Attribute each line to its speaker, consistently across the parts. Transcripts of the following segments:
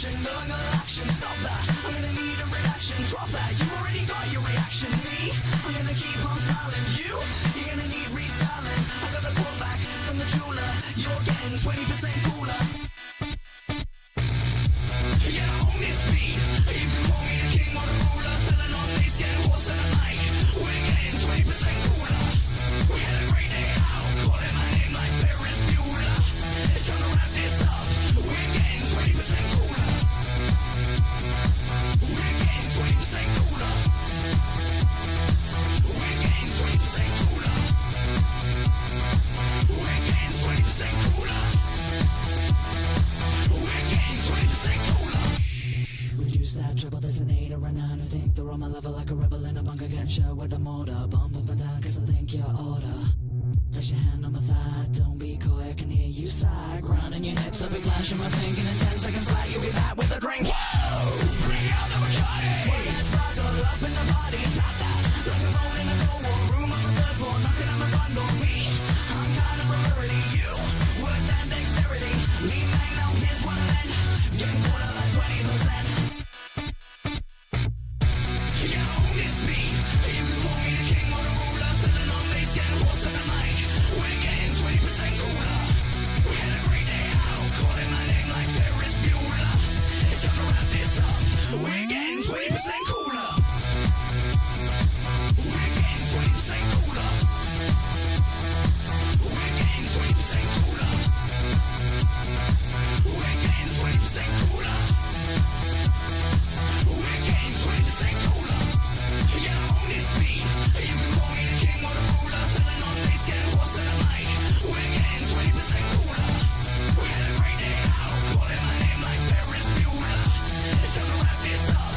Speaker 1: action, going all action. Stop that, I'm gonna need a reaction. Drop that, you already got your reaction. Me, I'm gonna keep on smiling. You're gonna need restyling. I got a quote back from the jeweler. You're getting 20% cooler. Yeah, own this beat. You can call me a king or a ruler. Filling on bass, getting horse in a mic. We're getting 20% cooler. We had a great day out, calling my name like Ferris Bueller. It's time to wrap this up. We're getting 20% cooler. We're getting 20% cooler. We're getting 20% cooler. We're getting 20% cooler. We're getting 20% cooler. Reduce that triple designator and I don't think they're on my level like a rebel in a bunker getting shot with a mortar. Bump up and down cause I think you're order. Place your hand on my thigh, don't be coy, I can hear you sigh. Grinding your hips, I'll be flashing my pink and in 10 seconds flat you'll be back with a drink. Whoa! Bring out the Bacardi. Swag that sparkle up in the body. Tap that like a phone in a cold war room on the third floor, knocking on my front door. Me, I'm kind of a rarity. You work that dexterity. Lean back now, here's what I meant. Getting caught up at 20%. Yeah, own this beat. You can call me a king or a ruler. Filling on bass, getting horse in the mic. We're getting 20% cooler. We had a great day out, calling my name like Ferris Bueller. It's time to wrap this up. We're getting 20% cooler. We're getting 20% cooler. We're getting 20% cooler. We're getting 20% cooler. We're getting 20% cooler. Yeah, own this beat. You can call me a king or a ruler. Filling on bass, getting horse in the mic. We're getting 20% cooler. We had a great day out, calling my name like Ferris Bueller. It's time to wrap this up.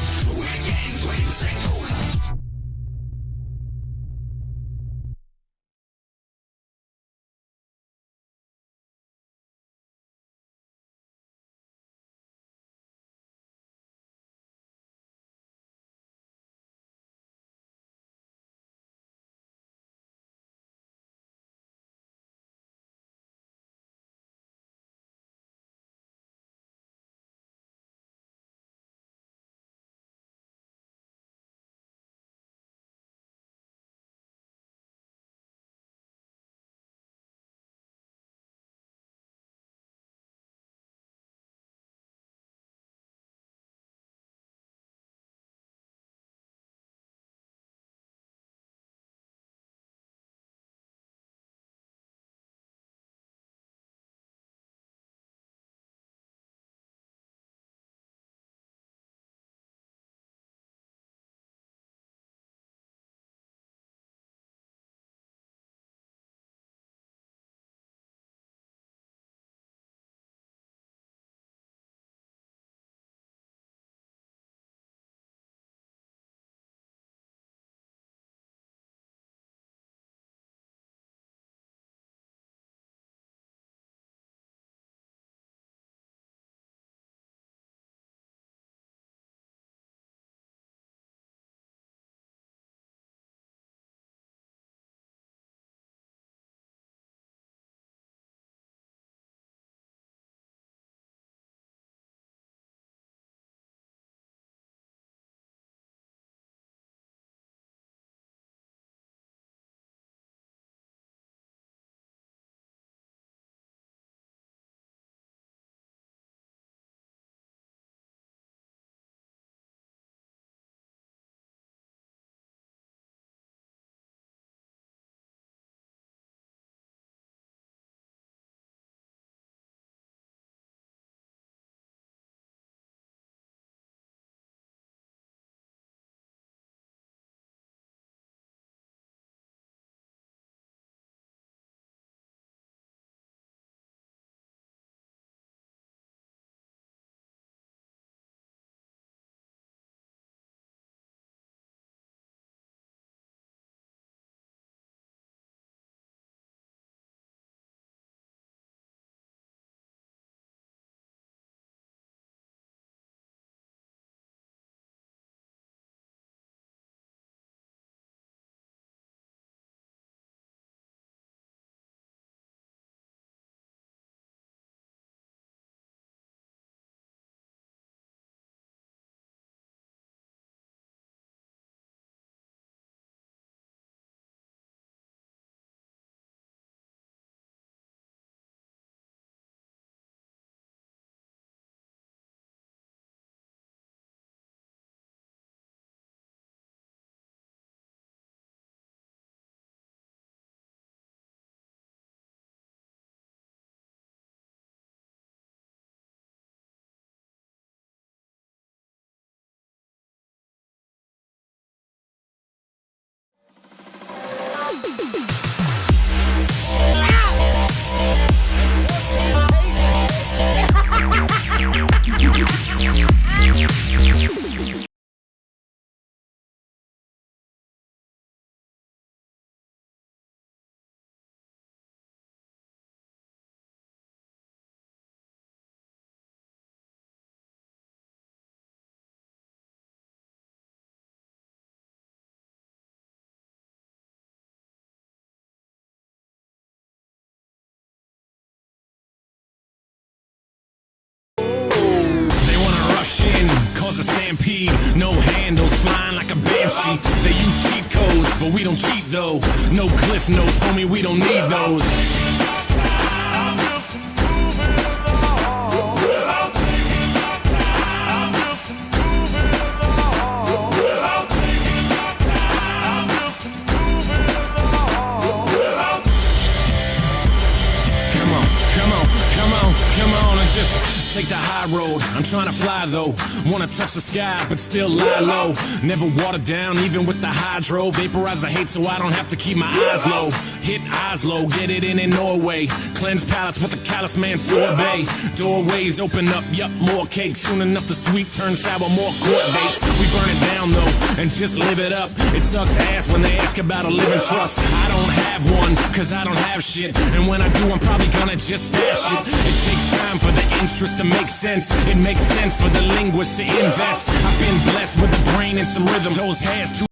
Speaker 2: stampede. No handles, flying like a banshee. They use cheat codes, but we don't cheat though. No cliff notes, homie, we don't need those. Come on and just take the high road. I'm trying to fly though, wanna touch the sky but still lie low. Never watered down even with the hydro. Vaporize the hate so I don't have to keep my eyes low. Hit Oslo, get it in Norway. Cleanse palates with the callous man sorbet. Doorways open up, yup, more cake. Soon enough the sweet turns sour, more court dates. We burn it down though, and just live it up. It sucks ass when they ask about a living trust. I don't have one, cause I don't have shit. And when I do, I'm probably gonna just stash it. It takes time for the interest to make sense. It makes sense for the linguists to invest. I've been blessed with a brain and some rhythm. Those hairs too.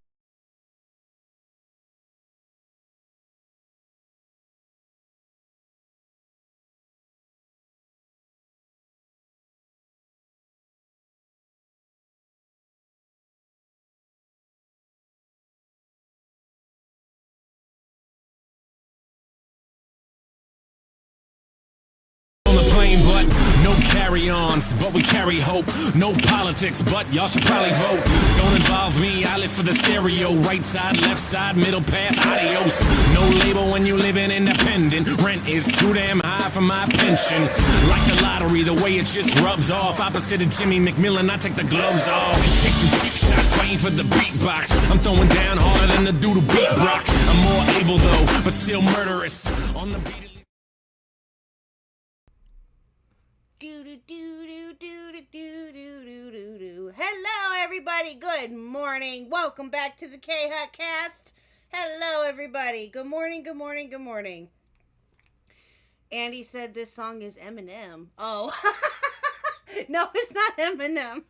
Speaker 2: But no carry-ons, but we carry hope. No politics, but y'all should probably vote. Don't involve me, I live for the stereo. Right side, left side, middle path, adios. No label when you living independent. Rent is too damn high for my pension. Like the lottery, the way it just rubs off. Opposite of Jimmy McMillan, I take the gloves off. Take some cheap shots, fighting for the beatbox. I'm throwing down harder than the dude who beat Brock. I'm more able though, but still murderous. On the beat.
Speaker 3: Hello, everybody. Good morning. Welcome back to the KHuck cast. Hello, everybody. Good morning. Good morning. Good morning. Andy said this song is Eminem. Oh, no, it's not Eminem.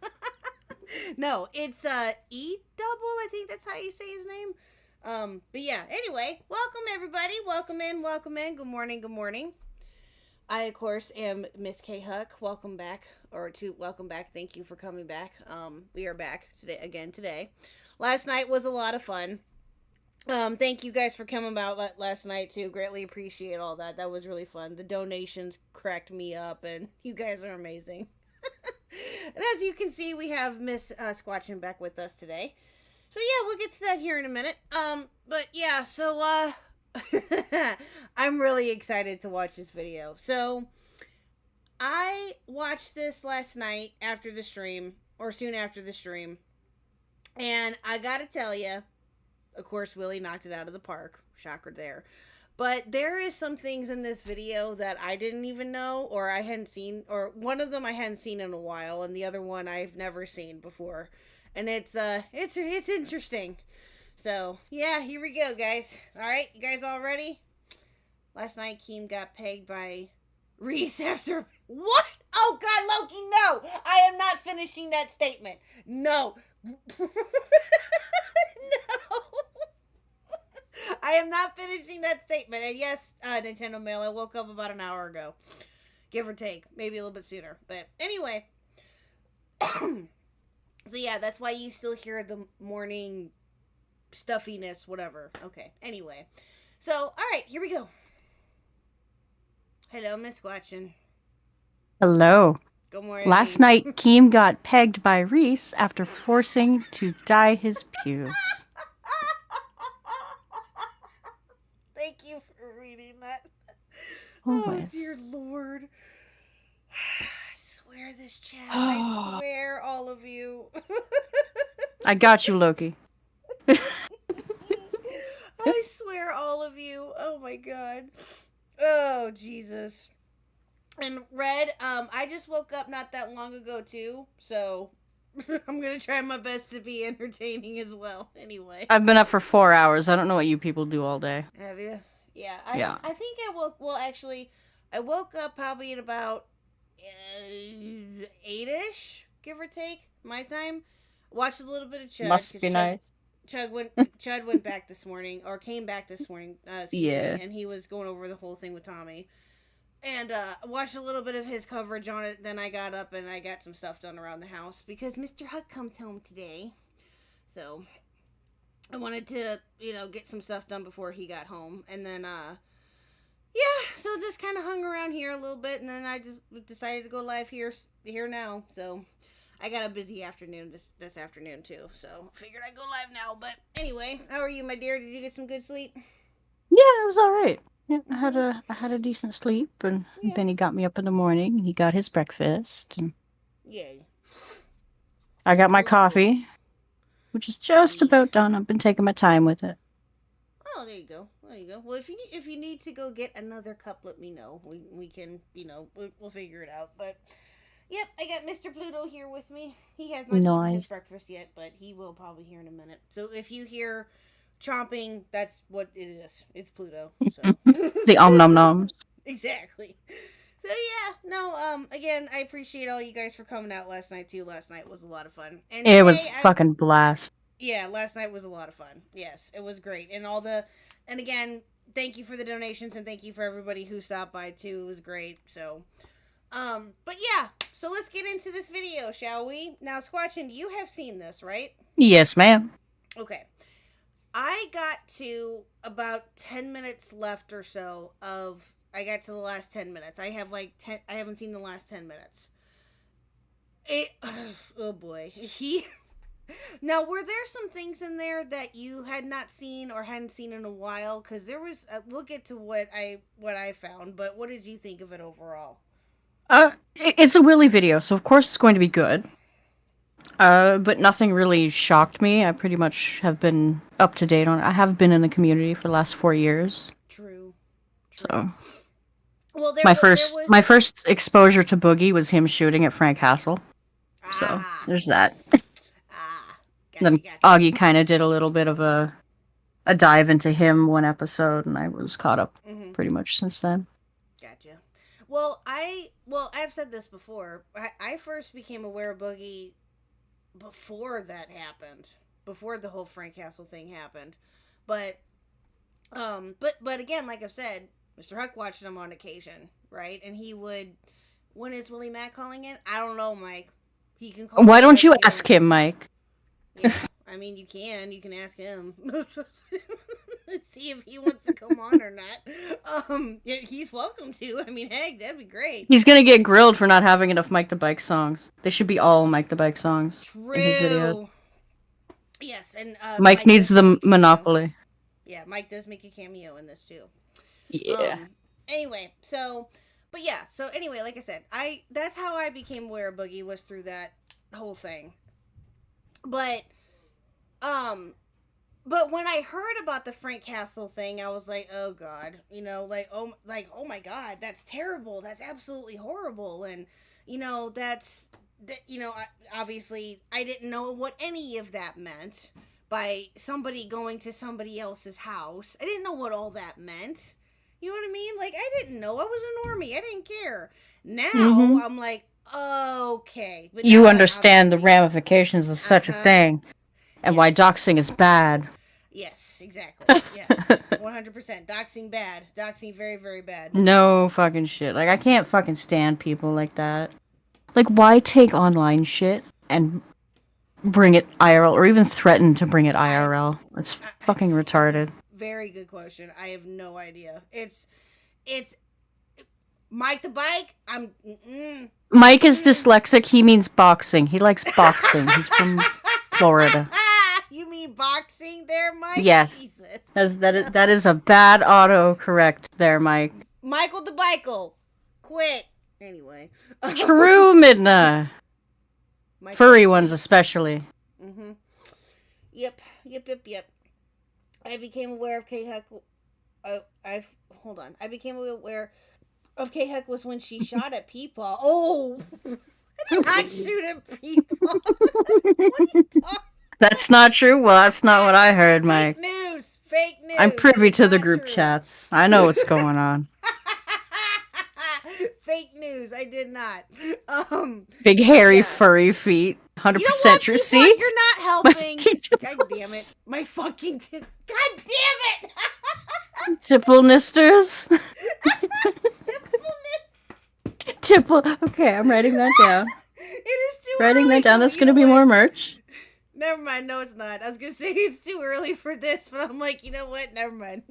Speaker 3: No, it's E double. I think that's how you say his name. But yeah. Anyway, welcome everybody. Welcome in. Welcome in. Good morning. Good morning. I, of course, am Miss KHuck. Welcome back, welcome back. Thank you for coming back. We are back today. Last night was a lot of fun. Thank you guys for coming out last night, too. Greatly appreciate all that. That was really fun. The donations cracked me up, and you guys are amazing. And as you can see, we have Miss Squatchin back with us today. So, yeah, we'll get to that here in a minute. But, yeah, so, I'm really excited to watch this video. So, I watched this last night after the stream, or soon after the stream, and I gotta tell you, of course, Willie knocked it out of the park. Shocker there. But there is some things in this video that I didn't even know, or I hadn't seen, or one of them I hadn't seen in a while, and the other one I've never seen before. And it's interesting. So, yeah, here we go, guys. Alright, you guys all ready? Last night, Keem got pegged by Reese after... What? Oh, God, Loki, no! I am not finishing that statement. No. No. I am not finishing that statement. And yes, Nintendo Mail, I woke up about an hour ago. Give or take. Maybe a little bit sooner. But anyway. So, yeah, that's why you still hear the morning... stuffiness, whatever. Okay, anyway. So, alright, here we go. Hello, Miss Squatchin.
Speaker 4: Hello.
Speaker 3: Good morning.
Speaker 4: Last night, Keem got pegged by Reese after forcing to dye his pubes.
Speaker 3: Thank you for reading that.
Speaker 4: Always.
Speaker 3: Oh, dear Lord. I swear this chat. I swear, all of you.
Speaker 4: I got you, Loki.
Speaker 3: I swear, all of you. Oh my God. Oh Jesus. And Red, I just woke up not that long ago too, so I'm gonna try my best to be entertaining as well. Anyway,
Speaker 4: I've been up for 4 hours. I don't know what you people do all day.
Speaker 3: have you? Yeah. I think I woke. Well, actually, I woke up probably at about 8ish, give or take, my time. Watched a little bit of Chud.
Speaker 4: Must be nice.
Speaker 3: Chud went back this morning, or came back this morning.
Speaker 4: Yeah.
Speaker 3: And he was going over the whole thing with Tommy. And watched a little bit of his coverage on it. Then I got up and I got some stuff done around the house because Mr. Huck comes home today. So I wanted to, get some stuff done before he got home. And then, so just kind of hung around here a little bit. And then I just decided to go live here now. So I got a busy afternoon this afternoon too. So figured I'd go live now. But anyway, how are you, my dear? Did you get some good sleep?
Speaker 4: Yeah, it was all right. Yeah, I had a decent sleep, and Benny got me up in the morning. He got his breakfast, and I got my coffee, which is just about done. I've been taking my time with it.
Speaker 3: Oh, there you go. Well, if you need to go get another cup, let me know. We can, we'll figure it out. But yep, I got Mr. Pluto here with me. He has not eaten his breakfast yet, but he will probably here in a minute. So if you hear chomping, that's what it is. It's Pluto. So.
Speaker 4: The nom noms.
Speaker 3: Exactly. So again, I appreciate all you guys for coming out last night too. Last night was a lot of fun. And
Speaker 4: it was fucking blast.
Speaker 3: Yeah, last night was a lot of fun. Yes, it was great. And again, thank you for the donations and thank you for everybody who stopped by too. It was great. So but yeah, so let's get into this video, shall we? Now, Squatchin, you have seen this, right?
Speaker 4: Yes, ma'am.
Speaker 3: Okay. I got to about 10 minutes left or so I got to the last 10 minutes. I haven't seen the last 10 minutes. Oh boy. Now, were there some things in there that you had not seen or hadn't seen in a while? Because there was, we'll get to what I found, but what did you think of it overall?
Speaker 4: It's a Willy video, so of course it's going to be good. But nothing really shocked me. I pretty much have been up to date on it. I have been in the community for the last 4 years.
Speaker 3: True.
Speaker 4: So,
Speaker 3: well,
Speaker 4: my first exposure to Boogie was him shooting at Frank Hassel. So there's that. Then Augie kind of did a little bit of a dive into him one episode, and I was caught up pretty much since then.
Speaker 3: Gotcha. Well, I've said this before. I first became aware of Boogie before that happened, before the whole Frank Castle thing happened, but again, like I've said, Mr. Huck watched him on occasion, right? And he would, when is Willie Matt calling in? I don't know, Mike. He can call.
Speaker 4: Why don't you ask him, Mike?
Speaker 3: Yeah, I mean, you can ask him. See if he wants to come on or not. Yeah, he's welcome to. I mean, heck, that'd be great.
Speaker 4: He's gonna get grilled for not having enough Mike the Bike songs. They should be all Mike the Bike songs.
Speaker 3: True.
Speaker 4: In his videos.
Speaker 3: Yes, and
Speaker 4: Mike needs the monopoly.
Speaker 3: Yeah, Mike does make a cameo in this too.
Speaker 4: Yeah.
Speaker 3: Anyway, like I said, that's how I became aware of Boogie, was through that whole thing. But when I heard about the Frank Castle thing, I was like, oh god, oh my god, that's terrible. That's absolutely horrible. And, obviously I didn't know what any of that meant by somebody going to somebody else's house. I didn't know what all that meant. You know what I mean? Like, I didn't know. I was a normie. I didn't care. Now, I'm like, okay. But
Speaker 4: you understand the ramifications of such a thing and why doxing is bad.
Speaker 3: Yes, exactly. Yes, 100%. Doxing bad. Doxing very, very bad.
Speaker 4: No fucking shit. Like, I can't fucking stand people like that. Like, why take online shit and bring it IRL, or even threaten to bring it IRL? It's fucking retarded.
Speaker 3: Very good question. I have no idea. It's Mike the Bike.
Speaker 4: Mike is dyslexic. He means boxing. He likes boxing. He's from Florida.
Speaker 3: You mean boxing there, Mike?
Speaker 4: Yes.
Speaker 3: Jesus.
Speaker 4: That is a bad autocorrect there, Mike.
Speaker 3: Michael the Bikel. Quit. Anyway.
Speaker 4: True, Midna. Furry ones especially.
Speaker 3: Mm-hmm. Yep. I became aware of KHuck. I became aware of KHuck was when she shot at Peepaw. Oh! I did not shoot at Peepaw. What are you talking?
Speaker 4: That's not true? Well, that's not what I heard, Mike.
Speaker 3: Fake news.
Speaker 4: I'm privy to the group chats. I know what's going on.
Speaker 3: Fake news. I did not.
Speaker 4: Big hairy furry feet. 100% true. See?
Speaker 3: You're not helping. God damn it. My fucking God damn it.
Speaker 4: Tipple nisters.
Speaker 3: Tipple nisters.
Speaker 4: Tipple. Okay, I'm writing that down.
Speaker 3: It is too
Speaker 4: Writing
Speaker 3: early.
Speaker 4: that down. That's
Speaker 3: You
Speaker 4: going to
Speaker 3: know
Speaker 4: be
Speaker 3: what?
Speaker 4: more merch.
Speaker 3: Never mind. No, it's not. I was gonna say it's too early for this, but I'm like, you know what? Never mind.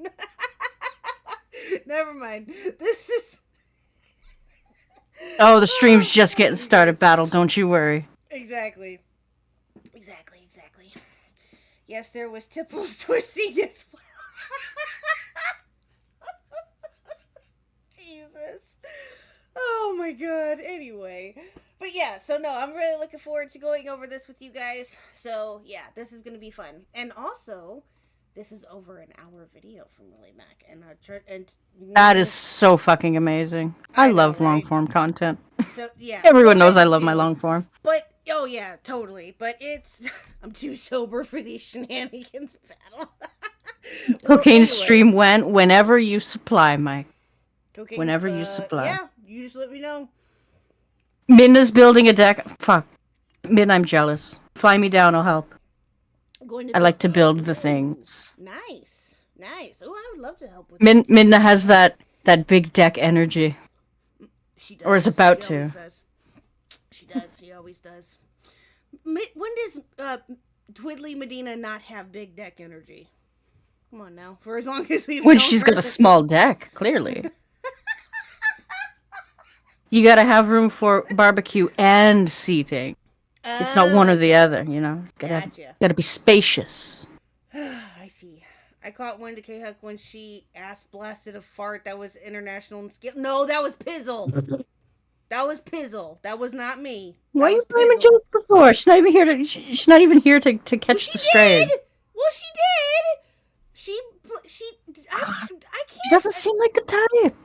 Speaker 3: Never mind. This is.
Speaker 4: Oh, the stream's just getting started, Battle. Don't you worry.
Speaker 3: Exactly. Yes, there was Tipples twisting as well. Jesus. Oh my god. Anyway. But yeah, so no, I'm really looking forward to going over this with you guys. So yeah, this is going to be fun. And also, this is over an hour video from Really Mac. And
Speaker 4: That is so fucking amazing. I love
Speaker 3: know,
Speaker 4: long
Speaker 3: right?
Speaker 4: form content.
Speaker 3: So yeah.
Speaker 4: Everyone knows I
Speaker 3: do
Speaker 4: love my
Speaker 3: too.
Speaker 4: long form.
Speaker 3: But oh yeah, totally. But it's I'm too sober for these shenanigans, Battle. Well,
Speaker 4: Cocaine
Speaker 3: anyway.
Speaker 4: stream whenever you supply, Mike.
Speaker 3: Cocaine,
Speaker 4: Whenever you supply.
Speaker 3: Yeah, you just let me know.
Speaker 4: Midna's building a deck. Fuck. Min, I'm jealous. Fly me down, I'll help. I like to build the things.
Speaker 3: Nice. Oh, I would love to help with
Speaker 4: Midna has that big deck energy.
Speaker 3: She does.
Speaker 4: Or is about
Speaker 3: She
Speaker 4: to.
Speaker 3: always does. She always does. When does Twiddly Medina not have big deck energy? Come on now. For as long as we've
Speaker 4: When
Speaker 3: known
Speaker 4: she's
Speaker 3: her.
Speaker 4: got a small deck, clearly. You gotta have room for barbecue and seating. It's not one or the other, you know? It's gotta be spacious.
Speaker 3: I see. I caught one to KHuck when she ass blasted a fart that was international in scale. No, that was Pizzle. That was not me.
Speaker 4: Why are you blaming Jessica for? She's not even here to. She's not even here to catch the strays.
Speaker 3: Well, she did. I can't.
Speaker 4: She doesn't seem like the type.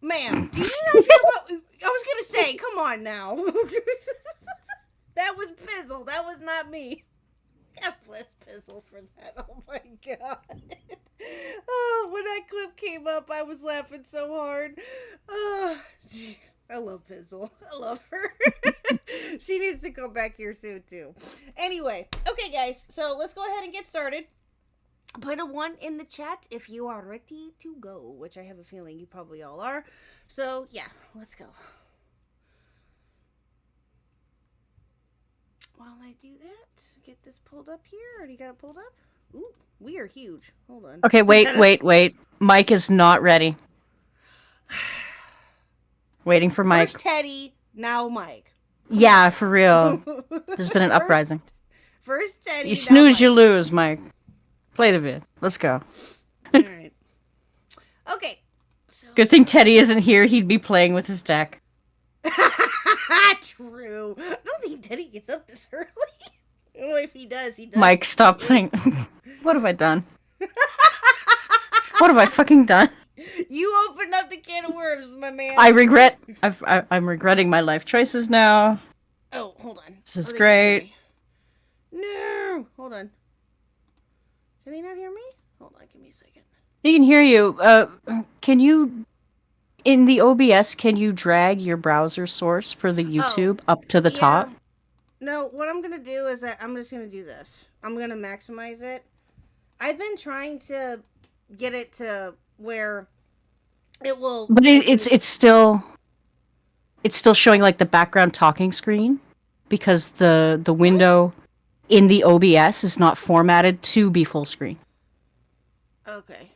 Speaker 3: Ma'am, do you not care about? I was gonna say, come on now. That was Pizzle. That was not me. God bless Pizzle for that. Oh my god. Oh, when that clip came up, I was laughing so hard. Oh, jeez. I love Pizzle. I love her. She needs to come back here soon, too. Anyway, okay, guys. So let's go ahead and get started. Put a 1 in the chat if you are ready to go, which I have a feeling you probably all are. So, yeah, let's go. While I do that, get this pulled up here. Already got it pulled up? Ooh, we are huge. Hold on.
Speaker 4: Okay, wait. Mike is not ready. Waiting for Mike.
Speaker 3: First Teddy, now Mike.
Speaker 4: Yeah, for real. There's been an uprising.
Speaker 3: First Teddy,
Speaker 4: You snooze,
Speaker 3: now
Speaker 4: you lose, Mike. Play the vid. Let's go.
Speaker 3: Mike. All right. Okay. So,
Speaker 4: Good thing Teddy isn't here. He'd be playing with his deck.
Speaker 3: True. I don't think Teddy gets up this early. Oh, if he does, he does.
Speaker 4: Mike, stop playing. What have I done? What have I fucking done?
Speaker 3: You opened up the can of worms, my man.
Speaker 4: I'm regretting my life choices now.
Speaker 3: Oh, hold on.
Speaker 4: This is
Speaker 3: they
Speaker 4: great.
Speaker 3: can hear me. No. Hold on. Can they not hear me? Hold on. Give me a second.
Speaker 4: They can hear you. Can you, in the OBS, can you drag your browser source for the YouTube up to the top?
Speaker 3: No, what I'm going to do is that I'm just going to do this. I'm going to maximize it. I've been trying to get it to where it will...
Speaker 4: But it's still showing like the background talking screen because the window in the OBS is not formatted to be full screen.
Speaker 3: Okay.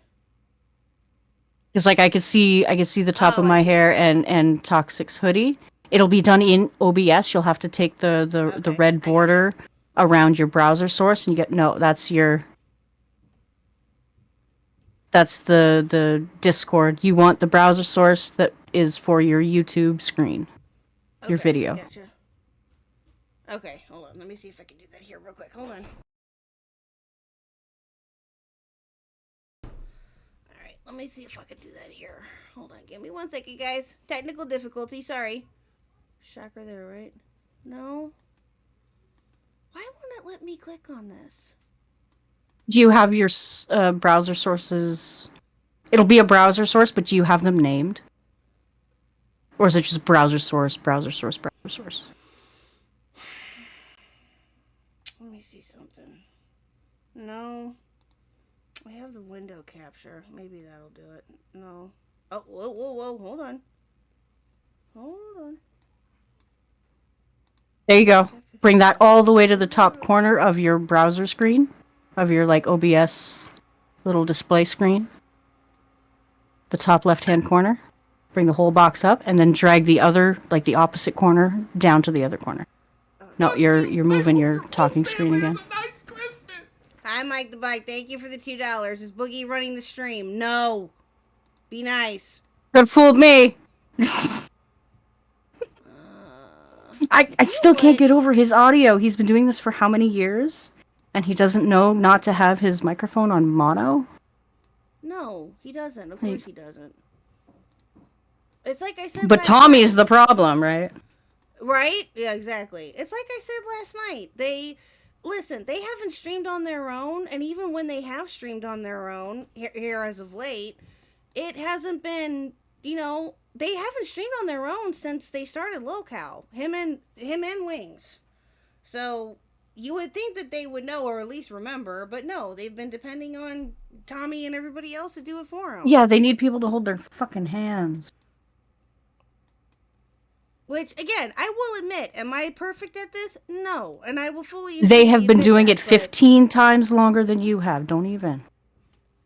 Speaker 4: Because like I could see the top of my hair and Toxic's hoodie. It'll be done in OBS. You'll have to take the red border around your browser source and you get that's the Discord. You want the browser source that is for your YouTube screen. Your video.
Speaker 3: Gotcha. Okay, hold on. Let me see if I can do that here real quick. Hold on. Alright, let me see if I can do that here. Hold on. Give me 1 second, guys. Technical difficulty. Sorry. Shocker there, right? No? Why won't it let me click on this?
Speaker 4: Do you have your browser sources? It'll be a browser source, but do you have them named? Or is it just browser source, browser source, browser source?
Speaker 3: Let me see something. No. I have the window capture. Maybe that'll do it. No. Oh, whoa. Hold on. Hold on.
Speaker 4: There you go. Bring that all the way to the top corner of your browser screen, of your like OBS little display screen. The top left-hand corner. Bring the whole box up, and then drag the other, like the opposite corner, down to the other corner. No, you're moving your talking screen again.
Speaker 3: Hi, Mike the Bike. Thank you for the $2. Is Boogie running the stream? No. Be nice.
Speaker 4: Good fooled me. I still can't get over his audio. He's been doing this for how many years? And he doesn't know not to have his microphone on mono?
Speaker 3: No, he doesn't. Of course he doesn't. It's like I said
Speaker 4: But Tommy's the problem, right?
Speaker 3: Right? Yeah, exactly. It's like I said last night. They haven't streamed on their own, and even when they have streamed on their own, here as of late, it hasn't been, they haven't streamed on their own since they started LOLCOW. Him and Wings. So you would think that they would know or at least remember, but no, they've been depending on Tommy and everybody else to do it for them.
Speaker 4: Yeah, they need people to hold their fucking hands.
Speaker 3: Which, again, I will admit, am I perfect at this? No. And I will fully...
Speaker 4: They have been doing it 15 times longer than you have. Don't even.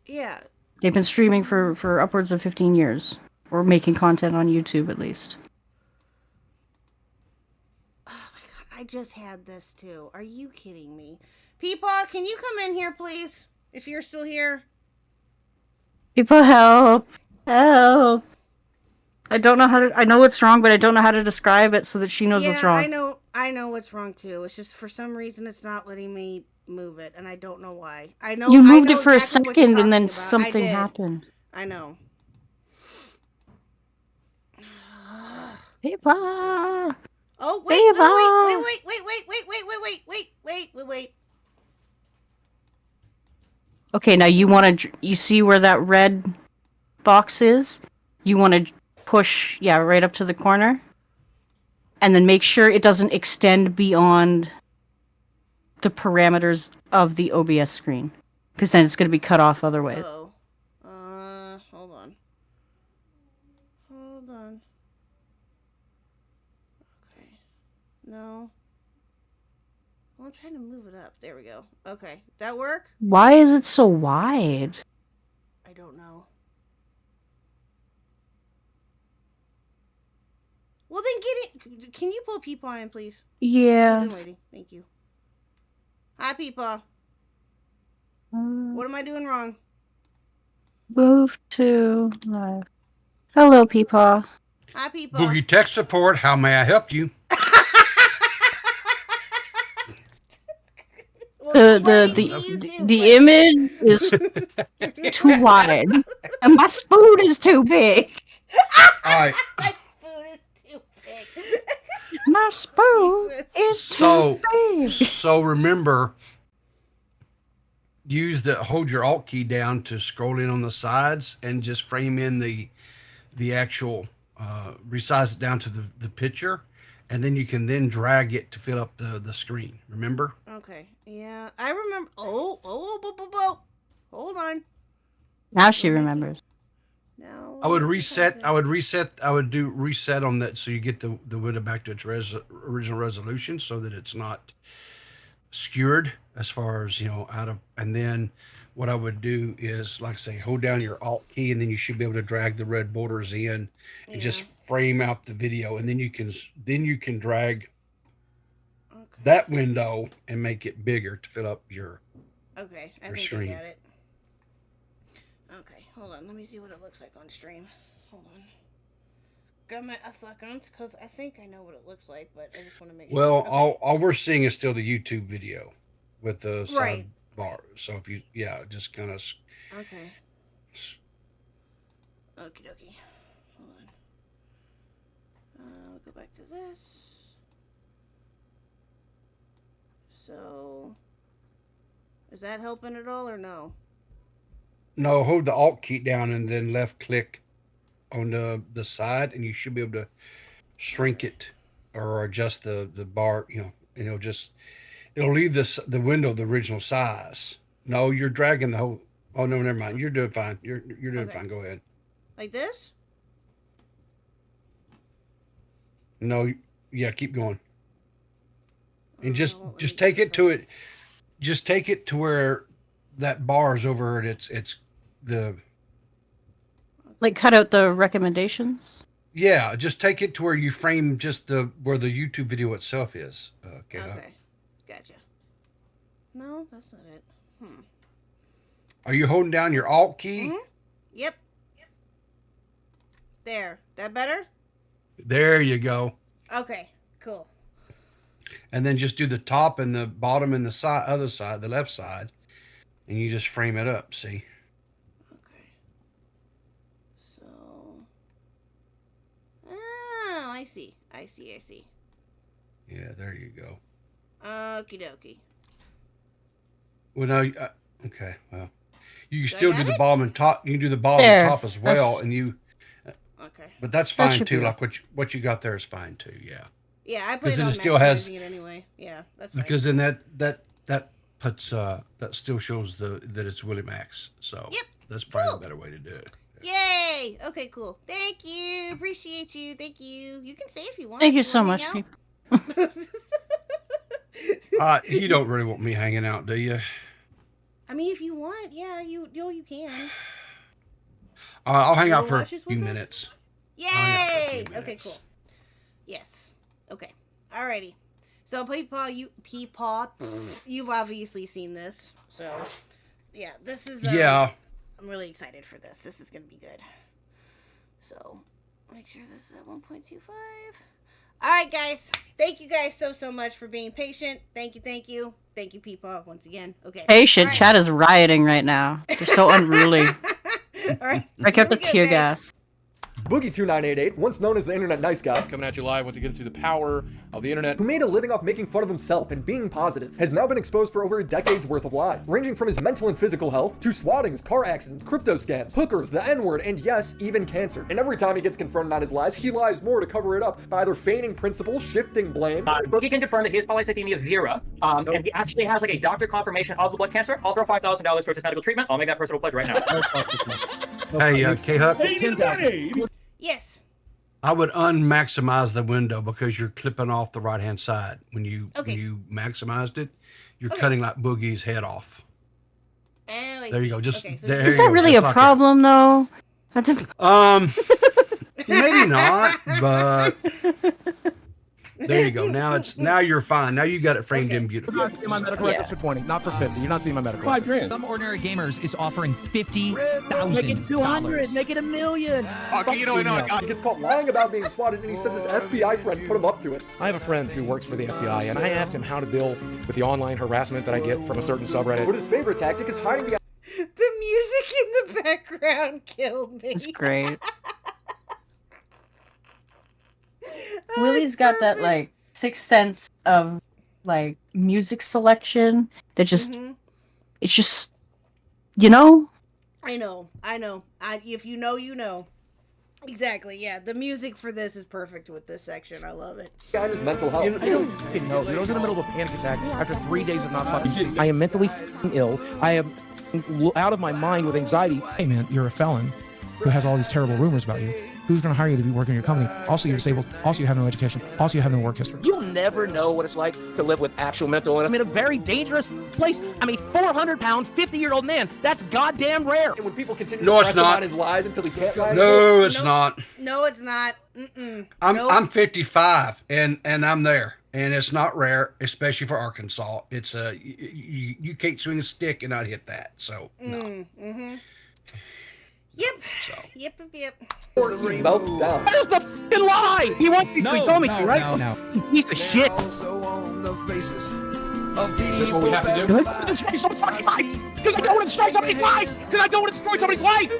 Speaker 3: Yeah.
Speaker 4: They've been streaming for upwards of 15 years. Or making content on YouTube, at least.
Speaker 3: Oh, my God. I just had this, too. Are you kidding me? Peepaw, can you come in here, please? If you're still here.
Speaker 4: People, help. Help. I don't know how to... I know what's wrong, but I don't know how to describe it so that she knows what's wrong.
Speaker 3: I know what's wrong, too. It's just for some reason it's not letting me move it, and I don't know why.
Speaker 4: You moved it for exactly a second, and then something happened.
Speaker 3: I know.
Speaker 4: Peepa!
Speaker 3: Oh, wait.
Speaker 4: Okay, now you see where that red box is? You want to push, right up to the corner. And then make sure it doesn't extend beyond the parameters of the OBS screen. Because then it's going to be cut off otherwise.
Speaker 3: Oh. Hold on. Okay. No. Well, I'm trying to move it up. There we go. Okay. That work?
Speaker 4: Why is it so wide?
Speaker 3: I don't know. Well, then get it. Can you pull Peepaw in, please?
Speaker 4: Yeah.
Speaker 3: I've been waiting. Thank you. Hi, Peepaw. What am I doing wrong?
Speaker 4: Move to live. Hello, Peepaw.
Speaker 3: Hi, Peepaw.
Speaker 5: Boogie Tech Support, how may I help you?
Speaker 4: The image is too wide, and my spoon is too big.
Speaker 5: All right.
Speaker 4: My spoon is too big.
Speaker 5: So remember, hold your Alt key down to scroll in on the sides and just frame in the actual resize it down to the picture, and then you can then drag it to fill up the screen. Remember?
Speaker 3: Okay. Yeah, I remember. Oh, hold on.
Speaker 4: Now she remembers.
Speaker 3: No.
Speaker 5: I would reset. I would do reset on that so you get the window back to its original resolution, so that it's not skewered as far as out of. And then what I would do is, like I say, hold down your Alt key, and then you should be able to drag the red borders in and just frame out the video, and then you can drag that window and make it bigger to fill up your screen.
Speaker 3: I got it. Okay, hold on. Let me see what it looks like on stream. Hold on. Give me a second, because I think I know what it looks like, but I just want to make sure.
Speaker 5: Well, all we're seeing is still the YouTube video with the sidebar. So if you, just kind of.
Speaker 3: Okay. Okie dokie. Hold on. I'll go back to this. So, is that helping at all or no?
Speaker 5: No, hold the Alt key down and then left click on the side, and you should be able to shrink it or adjust the bar, and it'll leave the window the original size. No, you're dragging the whole. Oh no, never mind. You're doing fine. You're doing fine. Go ahead.
Speaker 3: Like this?
Speaker 5: No, yeah, keep going. And just take it to it. Just take it to where that bar is over it. It's the
Speaker 4: Like cut out the recommendations.
Speaker 5: yeah. Just take it to where you frame just where the YouTube video itself is. Okay.
Speaker 3: Gotcha. No, that's not it.
Speaker 5: Are you holding down your Alt key?
Speaker 3: Mm-hmm. Yep. There. That better?
Speaker 5: There you go.
Speaker 3: Okay. Cool.
Speaker 5: And then just do the top and the bottom and the other side, the left side, and you just frame it up. See?
Speaker 3: Okay. So. Oh, I see.
Speaker 5: Yeah, there you go.
Speaker 3: Okie dokie.
Speaker 5: Well, no, okay. Well, you can still do the bottom and top. You can do the bottom and top as well, and you.
Speaker 3: Okay.
Speaker 5: But that's fine too. Like what you got there is fine too. Yeah.
Speaker 3: Yeah, I put it
Speaker 5: then
Speaker 3: on
Speaker 5: it still has
Speaker 3: it anyway. Yeah, that's fine.
Speaker 5: because then that puts that still shows that it's Willie Max. So that's probably the better way to do it.
Speaker 3: Yay! Okay, cool. Thank you. Appreciate you. Thank you. You can say if you want.
Speaker 4: Thank you so much.
Speaker 5: You don't really want me hanging out, do you?
Speaker 3: I mean, if you want, yeah, you can.
Speaker 5: I'll hang out for a few minutes.
Speaker 3: Yay! Okay, cool. Yes. Okay. Alrighty. So, Peepaw, you've obviously seen this. So, yeah, this is.
Speaker 5: Yeah.
Speaker 3: I'm really excited for this. This is gonna be good. So, make sure this is at 1.25. Alright, guys. Thank you guys so much for being patient. Thank you. Thank you, Peepaw, once again. Okay.
Speaker 4: Patient.
Speaker 3: Right.
Speaker 4: Chat is rioting right now. They're so unruly.
Speaker 3: Alright.
Speaker 4: Break up the tear gas.
Speaker 6: Boogie2988, once known as the Internet Nice Guy,
Speaker 7: coming at you live once again through the power of the internet,
Speaker 6: who made a living off making fun of himself and being positive, has now been exposed for over a decade's worth of lies, ranging from his mental and physical health, to swattings, car accidents, crypto scams, hookers, the N-word, and yes, even cancer. And every time he gets confronted on his lies, he lies more to cover it up by either feigning principles, shifting blame.
Speaker 8: Boogie can confirm that he has polycythemia vera, and he actually has like a doctor confirmation of the blood cancer. I'll throw $5,000 towards his medical treatment. I'll make that personal pledge right now.
Speaker 5: Hey, KHuck.
Speaker 3: Yes.
Speaker 5: I would unmaximize the window because you're clipping off the right-hand side. When you maximized it, you're cutting like Boogie's head off.
Speaker 3: Oh,
Speaker 5: there you go. Just
Speaker 3: okay, so
Speaker 5: there.
Speaker 4: Is that really a problem, though?
Speaker 5: Maybe not, but there you go. Now you're fine. Now you got it framed in beautifully.
Speaker 7: You're not seeing my medical records for 20, not for 50. You're not seeing my medical records.
Speaker 9: $5,000. Some Ordinary Gamers is offering $50,000.
Speaker 10: Make it 200. Make it $1 million.
Speaker 6: Okay, He gets caught lying about being swatted, and he says his FBI friend put him up to it.
Speaker 7: I have a friend who works for the FBI, and I asked him how to deal with the online harassment that I get from a certain subreddit.
Speaker 6: But his favorite tactic is hiding behind.
Speaker 3: The music in the background killed me.
Speaker 4: It's great. Willie's got that like sixth sense of like music selection that just it's just
Speaker 3: I know. If you know, you know. Exactly. Yeah, the music for this is perfect with this section. I love it.
Speaker 6: Behind his mental health.
Speaker 7: I don't fucking know, dude. I was in the middle of a panic attack after 3 days of not fucking. I am mentally ill. I am out of my mind with anxiety. Hey man, you're a felon who has all these terrible rumors about you. Who's going to hire you to be working in your company? Also, you're disabled. Also, you have no education. Also, you have no work history.
Speaker 8: You'll never know what it's like to live with actual mental illness.
Speaker 10: I'm in a very dangerous place. I'm a 400-pound, 50-year-old man. That's goddamn rare.
Speaker 6: And when people continue
Speaker 5: No,
Speaker 6: to
Speaker 5: it's
Speaker 6: press him
Speaker 5: not.
Speaker 6: on his lies until he can't lie
Speaker 5: No,
Speaker 6: anymore.
Speaker 5: it's not.
Speaker 3: No, it's not. Mm-mm.
Speaker 5: I'm 55 and I'm there, and it's not rare, especially for Arkansas. It's you can't swing a stick and not hit that. So no.
Speaker 3: Yep.
Speaker 5: So.
Speaker 3: Yep.
Speaker 6: Or he melts down.
Speaker 10: There's the fucking lie. He wants me to. He told me to, right?
Speaker 9: No.
Speaker 10: Piece of shit.
Speaker 7: Is this what we have to do?
Speaker 10: Destroy someone's fucking life. Because I don't want to destroy somebody's life. Because I don't want to destroy somebody's life.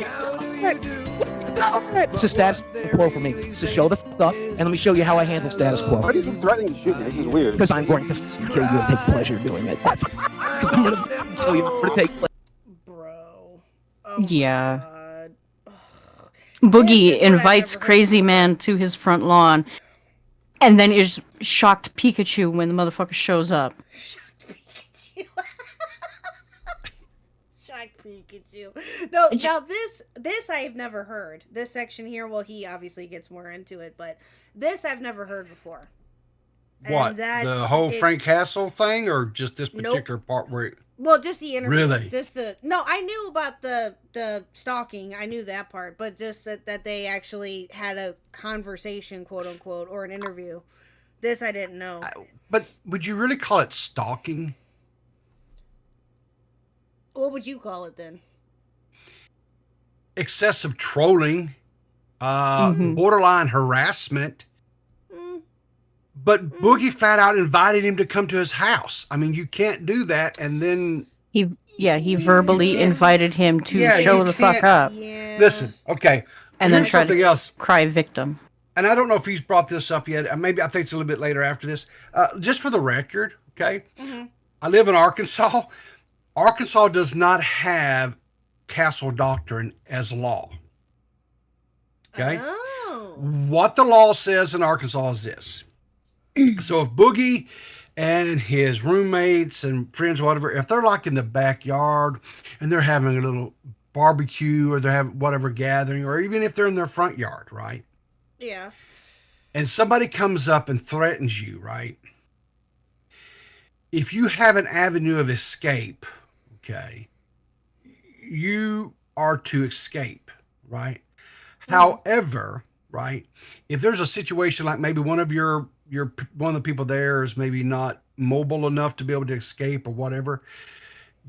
Speaker 10: It's a status quo for me. To show the up, and let me show you how I handle status quo.
Speaker 11: Why do you keep threatening to shoot me? This is weird.
Speaker 10: Because I'm going to kill you and take pleasure doing it. That's because I'm going to kill you and take pleasure.
Speaker 3: Bro.
Speaker 4: yeah.
Speaker 3: God.
Speaker 4: Boogie
Speaker 3: This is what I've
Speaker 4: invites
Speaker 3: never heard.
Speaker 4: Crazy Man to his front lawn, and then is shocked Pikachu when the motherfucker shows up.
Speaker 3: Shocked Pikachu. Shocked Pikachu. No, now this I've never heard. This section here, well, he obviously gets more into it, but this I've never heard before.
Speaker 5: What? The whole Frank Castle thing, or just this particular part where it...
Speaker 3: Well, just the interview.
Speaker 5: Really?
Speaker 3: Just no, I knew about the stalking. I knew that part, but just that they actually had a conversation, quote unquote, or an interview. This I didn't know.
Speaker 5: But would you really call it stalking?
Speaker 3: What would you call it then?
Speaker 5: Excessive trolling, borderline harassment. But Boogie flat out invited him to come to his house. I mean, you can't do that. And then
Speaker 4: he verbally invited him to show the fuck up.
Speaker 3: Yeah.
Speaker 5: Listen, okay.
Speaker 4: And then try
Speaker 5: something
Speaker 4: to
Speaker 5: else.
Speaker 4: Cry victim.
Speaker 5: And I don't know if he's brought this up yet. Maybe I think it's a little bit later after this. Just for the record, okay? I live in Arkansas. Arkansas does not have castle doctrine as law. Okay?
Speaker 3: Oh.
Speaker 5: What the law says in Arkansas is this. So if Boogie and his roommates and friends, whatever, if they're like in the backyard and they're having a little barbecue or they're having whatever gathering, or even if they're in their front yard, right?
Speaker 3: Yeah.
Speaker 5: And somebody comes up and threatens you, right? If you have an avenue of escape, okay, you are to escape, right? However, right, if there's a situation like maybe one of the people there is maybe not mobile enough to be able to escape or whatever,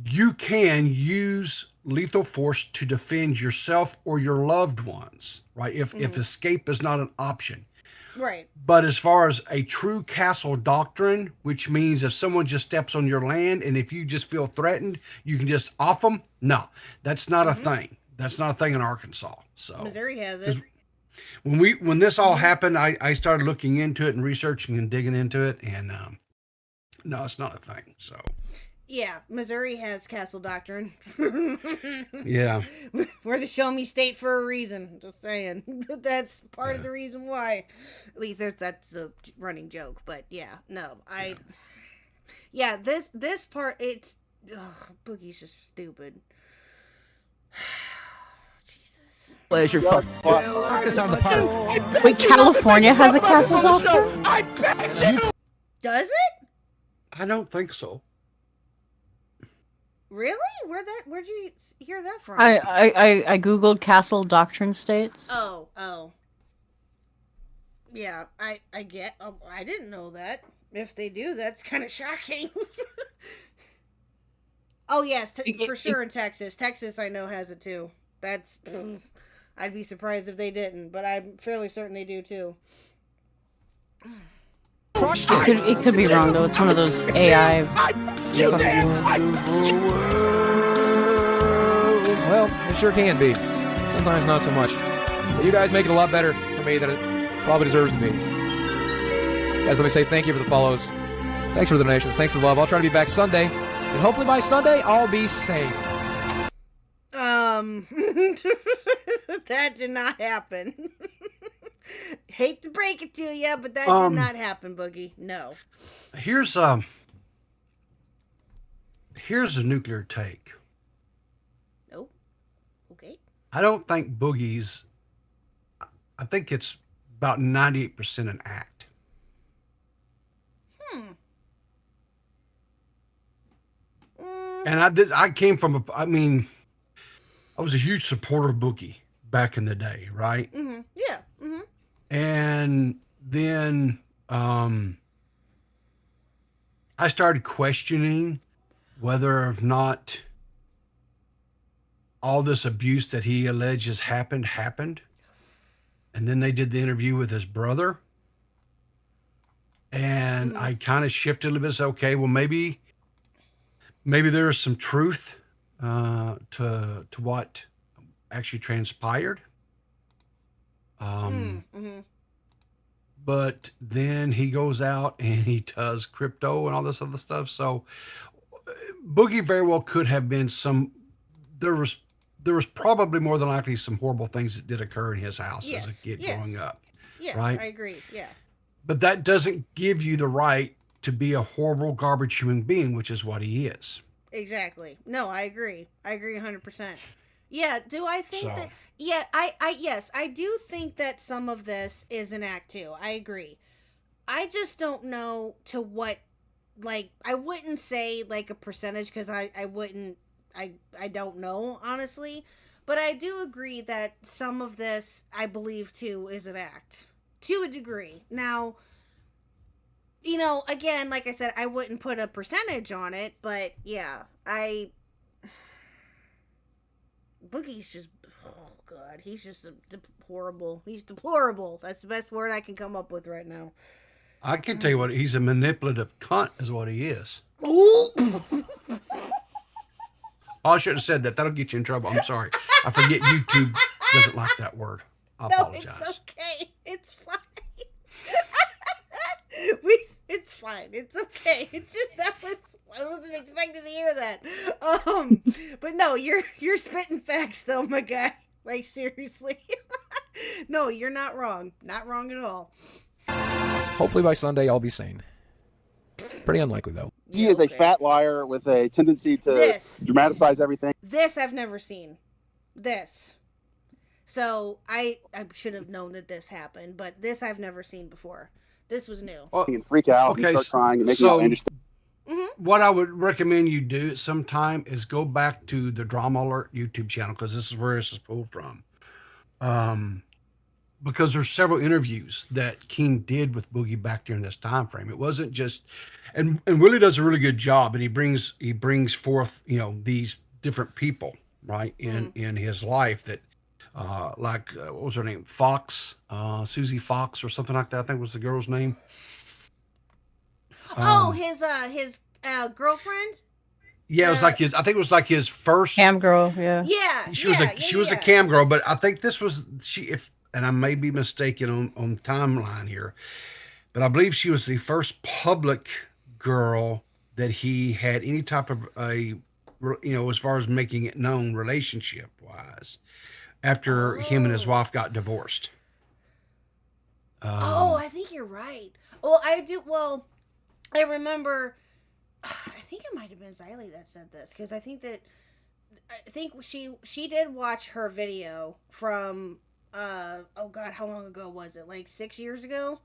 Speaker 5: you can use lethal force to defend yourself or your loved ones, right? If escape is not an option.
Speaker 3: Right.
Speaker 5: But as far as a true castle doctrine, which means if someone just steps on your land and if you just feel threatened, you can just off them. No, that's not a thing. That's not a thing in Arkansas. So
Speaker 3: Missouri has it.
Speaker 5: When this all happened, I started looking into it and researching and digging into it, and no, it's not a thing. So
Speaker 3: yeah, Missouri has castle doctrine.
Speaker 5: Yeah,
Speaker 3: we're the show me state for a reason. Just saying, that's part of the reason why. At least that's the running joke. But yeah, no, this part, it's Boogie's just stupid.
Speaker 10: Pleasure. Fuck
Speaker 9: this on the pod.
Speaker 4: Wait, California has a castle doctor?
Speaker 10: I bet you.
Speaker 3: Does it?
Speaker 5: I don't think so.
Speaker 3: Really? Where'd you hear that from?
Speaker 4: I googled castle doctrine states.
Speaker 3: Oh. Yeah, I get. I didn't know that. If they do, that's kind of shocking. Oh yes, for sure in Texas. Texas, I know, has it too. That's. I'd be surprised if they didn't, but I'm fairly certain they do too.
Speaker 4: It could be wrong though. It's one of those AI.
Speaker 7: Well, it sure can be. Sometimes not so much. But you guys make it a lot better for me than it probably deserves to be. Guys, let me say thank you for the follows. Thanks for the donations. Thanks for the love. I'll try to be back Sunday. And hopefully by Sunday, I'll be safe.
Speaker 3: That did not happen. Hate to break it to you, but that did not happen, Boogie. No.
Speaker 5: Here's a nuclear take.
Speaker 3: Oh, okay.
Speaker 5: I don't think Boogie's. I think it's about 98% an act. And I came from I was a huge supporter of Boogie back in the day, right?
Speaker 3: Mm-hmm. Yeah. Mm-hmm.
Speaker 5: And then I started questioning whether or not all this abuse that he alleges happened. And then they did the interview with his brother. And I kind of shifted a little bit. Said, okay, well, maybe there is some truth to what actually transpired. But then he goes out and he does crypto and all this other stuff. So Boogie very well could have been there was probably more than likely some horrible things that did occur in his house as a kid growing up.
Speaker 3: Yes,
Speaker 5: right?
Speaker 3: I agree. Yeah.
Speaker 5: But that doesn't give you the right to be a horrible, garbage human being, which is what he is.
Speaker 3: Exactly. No, I agree. I agree 100%. Yeah, do I think
Speaker 5: So-
Speaker 3: that yeah, yes, I do think that some of this is an act too. I agree. I just don't know to what, like, I wouldn't say like a percentage because I wouldn't I don't know honestly, but I do agree that some of this I believe too is an act to a degree. Now, you know, again, like I said, I wouldn't put a percentage on it, but yeah, Boogie's just, oh god, he's just horrible. He's deplorable. That's the best word I can come up with right now.
Speaker 5: I can tell you what, he's a manipulative cunt is what he is.
Speaker 3: Ooh.
Speaker 5: Oh, I should have said that. That'll get you in trouble. I'm sorry. I forget YouTube doesn't like that word. I apologize.
Speaker 3: It's okay. It's fine. It's fine. It's okay. It's just I wasn't expecting to hear that. But no, you're spitting facts though, my guy. Like seriously. No, you're not wrong. Not wrong at all.
Speaker 7: Hopefully by Sunday I'll be sane. Pretty unlikely though.
Speaker 11: He is a fat liar with a tendency to dramatize everything.
Speaker 3: This I've never seen. This. So I should have known that this happened, but this I've never seen before. This was new.
Speaker 11: You can freak out and start crying and make me understand.
Speaker 5: What I would recommend you do sometime is go back to the Drama Alert YouTube channel because this is where this is pulled from. Because there's several interviews that King did with Boogie back during this time frame. It wasn't just, and Willie does a really good job, and he brings forth, you know, these different people, right, in his life that, what was her name, Fox, Susie Fox or something like that, I think was the girl's name.
Speaker 3: His girlfriend.
Speaker 5: Yeah, it was like I think it was like his first
Speaker 4: cam girl. Yeah.
Speaker 3: Yeah.
Speaker 5: She was a cam girl, but I think this was and I may be mistaken on timeline here, but I believe she was the first public girl that he had any type of as far as making it known relationship wise, after him and his wife got divorced.
Speaker 3: I think you're right. Well, I do. Well, I remember. I think it might have been Xylee that said this because I think she did watch her video from oh god, how long ago was it? Like 6 years ago?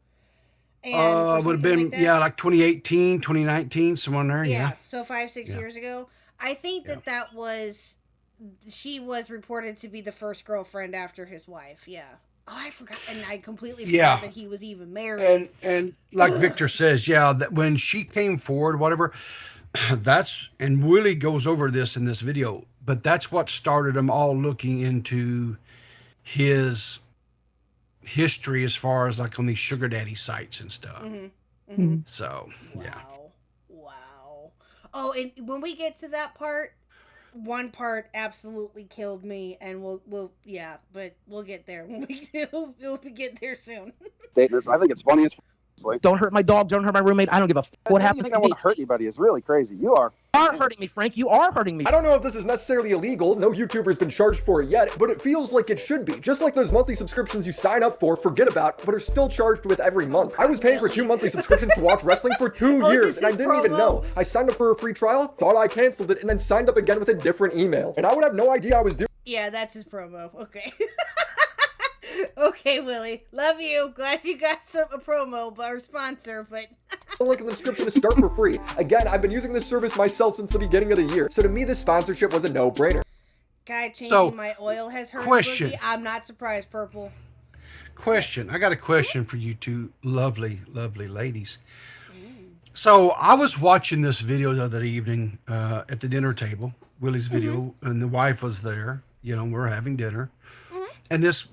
Speaker 3: And
Speaker 5: would have been like 2018, 2019, somewhere in there. Yeah.
Speaker 3: So 5-6 years ago. I think that was she was reported to be the first girlfriend after his wife. Yeah. Oh, I forgot, and I completely forgot that he was even married.
Speaker 5: And like Victor says, that when she came forward, whatever, and Willie goes over this in this video, but that's what started them all looking into his history as far as like on these sugar daddy sites and stuff. So,
Speaker 3: Wow. Oh, and when we get to that part, one part absolutely killed me, and we'll but we'll get there when we'll get there soon.
Speaker 11: I think it's funny as
Speaker 7: Don't hurt my dog. Don't hurt my roommate. I don't give a what happens.
Speaker 11: You think I want to hurt anybody is really crazy. You are
Speaker 7: hurting me, Frank. You are hurting me.
Speaker 6: I don't know if this is necessarily illegal. No YouTuber's been charged for it yet, but it feels like it should be. Just like those monthly subscriptions you sign up for, forget about, but are still charged with every month. I was paying for 2 monthly subscriptions to watch wrestling for 2 years, and I didn't even know. I signed up for a free trial, thought I canceled it, and then signed up again with a different email. And I would have no idea I was doing.
Speaker 3: Yeah, that's his promo. Okay. Okay, Willie. Love you. Glad you got a promo or sponsor, but
Speaker 6: The link in the description to start for free. Again, I've been using this service myself since the beginning of the year, so to me this sponsorship was a no-brainer.
Speaker 3: Guy changing my oil has hurt Boogie. I'm not surprised, Purple.
Speaker 5: Question. I got a question for you two lovely, lovely ladies. So I was watching this video the other evening at the dinner table, Willie's video, and the wife was there. You know, we're having dinner. And this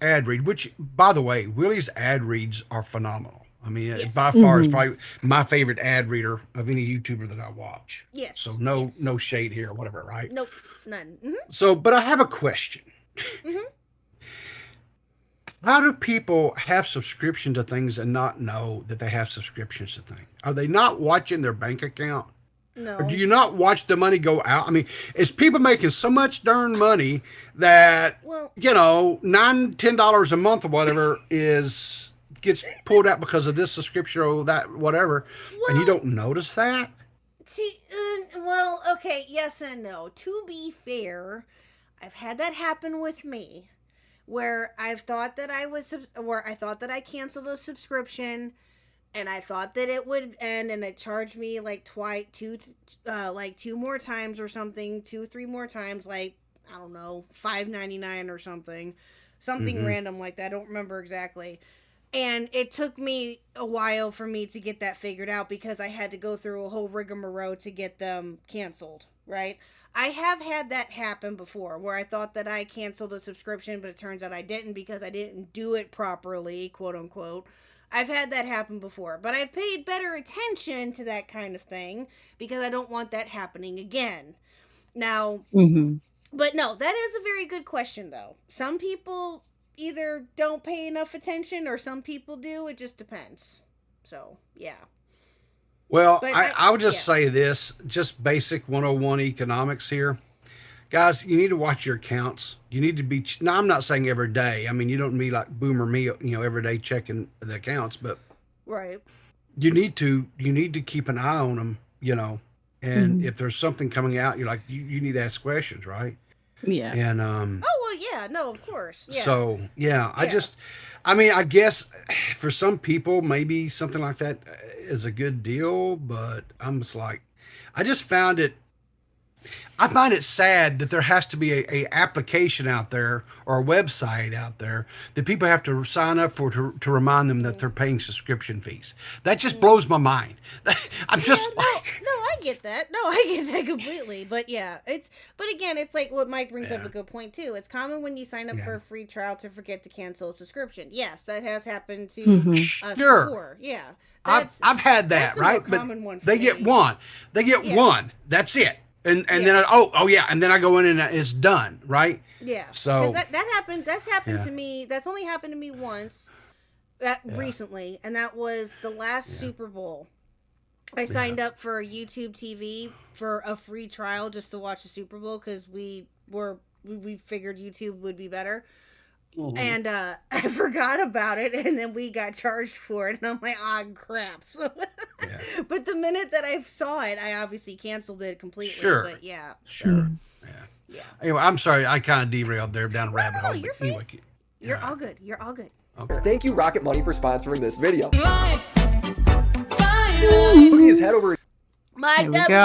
Speaker 5: ad read, which, by the way, Willie's ad reads are phenomenal. I mean, by far, is probably my favorite ad reader of any YouTuber that I watch.
Speaker 3: Yes.
Speaker 5: So no shade here, whatever, right?
Speaker 3: Nope, none.
Speaker 5: So, but I have a question. How do people have subscription to things and not know that they have subscriptions to things? Are they not watching their bank account?
Speaker 3: No.
Speaker 5: Or do you not watch the money go out? I mean, is people making so much darn money that, you know, $9-10 a month or whatever gets pulled out because of this subscription or that, whatever, and you don't notice that?
Speaker 3: Well, okay, yes and no. To be fair, I've had that happen with me, where I've thought that I thought that I canceled a subscription, and I thought that it would end, and it charged me like two more times or something, 3 more times, like I don't know, $5.99 or something random like that. I don't remember exactly. And it took me a while for me to get that figured out because I had to go through a whole rigmarole to get them canceled, right? I have had that happen before where I thought that I canceled a subscription, but it turns out I didn't because I didn't do it properly, quote unquote. I've had that happen before, but I've paid better attention to that kind of thing because I don't want that happening again. Now, but no, that is a very good question though. Some people either don't pay enough attention or some people do. It just depends. So, yeah.
Speaker 5: Well, I would just say this, just basic 101 economics here. Guys, you need to watch your accounts. You need to be, now I'm not saying every day. I mean, you don't be like Boomer me, every day checking the accounts, but
Speaker 3: right.
Speaker 5: You need to keep an eye on them, and if there's something coming out, you're like, you need to ask questions, right?
Speaker 4: Yeah.
Speaker 5: And
Speaker 3: oh well, yeah, no, of course. Yeah.
Speaker 5: So I guess for some people maybe something like that is a good deal, but I'm just like, I find it sad that there has to be a application out there or a website out there that people have to sign up for to remind them that they're paying subscription fees. That just blows my mind. I'm just
Speaker 3: I get that. No, I get that completely. But yeah, but again, it's like what Mike brings up a good point too. It's common when you sign up for a free trial to forget to cancel a subscription. Yes, that has happened to us before. Yeah.
Speaker 5: I've had that, right? But they get one. They get one. That's it. And then and then I go in and it's done, right?
Speaker 3: Yeah.
Speaker 5: So
Speaker 3: that happened. That's happened to me. That's only happened to me once, recently, and that was the last Super Bowl. I signed up for YouTube TV for a free trial just to watch the Super Bowl because we figured YouTube would be better. And I forgot about it, and then we got charged for it, and I'm like, oh crap. So, but the minute that I saw it, I obviously canceled it completely.
Speaker 5: Sure.
Speaker 3: But yeah.
Speaker 5: Sure. Yeah. Anyway, I'm sorry, I kind of derailed there down a rabbit hole.
Speaker 3: You're fine. You're all good. You're all good.
Speaker 5: Okay.
Speaker 6: Thank you, Rocket Money, for sponsoring this video. Boogie is head over.
Speaker 3: Mike W,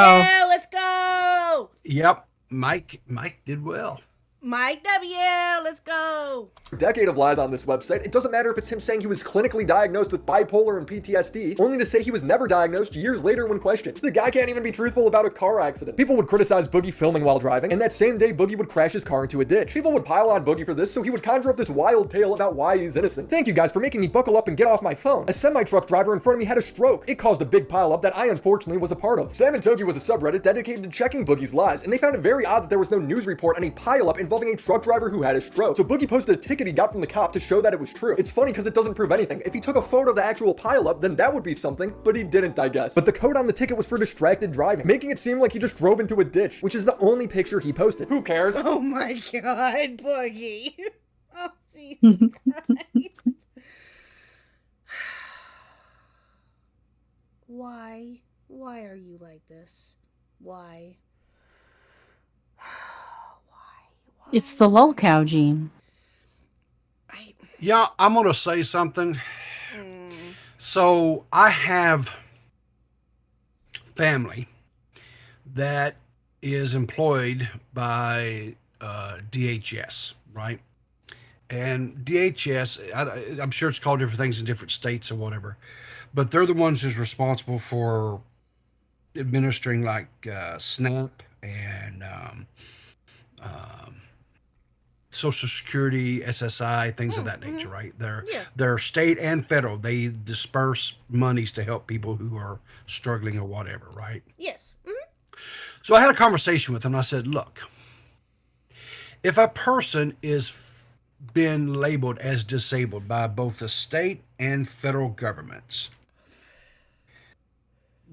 Speaker 3: let's go.
Speaker 5: Yep, Mike did well.
Speaker 3: Mike W, let's go.
Speaker 6: A decade of lies on this website. It doesn't matter if it's him saying he was clinically diagnosed with bipolar and PTSD, only to say he was never diagnosed years later when questioned. The guy can't even be truthful about a car accident. People would criticize Boogie filming while driving, and that same day Boogie would crash his car into a ditch. People would pile on Boogie for this, so he would conjure up this wild tale about why he's innocent. Thank you guys for making me buckle up and get off my phone. A semi-truck driver in front of me had a stroke. It caused a big pile up that I unfortunately was a part of. Sam and Toki was a subreddit dedicated to checking Boogie's lies, and they found it very odd that there was no news report on a pile-up involving a truck driver who had a stroke. So Boogie posted a ticket he got from the cop to show that it was true. It's funny because it doesn't prove anything. If he took a photo of the actual pileup, then that would be something, but he didn't, I guess. But the code on the ticket was for distracted driving, making it seem like he just drove into a ditch, which is the only picture he posted. Who cares?
Speaker 3: Oh my god, Boogie. Oh, Jesus Christ. Why? Why are you like this? Why?
Speaker 4: It's the LOLCOW gene.
Speaker 5: Yeah, I'm going to say something. So I have family that is employed by DHS, right? And DHS, I'm sure it's called different things in different states or whatever, but they're the ones who's responsible for administering like SNAP and Social Security, SSI, things of that nature, right? They're state and federal. They disperse monies to help people who are struggling or whatever, right?
Speaker 3: Yes.
Speaker 5: So I had a conversation with them. I said, look, if a person is been labeled as disabled by both the state and federal governments,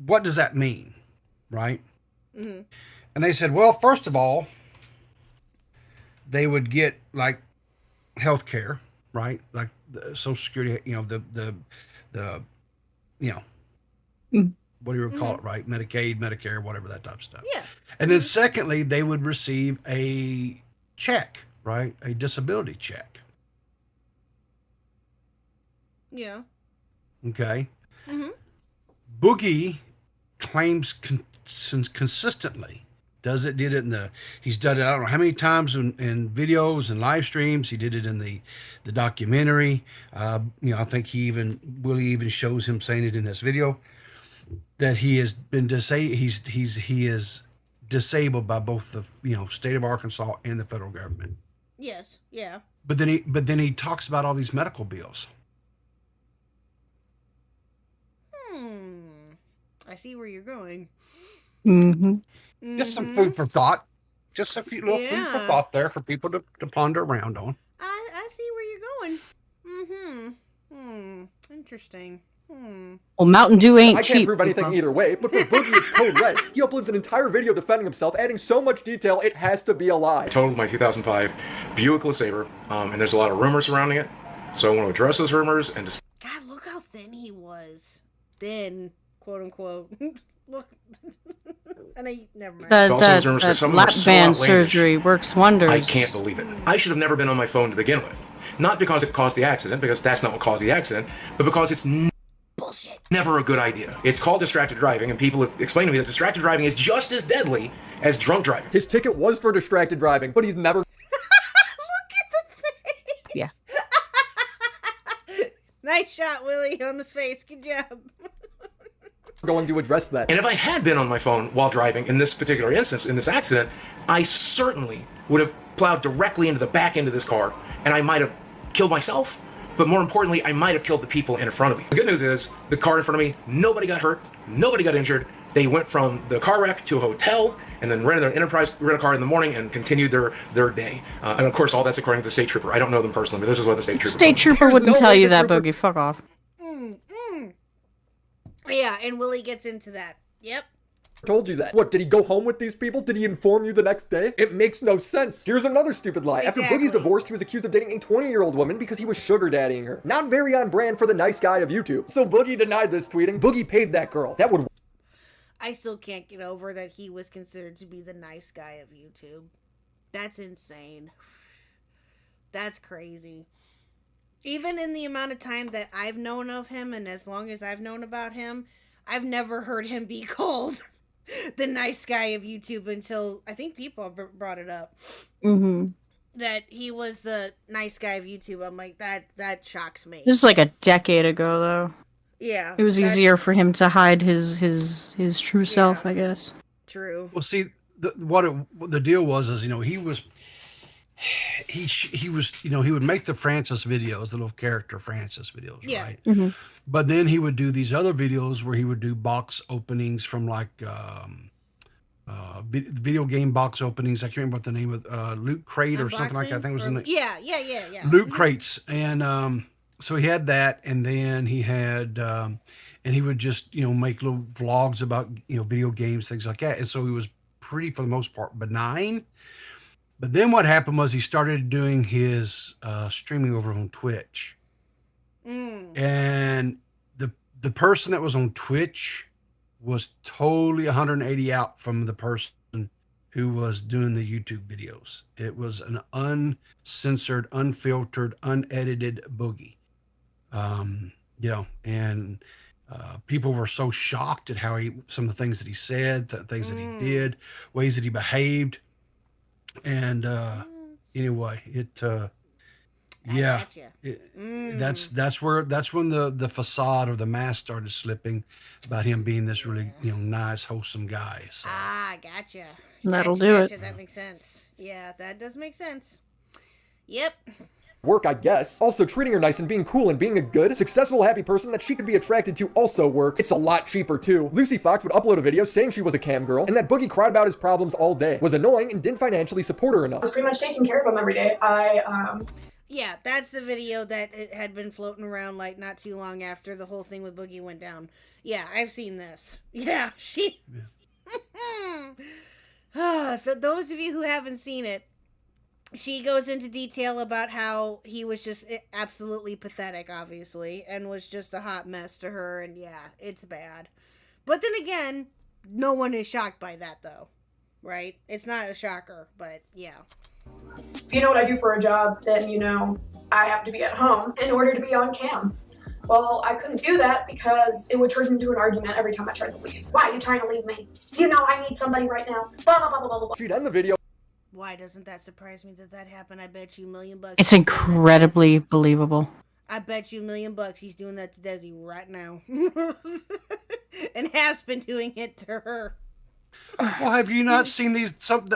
Speaker 5: what does that mean, right? And they said, well, first of all, they would get like health care, right? Like the Social Security, what do you call it, right? Medicaid, Medicare, whatever, that type of stuff.
Speaker 3: Yeah.
Speaker 5: And then secondly, they would receive a check, right? A disability check.
Speaker 3: Yeah.
Speaker 5: Okay. Boogie claims consistently did it in he's done it I don't know how many times in videos and live streams. He did it in the documentary. I think Willie even shows him saying it in this video that he has been he is disabled by both the state of Arkansas and the federal government.
Speaker 3: Yes. Yeah.
Speaker 5: But then he talks about all these medical bills.
Speaker 3: I see where you're going.
Speaker 5: Just some food for thought. Just a few little food for thought there for people to ponder around on.
Speaker 3: I see where you're going. Interesting.
Speaker 4: Well, Mountain Dew ain't
Speaker 6: I
Speaker 4: cheap.
Speaker 6: can't prove anything either way, but for Boogie, it's code red. He uploads an entire video defending himself, adding so much detail, it has to be a lie.
Speaker 12: I totaled my 2005 Buick LeSabre, and there's a lot of rumors surrounding it. So I want to address those rumors and just...
Speaker 3: God, look how thin he was. Thin, quote unquote. Look. And never mind.
Speaker 4: That lap band surgery works wonders.
Speaker 12: I can't believe it. I should have never been on my phone to begin with. Not because it caused the accident, because that's not what caused the accident, but because it's
Speaker 3: bullshit.
Speaker 12: Never a good idea. It's called distracted driving, and people have explained to me that distracted driving is just as deadly as drunk driving.
Speaker 6: His ticket was for distracted driving, but he's never...
Speaker 3: Look at the face.
Speaker 4: Yeah.
Speaker 3: Nice shot, Willie, on the face. Good job.
Speaker 6: going to address that.
Speaker 12: And if I had been on my phone while driving in this particular instance, in this accident, I certainly would have plowed directly into the back end of this car, and I might have killed myself, but more importantly, I might have killed the people in front of me. The good news is, the car in front of me, nobody got hurt, nobody got injured. They went from the car wreck to a hotel, and then rented their Enterprise rent-a-car in the morning and continued their day. And of course, all that's according to the state trooper. I don't know them personally, but this is what the state trooper
Speaker 4: wouldn't tell you that, Boogie. Fuck off.
Speaker 3: Yeah, and Willie gets into that. Yep.
Speaker 6: Told you that. What, did he go home with these people? Did he inform you the next day? It makes no sense. Here's another stupid lie.
Speaker 3: Exactly.
Speaker 6: After Boogie's divorced, he was accused of dating a 20-year-old woman because he was sugar daddying her. Not very on brand for the nice guy of YouTube. So Boogie denied this, tweeting, Boogie paid that girl. That would...
Speaker 3: I still can't get over that he was considered to be the nice guy of YouTube. That's insane. That's crazy. Even in the amount of time that I've known of him, and as long as I've known about him, I've never heard him be called the nice guy of YouTube until I think people brought it up.
Speaker 4: Mm-hmm.
Speaker 3: That he was the nice guy of YouTube. I'm like, that shocks me.
Speaker 4: This is like a decade ago, though.
Speaker 3: Yeah.
Speaker 4: It was easier for him to hide his true self, I guess.
Speaker 3: True.
Speaker 5: Well, see, the deal was he was he would make the Francis videos, the little character Francis videos,
Speaker 3: yeah.
Speaker 5: right?
Speaker 4: Mm-hmm.
Speaker 5: But then he would do these other videos where he would do box openings from like video game box openings. I can't remember what the name of Loot Crate or something like that. I think it was in the
Speaker 3: yeah.
Speaker 5: Loot Crates. And so he had that, and then he had and he would just make little vlogs about video games, things like that. And so he was pretty, for the most part, benign. But then what happened was he started doing his streaming over on Twitch. And the person that was on Twitch was totally 180 out from the person who was doing the YouTube videos. It was an uncensored, unfiltered, unedited Boogie. And people were so shocked at how some of the things that he said, the things that he did, ways that he behaved. And anyway, that's when the facade or the mask started slipping about him being this really nice, wholesome guy. So.
Speaker 3: Gotcha.
Speaker 4: That'll do it.
Speaker 3: That makes sense. Yeah, that does make sense. Yep.
Speaker 6: Work, I guess. Also, treating her nice and being cool and being a good, successful, happy person that she could be attracted to also works. It's a lot cheaper, too. Lucy Fox would upload a video saying she was a cam girl, and that Boogie cried about his problems all day, was annoying, and didn't financially support her enough.
Speaker 13: I was pretty much taking care of him every day.
Speaker 3: Yeah, that's the video that it had been floating around like not too long after the whole thing with Boogie went down. Yeah, I've seen this. Yeah, for those of you who haven't seen it, she goes into detail about how he was just absolutely pathetic, obviously, and was just a hot mess to her, and yeah, it's bad. But then again, no one is shocked by that, though. Right? It's not a shocker, but yeah.
Speaker 13: If you know what I do for a job, then you know I have to be at home in order to be on cam. Well, I couldn't do that because it would turn into an argument every time I tried to leave. Why are you trying to leave me? You know I need somebody right now. Blah, blah, blah, blah, blah, blah.
Speaker 6: She'd end the video.
Speaker 3: Why doesn't that surprise me that happened? I bet you $1 million.
Speaker 4: It's incredibly believable.
Speaker 3: I bet you $1 million he's doing that to Desi right now. And has been doing it to her.
Speaker 5: Well, have you not seen these? So with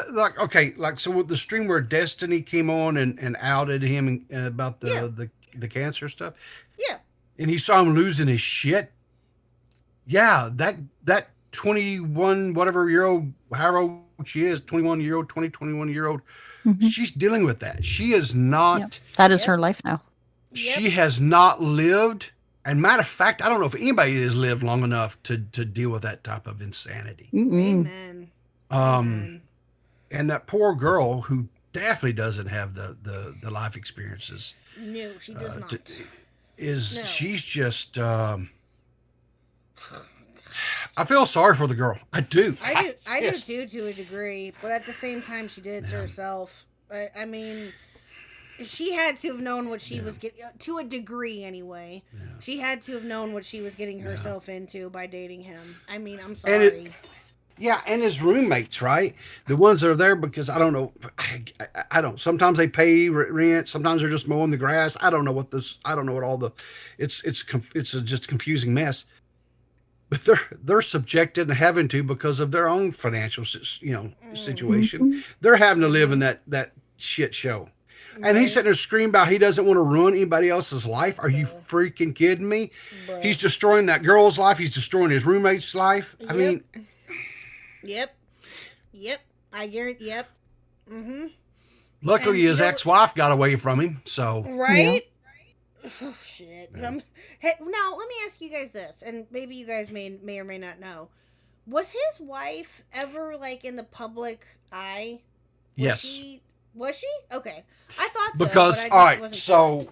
Speaker 5: the stream where Destiny came on and outed him about the cancer stuff.
Speaker 3: Yeah.
Speaker 5: And he saw him losing his shit. Yeah, that 21 whatever year old, however old she is, 21-year-old, 21-year-old, she's dealing with that. She is not.
Speaker 4: Yep. That is her life now.
Speaker 5: She has not lived. And matter of fact, I don't know if anybody has lived long enough to deal with that type of insanity.
Speaker 3: Amen.
Speaker 5: And that poor girl who definitely doesn't have the life experiences.
Speaker 3: No, she does not.
Speaker 5: She's just. I feel sorry for the girl. I do.
Speaker 3: I do too, to a degree, but at the same time, she did it to herself. I mean. She had to have known what she was getting, to a degree anyway. Yeah. She had to have known what she was getting herself into by dating him. I mean, I'm sorry.
Speaker 5: And his roommates, right? The ones that are there because I don't know. I don't. Sometimes they pay rent. Sometimes they're just mowing the grass. I don't know what all the. It's just a confusing mess. But they're subjected and having to because of their own financial situation. They're having to live in that shit show. And he's sitting there screaming about he doesn't want to ruin anybody else's life. Are you freaking kidding me? Bro. He's destroying that girl's life. He's destroying his roommate's life. I mean.
Speaker 3: Yep. I guarantee. Yep.
Speaker 5: Luckily, his ex-wife got away from him. So.
Speaker 3: Right? Yeah. Oh, shit. Yeah. Hey, now, let me ask you guys this, and maybe you guys may or may not know. Was his wife ever, in the public eye?
Speaker 5: Yes.
Speaker 3: Was she? Okay. I thought so.
Speaker 5: Because, all right, so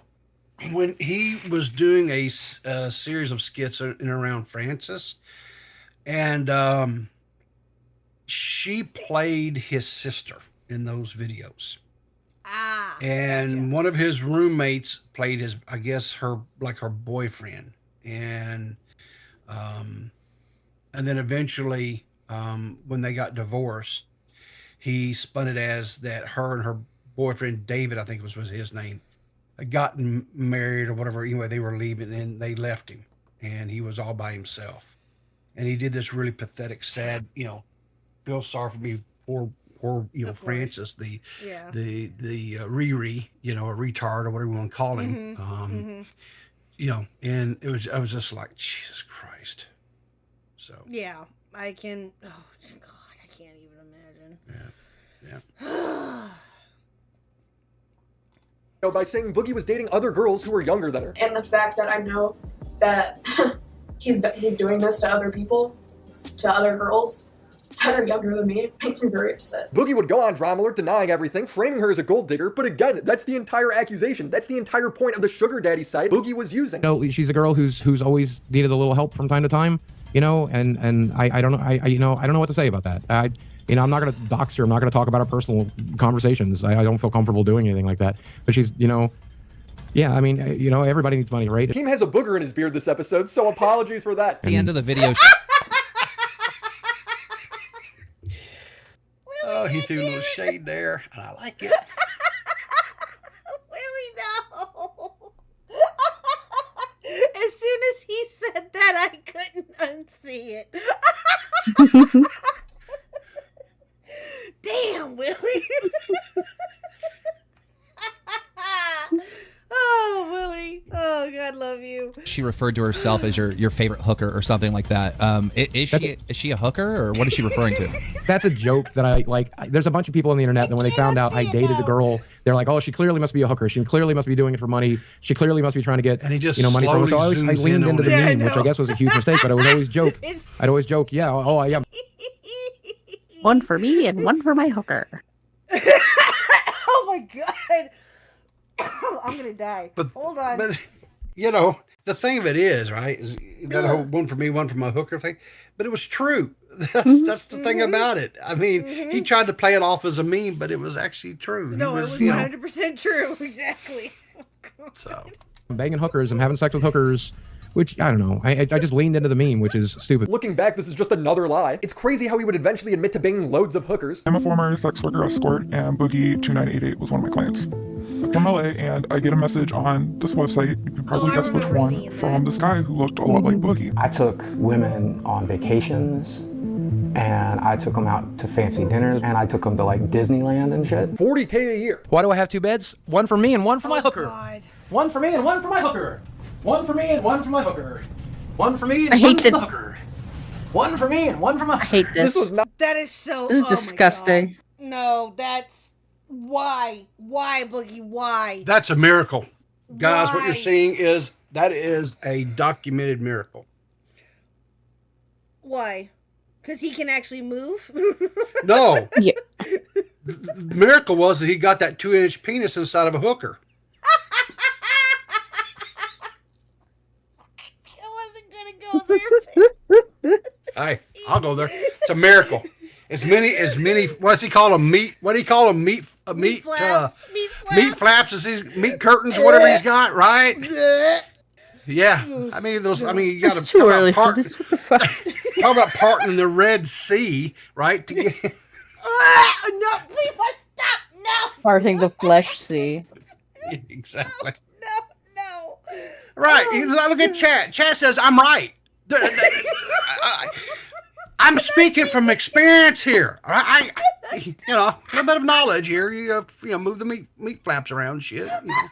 Speaker 5: when he was doing a series of skits in and around Francis, and she played his sister in those videos. And one of his roommates played her boyfriend. And then eventually, when they got divorced, he spun it as that her and her boyfriend, David, I think was his name, had gotten married or whatever. Anyway, they were leaving and they left him and he was all by himself. And he did this really pathetic, sad, feel sorry for me, poor, Francis, the Riri, a retard or whatever you want to call him. And I was just like, Jesus Christ. So.
Speaker 3: Yeah, I can, oh God. Can't even imagine.
Speaker 6: Yeah. By saying Boogie was dating other girls who were younger than her.
Speaker 13: And the fact that I know that he's doing this to other people, to other girls that are younger than me, makes me very upset.
Speaker 6: Boogie would go on Drama Alert denying everything, framing her as a gold digger, but again, that's the entire accusation. That's the entire point of the sugar daddy site Boogie was using.
Speaker 7: She's a girl who's always needed a little help from time to time. And I don't know, I don't know what to say about that. I'm not going to dox her. I'm not going to talk about our personal conversations. I don't feel comfortable doing anything like that. But she's, everybody needs money, right?
Speaker 6: Keem has a booger in his beard this episode, so apologies for that.
Speaker 9: At the end of the video.
Speaker 5: Oh, he threw a little shade there, and I like it.
Speaker 3: Willie, no. As soon as he said that, I couldn't unsee it. Damn, Willie. Oh, Willie. Oh, God love you.
Speaker 9: She referred to herself as your favorite hooker or something like that. Is she a hooker or what is she referring to?
Speaker 7: That's a joke that I like. There's a bunch of people on the internet that when they found out I dated a girl, they're like, oh, she clearly must be a hooker. She clearly must be doing it for money. She clearly must be trying to get money from her. So I leaned into the meme, which I guess was a huge mistake, but I would always joke. I'd always joke, yeah, oh, I am.
Speaker 4: One for me and one for my hooker.
Speaker 3: Oh my God. I'm gonna die. Hold on.
Speaker 5: But the thing of it is, right, is that whole one for me, one for my hooker thing, but it was true. That's the thing about it. I mean, he tried to play it off as a meme, but it was actually true.
Speaker 3: No, it was 100% true. Exactly.
Speaker 5: So,
Speaker 7: I'm banging hookers. I'm having sex with hookers. Which, I don't know. I just leaned into the meme, which is stupid.
Speaker 6: Looking back, this is just another lie. It's crazy how he would eventually admit to banging loads of hookers.
Speaker 14: I'm a former sex worker escort, and Boogie2988 was one of my clients. I'm from LA, and I get a message on this website, you can probably guess which one, from this guy who looked a lot like Boogie.
Speaker 15: I took women on vacations, and I took them out to fancy dinners, and I took them to like Disneyland and shit.
Speaker 6: $40K a year.
Speaker 10: Why do I have 2 beds? One for me and one for my hooker.
Speaker 3: God.
Speaker 10: One for me and one for my hooker. One for me and one for my hooker. One for me and
Speaker 4: I
Speaker 10: one
Speaker 4: hate
Speaker 10: for
Speaker 4: that-
Speaker 10: the hooker. One for me and one for my
Speaker 4: I hate this.
Speaker 6: This was not.
Speaker 3: That is so.
Speaker 4: This is
Speaker 3: oh my
Speaker 4: disgusting.
Speaker 3: God. No, that's why. Why, Boogie? Why?
Speaker 5: that's a miracle. Guys, what
Speaker 3: Why?
Speaker 5: you're seeing is a documented miracle.
Speaker 3: Why? Because he can actually move.
Speaker 5: No.
Speaker 4: Yeah.
Speaker 5: The miracle was that he got that 2-inch penis inside of a hooker.
Speaker 3: I wasn't gonna go there.
Speaker 5: Hey, I'll go there. It's a miracle. As many. What's he call them? Meat. What do you call them? Meat
Speaker 3: flaps.
Speaker 5: Meat flaps. Is his meat curtains or whatever he's got, right? Yeah. I mean those. I mean you got to
Speaker 4: It's too early for
Speaker 5: part,
Speaker 4: this. What the fuck?
Speaker 5: talk about parting the Red Sea, right? To get,
Speaker 3: No, please stop. No.
Speaker 4: Parting the flesh sea.
Speaker 5: exactly.
Speaker 3: No.
Speaker 5: Right. Look at chat. Chat says I'm right. I'm speaking from experience here. I you know, a little bit of knowledge here. You know, move the meat flaps around and shit. You know.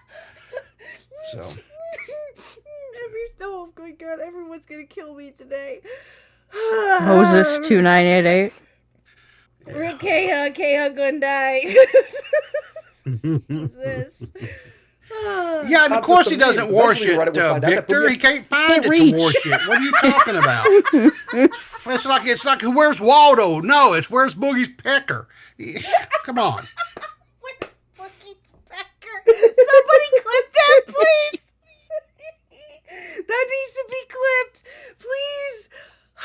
Speaker 5: So.
Speaker 3: Oh my God! Everyone's gonna kill me today.
Speaker 4: Moses 2988.
Speaker 3: Rip KHuck gonna die. Jesus.
Speaker 5: Yeah, and of course he doesn't wash it, Victor. He can't find it to wash it. What are you talking about? It's like where's Waldo? No, it's where's Boogie's pecker. Come on.
Speaker 3: Boogie's pecker. Somebody clip that, please. That needs to be clipped, please.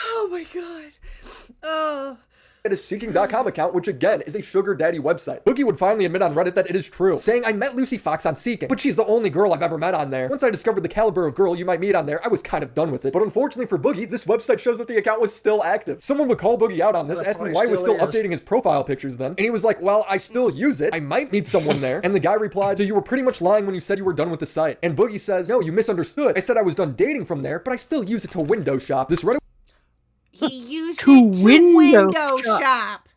Speaker 3: Oh my God. Oh.
Speaker 6: At his Seeking.com account, which again is a sugar daddy website. Boogie would finally admit on Reddit that it is true, saying, I met Lucy Fox on Seeking, but she's the only girl I've ever met on there. Once I discovered the caliber of girl you might meet on there, I was kind of done with it. But unfortunately for Boogie, this website shows that the account was still active. Someone would call Boogie out on this, asking why he was still updating his profile pictures then. And he was like, well, I still use it. I might meet someone there. And the guy replied, so you were pretty much lying when you said you were done with the site. And Boogie says, no, you misunderstood. I said I was done dating from there, but I still use it to window shop. This Reddit...
Speaker 3: He used it to window shop.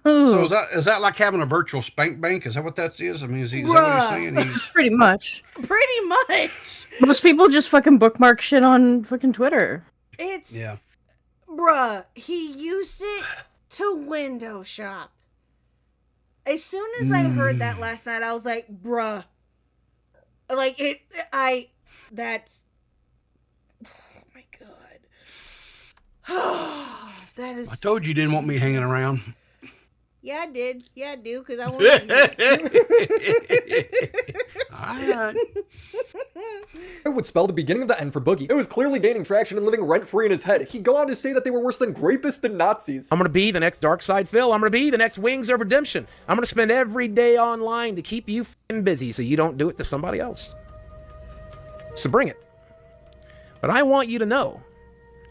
Speaker 5: So is that like having a virtual spank bank? Is that what that is? I mean, is that what he's saying? He's...
Speaker 4: Pretty much.
Speaker 3: Pretty much.
Speaker 4: Most people just fucking bookmark shit on fucking Twitter.
Speaker 3: It's
Speaker 5: yeah.
Speaker 3: Bruh, he used it to window shop. As soon as I heard that last night, I was like, bruh. Like that's oh my God. That is
Speaker 5: I told you didn't want me hanging around.
Speaker 3: Yeah, I did. Yeah, I do, because I want to.
Speaker 5: Alright.
Speaker 6: It would spell the beginning of the end for Boogie. It was clearly gaining traction and living rent-free in his head. He'd go on to say that they were worse than rapists and Nazis.
Speaker 10: I'm going to be the next Dark Side Phil. I'm going to be the next Wings of Redemption. I'm going to spend every day online to keep you f***ing busy so you don't do it to somebody else. So bring it. But I want you to know,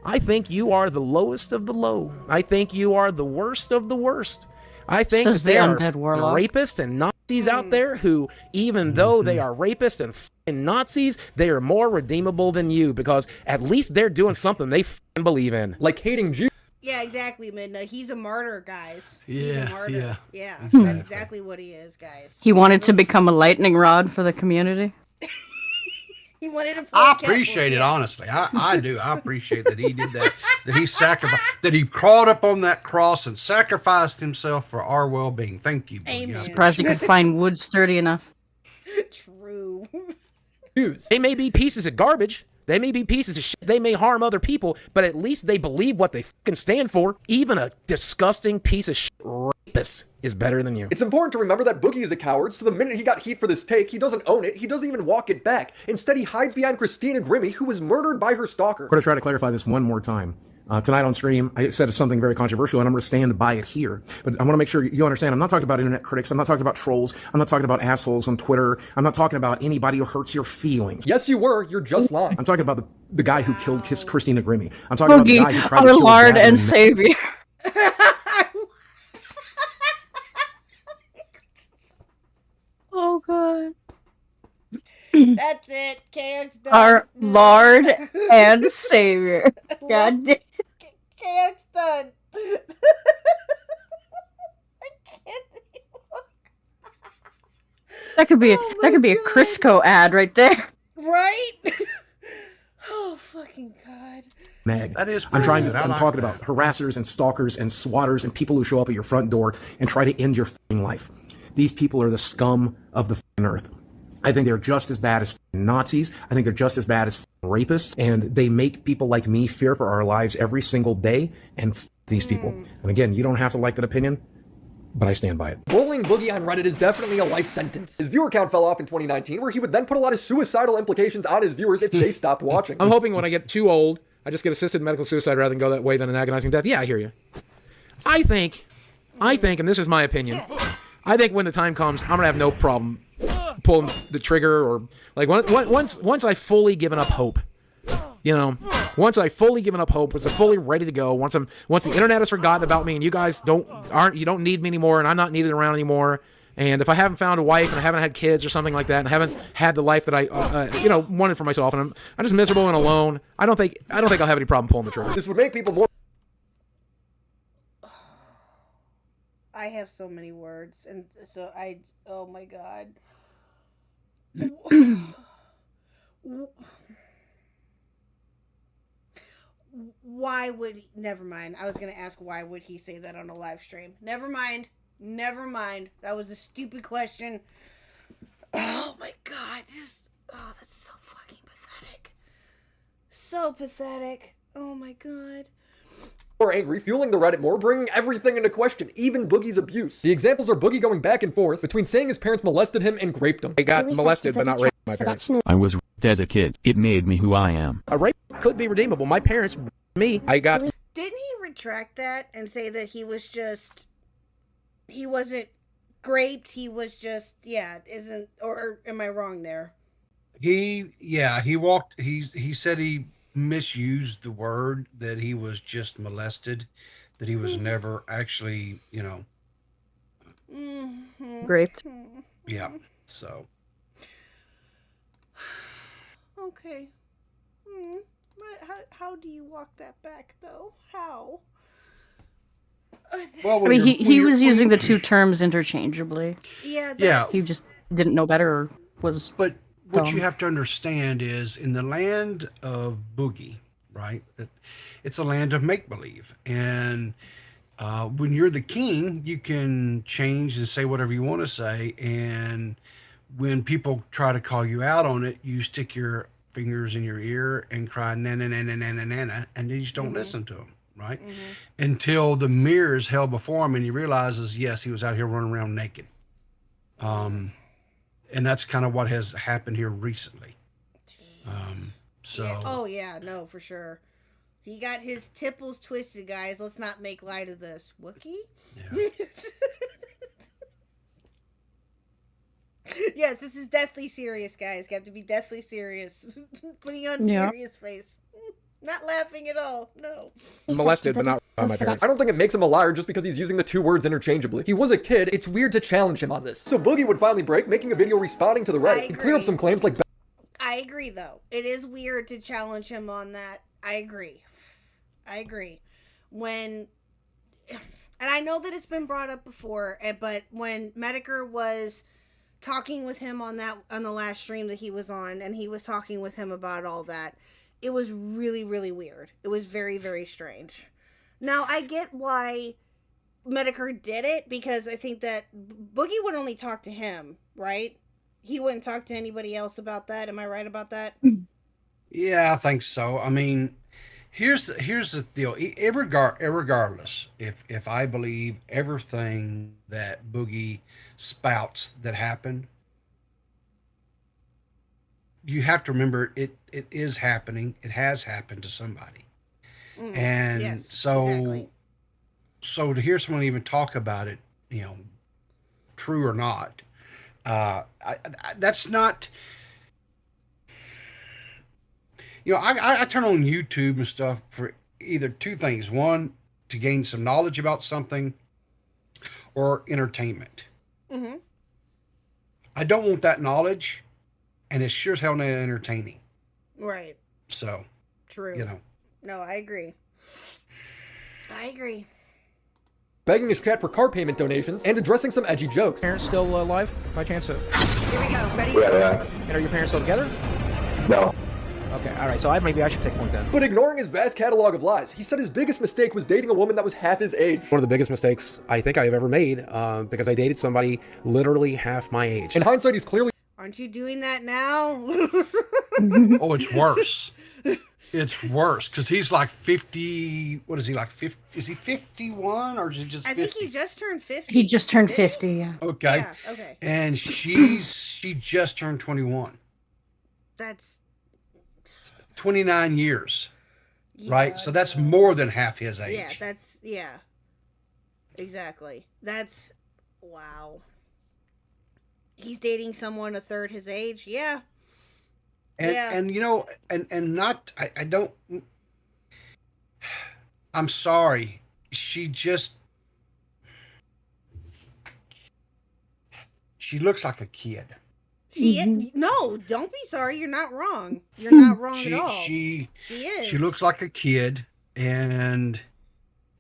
Speaker 10: I think you are the lowest of the low. I think you are the worst of the worst. I think
Speaker 4: Says
Speaker 10: there
Speaker 4: the
Speaker 10: are
Speaker 4: undead warlock.
Speaker 10: rapists and Nazis out there who, even though they are rapists and f***ing Nazis, they are more redeemable than you because at least they're doing something they f***ing believe in.
Speaker 6: Like hating Jews.
Speaker 3: Yeah, exactly, Midna. He's a martyr, guys. He's
Speaker 5: Yeah,
Speaker 3: a martyr.
Speaker 5: yeah.
Speaker 3: That's exactly what he is, guys.
Speaker 4: He wanted to become a lightning rod for the community.
Speaker 3: He wanted to.
Speaker 5: I appreciate it, honestly. I do. I appreciate that he did that. That he sacrificed. That he crawled up on that cross and sacrificed himself for our well-being. Thank you.
Speaker 3: Amen.
Speaker 4: Surprised he could find wood sturdy enough.
Speaker 3: True.
Speaker 10: They may be pieces of garbage. They may be pieces of shit. They may harm other people, but at least they believe what they fucking stand for. Even a disgusting piece of shit this is better than you.
Speaker 6: It's important to remember that Boogie is a coward, so the minute he got heat for this take, he doesn't own it, he doesn't even walk it back. Instead, he hides behind Christina Grimmie, who was murdered by her stalker.
Speaker 10: I'm going to try to clarify this one more time. Tonight on stream, I said something very controversial, and I'm going to stand by it here. But I want to make sure you understand, I'm not talking about internet critics, I'm not talking about trolls, I'm not talking about assholes on Twitter, I'm not talking about anybody who hurts your feelings.
Speaker 6: Yes, you were. You're just lying.
Speaker 10: I'm talking about the guy who killed Christina Grimmie. I'm talking about the guy who tried to
Speaker 4: our
Speaker 10: kill
Speaker 4: Lord
Speaker 10: Gavin
Speaker 4: and Savior. Oh, God.
Speaker 3: That's it. KHuck's done.
Speaker 4: Our Lord and Savior. God damn.
Speaker 3: KHuck's done. I can't anymore.
Speaker 4: That could be a Crisco ad right there.
Speaker 3: Right? Oh, fucking God.
Speaker 10: Meg.
Speaker 5: That is
Speaker 10: I'm
Speaker 5: pretty
Speaker 10: talking
Speaker 5: good.
Speaker 10: about harassers and stalkers and swatters and people who show up at your front door and try to end your life. These people are the scum of the earth. I think they're just as bad as Nazis. I think they're just as bad as rapists. And they make people like me fear for our lives every single day. And these people. And again, you don't have to like that opinion, but I stand by it.
Speaker 6: Bullying Boogie on Reddit is definitely a life sentence. His viewer count fell off in 2019, where he would then put a lot of suicidal implications on his viewers if they stopped watching.
Speaker 10: I'm hoping when I get too old, I just get assisted medical suicide rather than go that way than an agonizing death. Yeah, I hear you. I think, and this is my opinion, I think when the time comes, I'm gonna have no problem pulling the trigger, or like once I've fully given up hope. You know, once I've fully given up hope, once I'm fully ready to go, once the internet has forgotten about me and you guys don't need me anymore and I'm not needed around anymore. And if I haven't found a wife and I haven't had kids or something like that, and I haven't had the life that I wanted for myself, and I'm just miserable and alone, I don't think I'll have any problem pulling the trigger.
Speaker 6: This would make people more.
Speaker 3: I have so many words, and so oh my God. Why would never mind. I was gonna ask why would he say that on a live stream. Never mind. That was a stupid question. Oh my God, that's so fucking pathetic. So pathetic. Oh my God.
Speaker 6: More angry, fueling the Reddit more, bringing everything into question, even Boogie's abuse. The examples are Boogie going back and forth between saying his parents molested him and raped him.
Speaker 10: I got molested, but not raped by my parents.
Speaker 16: I was raped as a kid. It made me who I am.
Speaker 10: A rape could be redeemable. My parents raped me.
Speaker 3: Didn't he retract that and say that he wasn't raped, he was just, or am I wrong there?
Speaker 5: He said he misused the word, that he was just molested, that he was never actually,
Speaker 4: raped.
Speaker 5: Yeah. So.
Speaker 3: Okay. How do you walk that back though? How?
Speaker 4: Well, I mean, he was using the two terms interchangeably.
Speaker 3: Yeah.
Speaker 4: He just didn't know better, or was.
Speaker 5: But what you have to understand is, in the land of Boogie, right? It's a land of make-believe. And when you're the king, you can change and say whatever you want to say. And when people try to call you out on it, you stick your fingers in your ear and cry, na na na na na na na, and you just don't listen to them, right? Until the mirror is held before him and he realizes, yes, he was out here running around naked. And that's kind of what has happened here recently.
Speaker 3: Oh yeah, no, for sure. He got his tipples twisted, guys. Let's not make light of this. Wookie? Yeah. Yes, this is deathly serious, guys. Got to be deathly serious. Putting on serious face. Not laughing at all. No.
Speaker 10: Molested, but not by my parents.
Speaker 6: I don't think it makes him a liar just because he's using the two words interchangeably. He was a kid. It's weird to challenge him on this. So Boogie would finally break, making a video responding to the Reddit. He'd clear up some claims like...
Speaker 3: I agree, though. It is weird to challenge him on that. I agree. And I know that it's been brought up before, but when Medicare was talking with him on the last stream that he was on, and he was talking with him about all that, it was really, really weird. It was very, very strange. Now, I get why Medicare did it, because I think that Boogie would only talk to him, right? He wouldn't talk to anybody else about that. Am I right about that?
Speaker 5: Yeah, I think so. I mean, Here's the deal. Irregardless, if I believe everything that Boogie spouts that happened, you have to remember it is happening. It has happened to somebody. And
Speaker 3: yes,
Speaker 5: so
Speaker 3: exactly.
Speaker 5: so to hear someone even talk about it, true or not, that's not. I turn on YouTube and stuff for either two things: one, to gain some knowledge about something, or entertainment.
Speaker 3: Mm-hmm.
Speaker 5: I don't want that knowledge, and it's sure as hell not entertaining.
Speaker 3: Right.
Speaker 5: So,
Speaker 3: true. No, I agree. I agree.
Speaker 6: Begging his chat for car payment donations, and addressing some edgy jokes.
Speaker 10: Parents still alive by chance?
Speaker 17: Here we go. Ready?
Speaker 11: Yeah.
Speaker 10: And are your parents still together?
Speaker 11: No.
Speaker 10: Okay, all right. So maybe I should take point then.
Speaker 6: But ignoring his vast catalog of lies, he said his biggest mistake was dating a woman that was half his age.
Speaker 10: One of the biggest mistakes I think I've ever made, because I dated somebody literally half my age.
Speaker 6: In hindsight, he's clearly...
Speaker 3: Aren't you doing that now?
Speaker 5: Oh, it's worse. It's worse because he's like 50. What is he like? 50? Is he 51 or is he just 50?
Speaker 3: I think he just turned 50.
Speaker 4: He just turned 50, yeah.
Speaker 5: Okay.
Speaker 3: Yeah, okay.
Speaker 5: And she just turned 21.
Speaker 3: That's
Speaker 5: 29 years.
Speaker 3: Yeah,
Speaker 5: right? So that's more than half his age.
Speaker 3: Yeah. Exactly. That's wow. He's dating someone a third his age. Yeah.
Speaker 5: And and not I don't I'm sorry. She looks like a kid.
Speaker 3: No, don't be sorry. You're not wrong. You're not wrong at all.
Speaker 5: She
Speaker 3: is.
Speaker 5: She looks like a kid, and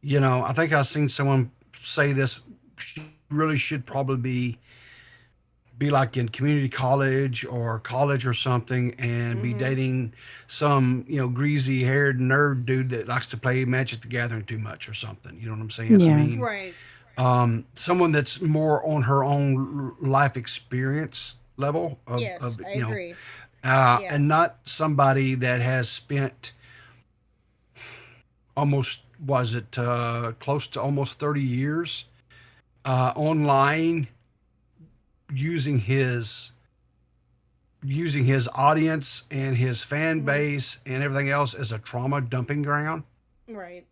Speaker 5: I think I've seen someone say this. She really should probably be like in community college or something, and be dating some greasy haired nerd dude that likes to play Magic the Gathering too much or something. You know what I'm saying?
Speaker 4: Yeah.
Speaker 5: I mean,
Speaker 3: right.
Speaker 5: Someone that's more on her own life experience level of,
Speaker 3: yes, I agree.
Speaker 5: And not somebody that has spent almost close to almost 30 years online using his audience and his fan base and everything else as a trauma dumping ground.
Speaker 3: Right.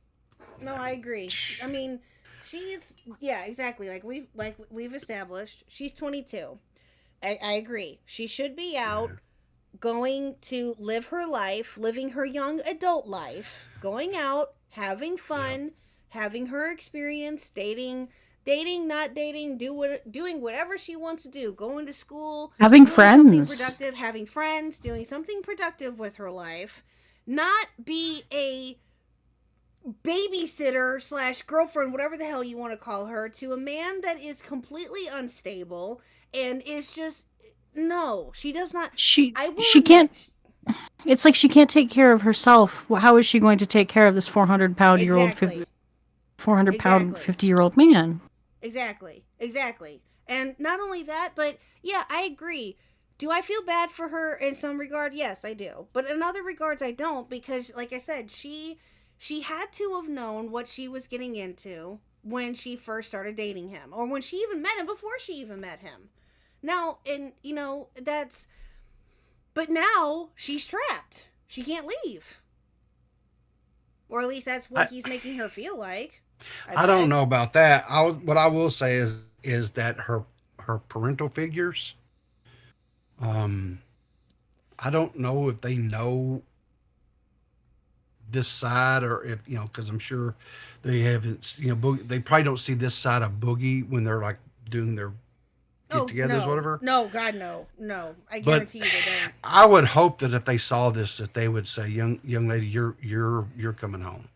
Speaker 3: No, I agree. I mean, she's exactly like we've established. She's 22. I agree. She should be out going to live her life, living her young adult life, going out, having fun, having her experience, dating, not dating, doing whatever she wants to do, going to school,
Speaker 4: having friends,
Speaker 3: productive, having friends, doing something productive with her life, not be a babysitter / girlfriend, whatever the hell you want to call her, to a man that is completely unstable and is just she does not. She
Speaker 4: can't. It's like she can't take care of herself. How is she going to take care of this 400-pound 50-year-old man?
Speaker 3: Exactly. And not only that, but yeah, I agree. Do I feel bad for her in some regard? Yes, I do. But in other regards, I don't, because like I said, she had to have known what she was getting into when she first started dating him, or when she even met him, before she even met him. Now, and but now she's trapped. She can't leave. Or at least that's what he's making her feel like.
Speaker 5: I don't know about that. What I will say is that her parental figures, I don't know if they know this side, or if because I'm sure they haven't. They probably don't see this side of Boogie when they're like doing their get-togethers, whatever.
Speaker 3: No, God, no. I guarantee you they don't.
Speaker 5: I would hope that if they saw this, that they would say, "Young lady, you're coming home."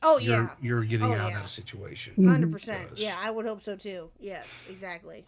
Speaker 3: Oh,
Speaker 5: you're getting out of that situation.
Speaker 3: 100%. Yeah, I would hope so too. Yes, exactly.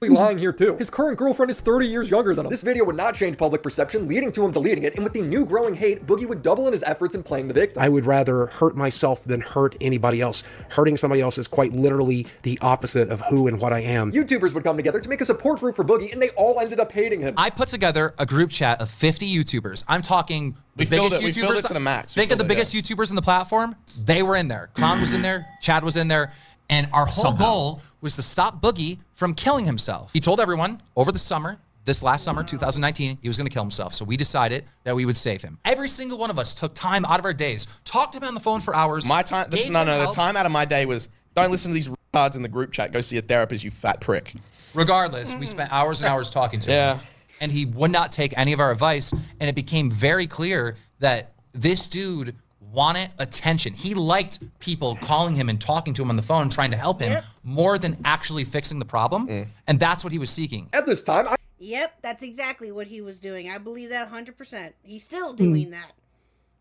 Speaker 6: lying here too. His current girlfriend is 30 years younger than him. This video would not change public perception, leading to him deleting it, and with the new growing hate, Boogie would double in his efforts in playing the victim.
Speaker 10: I would rather hurt myself than hurt anybody else. Hurting somebody else is quite literally the opposite of who and what I am.
Speaker 6: YouTubers would come together to make a support group for Boogie, and they all ended up hating him.
Speaker 17: I put together a group chat of 50 YouTubers. I'm talking the biggest YouTubers.
Speaker 18: We filled it to the max.
Speaker 17: Think of the biggest YouTubers in the platform. They were in there. Clown was in there. Chad was in there. And our whole goal was to stop Boogie from killing himself. He told everyone over the summer, this last summer, 2019, he was going to kill himself. So we decided that we would save him. Every single one of us took time out of our days, talked to him on the phone for hours.
Speaker 18: My time, the time out of my day was, don't listen to these cards in the group chat. Go see a therapist, you fat prick.
Speaker 17: Regardless, we spent hours and hours talking to him. And he would not take any of our advice. And it became very clear that this dude wanted attention. He liked people calling him and talking to him on the phone, trying to help him more than actually fixing the problem. And that's what he was seeking.
Speaker 6: At this time,
Speaker 3: Yep, that's exactly what he was doing. I believe that 100%. He's still doing that.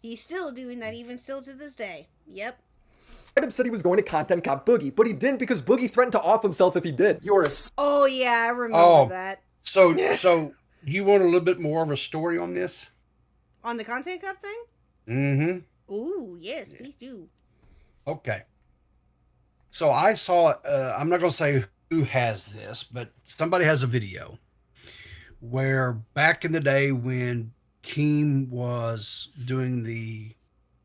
Speaker 3: He's still doing that even still to this day. Yep.
Speaker 6: Adam said he was going to content cop Boogie, but he didn't because Boogie threatened to off himself if he did.
Speaker 3: Oh, yeah, I remember that.
Speaker 5: So you want a little bit more of a story on this?
Speaker 3: On the content cup thing?
Speaker 5: Mm-hmm.
Speaker 3: Ooh, yes, please do.
Speaker 5: Okay. So I saw, I'm not going to say who has this, but somebody has a video where back in the day when Keem was doing the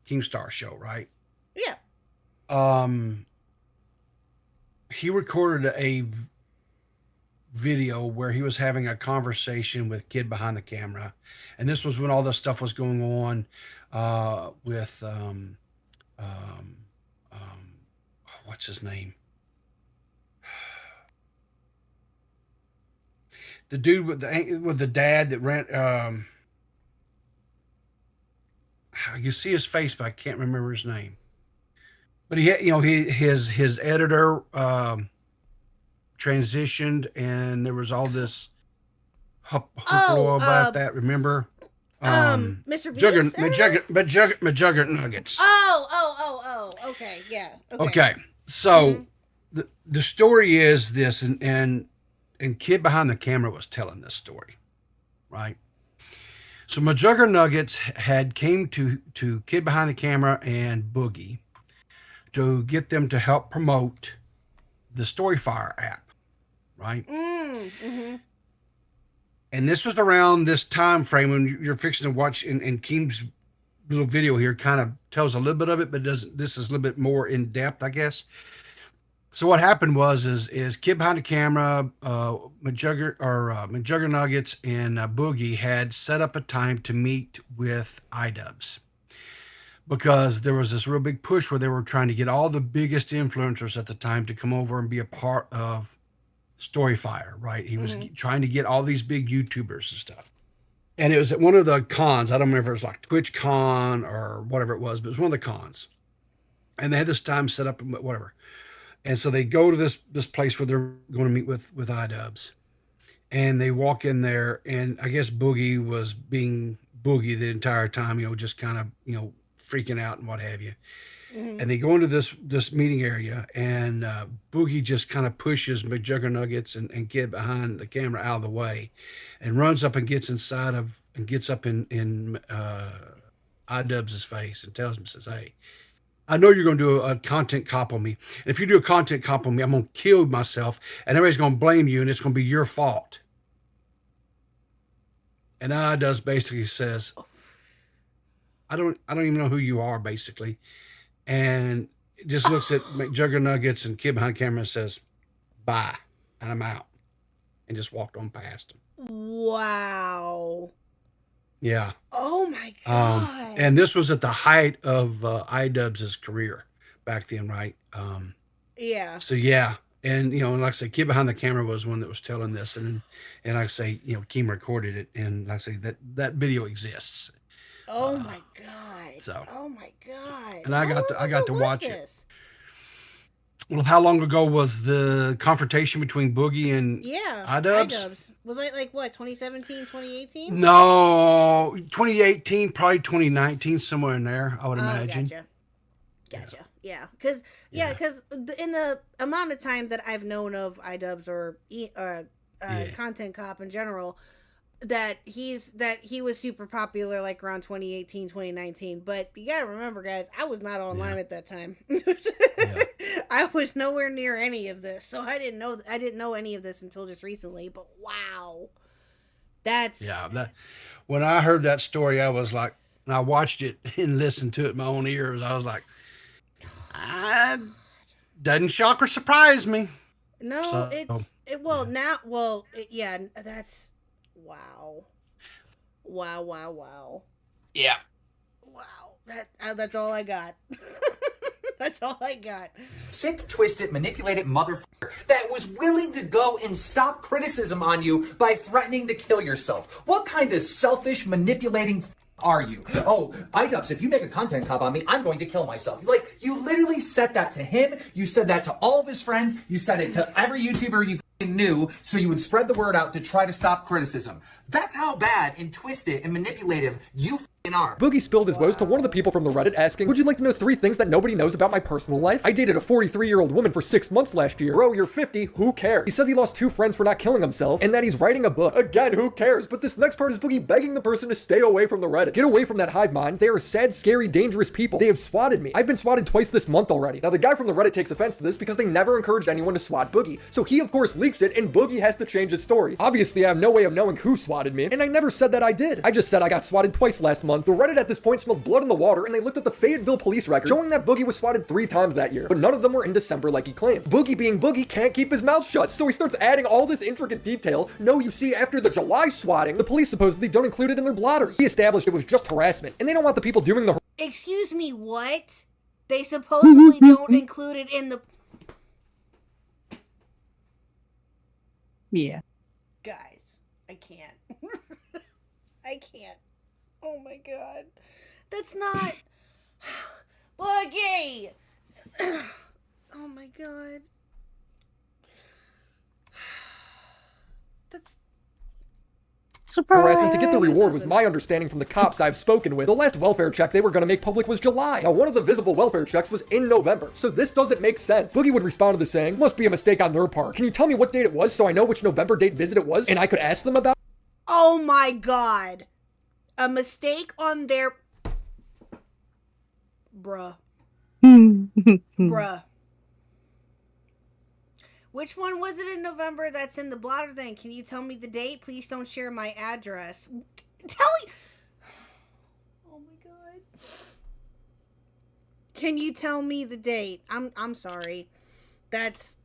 Speaker 5: Keemstar show, right?
Speaker 3: Yeah.
Speaker 5: He recorded a video where he was having a conversation with Kid behind the camera. And this was when all this stuff was going on with what's his name? The dude with the dad that ran. You see his face, but I can't remember his name. But he had, his editor transitioned, and there was all this hullabaloo about that. Remember?
Speaker 3: Mr. Beast?
Speaker 5: Majugger Nuggets.
Speaker 3: Oh, okay, yeah.
Speaker 5: Okay, so the story is this, and Kid behind the camera was telling this story, right? So Majugger Nuggets had came to Kid behind the camera and Boogie to get them to help promote the Storyfire app, right?
Speaker 3: Mm-hmm.
Speaker 5: And this was around this time frame when you're fixing to watch, and Keem's little video here kind of tells a little bit of it, but doesn't. This is a little bit more in depth, I guess. So what happened was Kid behind the camera, Majugger Nuggets, and Boogie had set up a time to meet with iDubbbz because there was this real big push where they were trying to get all the biggest influencers at the time to come over and be a part of Storyfire, right? He was trying to get all these big YouTubers and stuff. And it was at one of the cons. I don't remember if it was like TwitchCon or whatever it was, but it was one of the cons. And they had this time set up, whatever. And so they go to this place where they're going to meet with iDubbbz. And they walk in there, and I guess Boogie was being Boogie the entire time, just kind of, freaking out and what have you. Mm-hmm. And they go into this meeting area, and Boogie just kind of pushes Majugger Nuggets and Kid behind the camera out of the way, and runs up and gets inside of and gets up in iDubbbz's face and tells him, says, "Hey, I know you're going to do a content cop on me. And if you do a content cop on me, I'm going to kill myself, and everybody's going to blame you, and it's going to be your fault." And iDubbbz basically says, I don't even know who you are, basically. And just looks at Majugger Nuggets and Kid behind camera and says, "Bye," and I'm out. And just walked on past him.
Speaker 3: Wow.
Speaker 5: Yeah.
Speaker 3: Oh my God.
Speaker 5: And this was at the height of iDubbbz's career back then, right?
Speaker 3: Yeah.
Speaker 5: So yeah. And and like I say, Kid behind the camera was one that was telling this, and like I say, Keem recorded it, and like I say, that video exists.
Speaker 3: Oh my God.
Speaker 5: So.
Speaker 3: Oh my God.
Speaker 5: And I got to watch it. Well, how long ago was the confrontation between Boogie and iDubbbz?
Speaker 3: Was it like what, 2017, 2018?
Speaker 5: No, 2018, probably 2019, somewhere in there, I would imagine.
Speaker 3: Gotcha. Yeah, because in the amount of time that I've known of iDubbbz or content cop in general, that he was super popular like around 2018, 2019. But you gotta remember, guys, I was not online at that time. I was nowhere near any of this, so I didn't know any of this until just recently. But wow, that's
Speaker 5: when I heard that story, I was like, and I watched it and listened to it in my own ears. I was like, doesn't shock or surprise me.
Speaker 3: No, that's wow.
Speaker 5: Yeah.
Speaker 3: Wow. That's all I got. That's all I got.
Speaker 19: Sick, twisted, manipulated motherfucker that was willing to go and stop criticism on you by threatening to kill yourself. What kind of selfish, manipulating are you? Oh, iDubbbz, if you make a content cop on me, I'm going to kill myself. Like, you literally said that to him. You said that to all of his friends. You said it to every YouTuber you knew, so you would spread the word out to try to stop criticism. That's how bad and twisted and manipulative you are.
Speaker 6: Boogie spilled his woes to one of the people from the Reddit asking, would you like to know 3 things that nobody knows about my personal life? I dated a 43-year-old woman for 6 months last year. Bro, you're 50, who cares? He says he lost 2 friends for not killing himself, and that he's writing a book. Again, who cares? But this next part is Boogie begging the person to stay away from the Reddit. Get away from that hive mind. They are sad, scary, dangerous people. They have swatted me. I've been swatted twice this month already. Now, the guy from the Reddit takes offense to this because they never encouraged anyone to swat Boogie. So he, of course, leaks it, and Boogie has to change his story. Obviously, I have no way of knowing who swatted me, and I never said that I did. I just said I got swatted twice last month. The Reddit at this point smelled blood in the water, and they looked at the Fayetteville police record, showing that Boogie was swatted 3 times that year, but none of them were in December like he claimed. Boogie being Boogie can't keep his mouth shut, so he starts adding all this intricate detail. No, you see, after the July swatting, the police supposedly don't include it in their blotters. He established it was just harassment, and they don't want the people doing the
Speaker 3: Excuse me, what? They supposedly don't include it in the...
Speaker 4: Yeah.
Speaker 3: Guys, I can't. I can't. Oh my god. That's not... Boogie! Oh my god. That's...
Speaker 6: harassment to get the reward was my understanding from the cops I've spoken with. The last welfare check they were going to make public was July. Now, one of the visible welfare checks was in November, so this doesn't make sense. Boogie would respond to this saying, must be a mistake on their part. Can you tell me what date it was so I know which November date visit it was and I could ask them about?
Speaker 3: Oh my god. A mistake on their... Bruh. Bruh. Which one was it in November that's in the blotter thing? Can you tell me the date? Please don't share my address. Tell me... Oh my god. Can you tell me the date? I'm sorry. That's...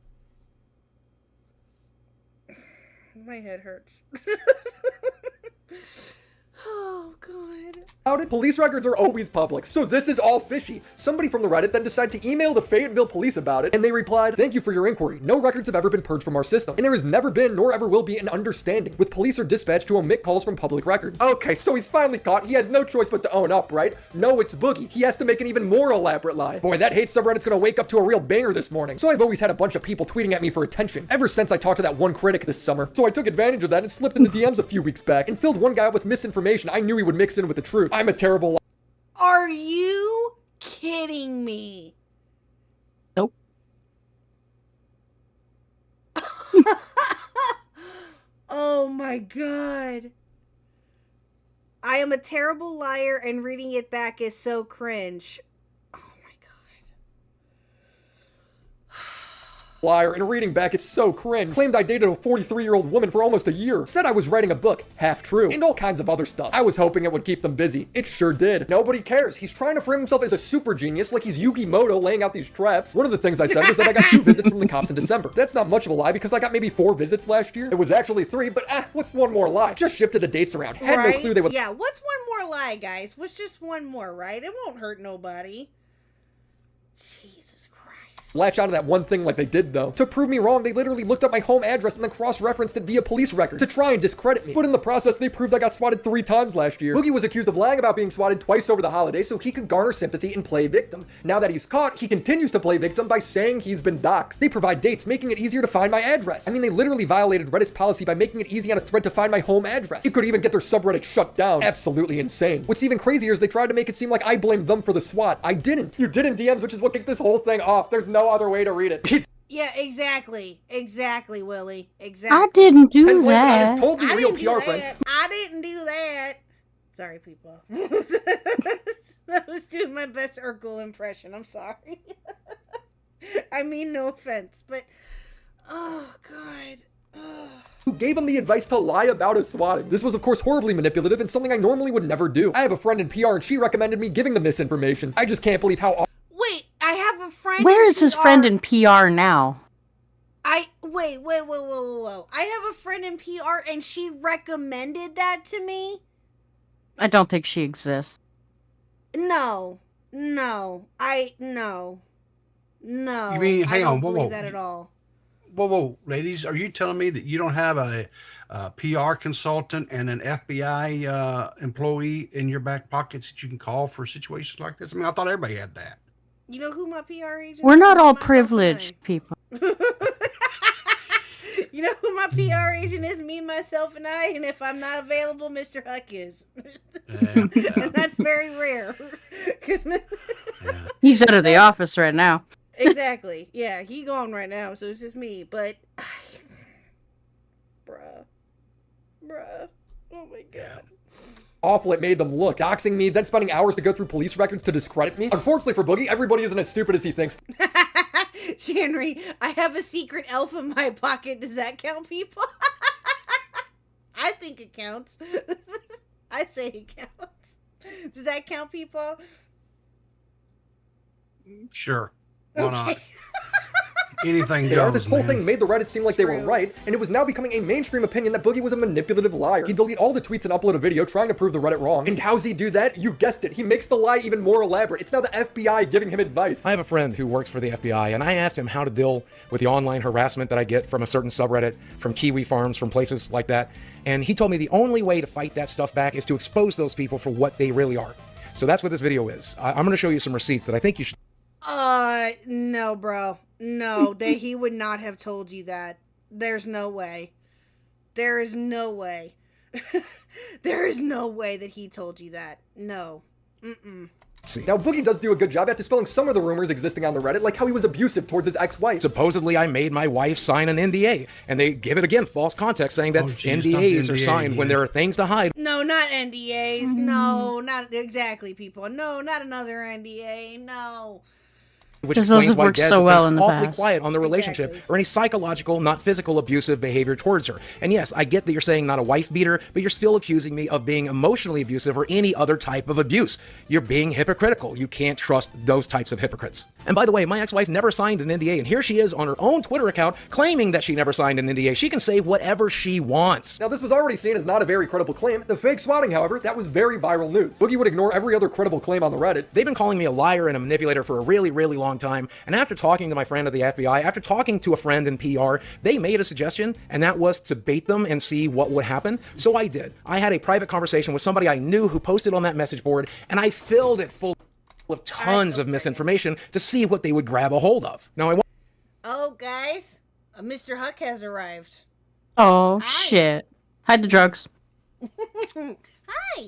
Speaker 3: My head hurts. Oh, God.
Speaker 6: Police records are always public, so this is all fishy. Somebody from the Reddit then decided to email the Fayetteville police about it, and they replied, thank you for your inquiry. No records have ever been purged from our system, and there has never been, nor ever will be, an understanding, with police are dispatched to omit calls from public record. Okay, so he's finally caught. He has no choice but to own up, right? No, it's Boogie. He has to make an even more elaborate lie. Boy, that hate subreddit's gonna wake up to a real banger this morning. So I've always had a bunch of people tweeting at me for attention, ever since I talked to that one critic this summer. So I took advantage of that and slipped into DMs a few weeks back, and filled one guy up with misinformation I knew he would mix in with the truth. I'm a terrible liar.
Speaker 3: Are you kidding me?
Speaker 4: Nope.
Speaker 3: Oh my god. I am a terrible liar and reading it back is so cringe.
Speaker 6: Liar, and reading back it's so cringe. Claimed I dated a 43-year-old woman for almost a year. Said I was writing a book, half true, and all kinds of other stuff. I was hoping it would keep them busy. It sure did. Nobody cares. He's trying to frame himself as a super genius like he's Yugi Moto laying out these traps. One of the things I said was that I got 2 visits from the cops in December. That's not much of a lie because I got maybe 4 visits last year. It was actually 3, but what's one more lie? Just shifted the dates around. Had no clue they would.
Speaker 3: Yeah, what's one more lie, guys? What's just one more, right? It won't hurt nobody.
Speaker 6: Latch onto that one thing like they did, though. To prove me wrong, they literally looked up my home address and then cross-referenced it via police records to try and discredit me. But in the process, they proved I got swatted 3 times last year. Boogie was accused of lying about being swatted twice over the holidays so he could garner sympathy and play victim. Now that he's caught, he continues to play victim by saying he's been doxxed. They provide dates, making it easier to find my address. I mean, they literally violated Reddit's policy by making it easy on a thread to find my home address. It could even get their subreddit shut down. Absolutely insane. What's even crazier is they tried to make it seem like I blamed them for the swat. I didn't. You did in DMs, which is what kicked this whole thing off. There's no other way to read it.
Speaker 3: Yeah, exactly. Exactly, Willie. Exactly.
Speaker 4: I didn't do
Speaker 6: And Lindsay, I
Speaker 4: that.
Speaker 6: just told the
Speaker 3: I
Speaker 6: real
Speaker 3: didn't do
Speaker 6: PR
Speaker 3: that.
Speaker 6: friend.
Speaker 3: I didn't do that. Sorry, people. I was doing my best Urkel impression. I'm sorry. I mean, no offense, but oh god.
Speaker 6: Who gave him the advice to lie about his swatting. This was of course horribly manipulative and something I normally would never do. I have a friend in PR and she recommended me giving them this information. I just can't believe how
Speaker 3: Wait, I have a friend.
Speaker 4: Where
Speaker 3: in
Speaker 4: is his
Speaker 3: PR.
Speaker 4: friend in PR now?
Speaker 3: Wait. I have a friend in PR and she recommended that to me?
Speaker 4: I don't think she exists.
Speaker 3: No. No.
Speaker 5: You mean, hang
Speaker 3: I don't
Speaker 5: on, whoa,
Speaker 3: believe
Speaker 5: whoa.
Speaker 3: that at all.
Speaker 5: Whoa, ladies, are you telling me that you don't have a PR consultant and an FBI employee in your back pockets that you can call for situations like this? I mean, I thought everybody had that.
Speaker 3: You know who my PR agent
Speaker 4: We're
Speaker 3: is?
Speaker 4: not all
Speaker 3: Myself and I.
Speaker 4: privileged people.
Speaker 3: You know who my PR agent is? Me, myself, and I. And if I'm not available, Mr. Huck is. And that's very rare.
Speaker 4: He's out of the office right now.
Speaker 3: Exactly. Yeah, he gone right now, so it's just me. But, bruh. Oh my god.
Speaker 6: awful it made them look, doxing me, then spending hours to go through police records to discredit me. Unfortunately for Boogie, everybody isn't as stupid as he thinks.
Speaker 3: Henry, I have a secret elf in my pocket. Does that count, people? I think it counts. I say it counts. Does that count, people?
Speaker 5: Sure. Why not? Anything
Speaker 6: There,
Speaker 5: goes,
Speaker 6: this whole
Speaker 5: man.
Speaker 6: thing made the Reddit seem like they were right, and it was now becoming a mainstream opinion that Boogie was a manipulative liar. He'd delete all the tweets and upload a video trying to prove the Reddit wrong. And how's he do that? You guessed it. He makes the lie even more elaborate. It's now the FBI giving him advice.
Speaker 10: I have a friend who works for the FBI, and I asked him how to deal with the online harassment that I get from a certain subreddit, from Kiwi farms, from places like that. And he told me the only way to fight that stuff back is to expose those people for what they really are. So that's what this video is. I'm going to show you some receipts that I think you should.
Speaker 3: No, bro. No, he would not have told you that. There's no way. There is no way. There is no way that he told you that. No. Mm-mm.
Speaker 6: Now, Boogie does do a good job at dispelling some of the rumors existing on the Reddit, like how he was abusive towards his ex-wife.
Speaker 10: Supposedly, I made my wife sign an NDA, and they give it again false context, saying that NDAs are signed when there are things to hide.
Speaker 3: No, not NDAs. No, not exactly, people. No, not another NDA. No.
Speaker 10: Which
Speaker 4: Because those
Speaker 10: explains
Speaker 4: have
Speaker 10: why
Speaker 4: worked
Speaker 10: Des
Speaker 4: so
Speaker 10: has
Speaker 4: well
Speaker 10: been
Speaker 4: in the
Speaker 10: awfully
Speaker 4: past.
Speaker 10: quiet on the relationship or any psychological, not physical, abusive behavior towards her. And yes, I get that you're saying not a wife beater, but you're still accusing me of being emotionally abusive or any other type of abuse. You're being hypocritical. You can't trust those types of hypocrites. And by the way, my ex-wife never signed an NDA, and here she is on her own Twitter account claiming that she never signed an NDA. She can say whatever she wants.
Speaker 6: Now, this was already seen as not a very credible claim. The fake swatting, however, that was very viral news. Boogie would ignore every other credible claim on the Reddit.
Speaker 10: They've been calling me a liar and a manipulator for a really, really long time. And after talking to my friend at the FBI, after talking to a friend in PR, they made a suggestion, and that was to bait them and see what would happen. So I did. I had a private conversation with somebody I knew who posted on that message board, and I filled it full of tons of misinformation to see what they would grab a hold of. Now,
Speaker 3: Oh, guys, Mr. Huck has arrived.
Speaker 4: Oh, shit. Hide the drugs.
Speaker 3: Hi.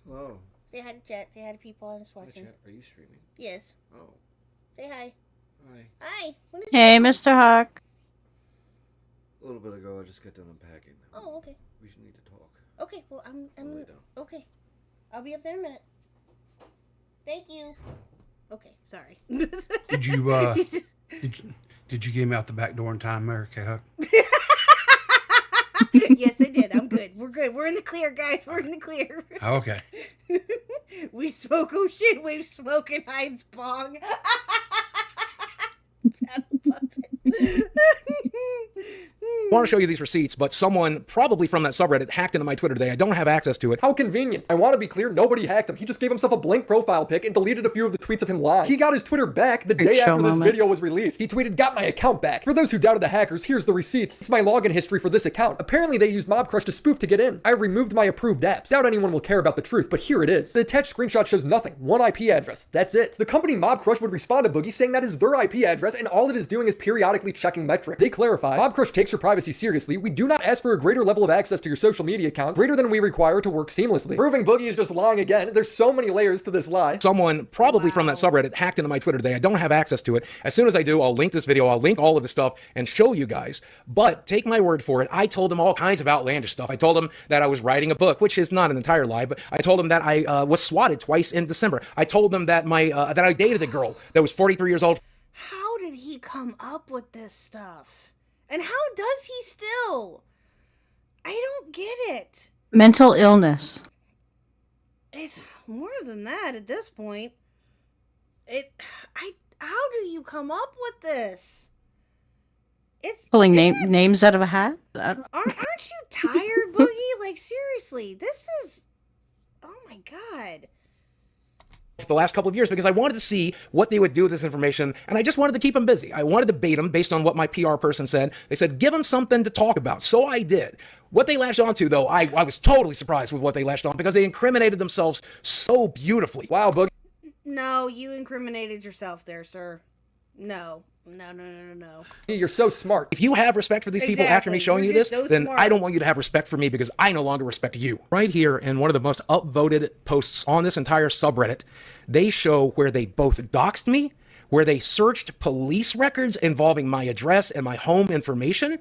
Speaker 20: Hello.
Speaker 3: Say hi to chat. Say hi to people I was watching.
Speaker 20: Are you streaming?
Speaker 3: Yes.
Speaker 20: Oh.
Speaker 3: Say hi.
Speaker 20: Hi.
Speaker 3: Hi. When did
Speaker 4: Hey,
Speaker 3: you-
Speaker 4: Mr. Huck.
Speaker 20: A little bit ago, I just got done unpacking.
Speaker 3: Oh, okay.
Speaker 20: We should need to talk.
Speaker 3: Okay, well, I'm
Speaker 20: lay down.
Speaker 3: okay. I'll be up there in a minute. Thank you. Okay, sorry.
Speaker 5: Did you did you get him out the back door in time, there, KHuck?
Speaker 3: Yes, I did. I'm good. We're good. We're in the clear, guys. We're in the clear.
Speaker 5: Oh, okay.
Speaker 3: We smoke. Oh shit! We smoke and hides bong.
Speaker 10: I want to show you these receipts, but someone probably from that subreddit hacked into my Twitter today. I don't have access to it.
Speaker 6: How convenient. I want to be clear, nobody hacked him. He just gave himself a blank profile pic and deleted a few of the tweets of him lying. He got his Twitter back the day
Speaker 4: show
Speaker 6: after this
Speaker 4: moment.
Speaker 6: video was released. He tweeted, "Got my account back." For those who doubted the hackers, here's the receipts. It's my login history for this account. Apparently they used Mobcrush to spoof to get in. I removed my approved apps. Doubt anyone will care about the truth, but here it is. The attached screenshot shows nothing. One IP address. That's it. The company Mobcrush would respond to Boogie saying that is their IP address and all it is doing is periodically checking metrics. They clarify, Mobcrush takes your private privacy seriously, we do not ask for a greater level of access to your social media accounts, greater than we require to work seamlessly. Proving Boogie is just lying again. There's so many layers to this lie.
Speaker 10: Someone probably from that subreddit hacked into my Twitter today. I don't have access to it. As soon as I do, I'll link this video, I'll link all of this stuff and show you guys. But take my word for it, I told them all kinds of outlandish stuff. I told them that I was writing a book, which is not an entire lie, but I told them that I was swatted twice in December. I told them that that I dated a girl that was 43 years old.
Speaker 3: How did he come up with this stuff? And how does he still? I don't get it.
Speaker 4: Mental illness.
Speaker 3: It's more than that at this point. How do you come up with this? It's
Speaker 4: Pulling names out of a hat?
Speaker 3: Aren't you tired, Boogie? Like, seriously, this is... Oh my god.
Speaker 10: For the last couple of years, because I wanted to see what they would do with this information, and I just wanted to keep them busy. I wanted to bait them based on what my PR person said. They said, give them something to talk about. So I did. What they latched onto, though, I was totally surprised with what they latched on, because they incriminated themselves so beautifully. Wow, Boogie.
Speaker 3: No, you incriminated yourself there, sir. No.
Speaker 6: You're so smart.
Speaker 10: If you have respect for these people after me showing you this, then I don't want you to have respect for me because I no longer respect you. Right here in one of the most upvoted posts on this entire subreddit, they show where they both doxed me, where they searched police records involving my address and my home information,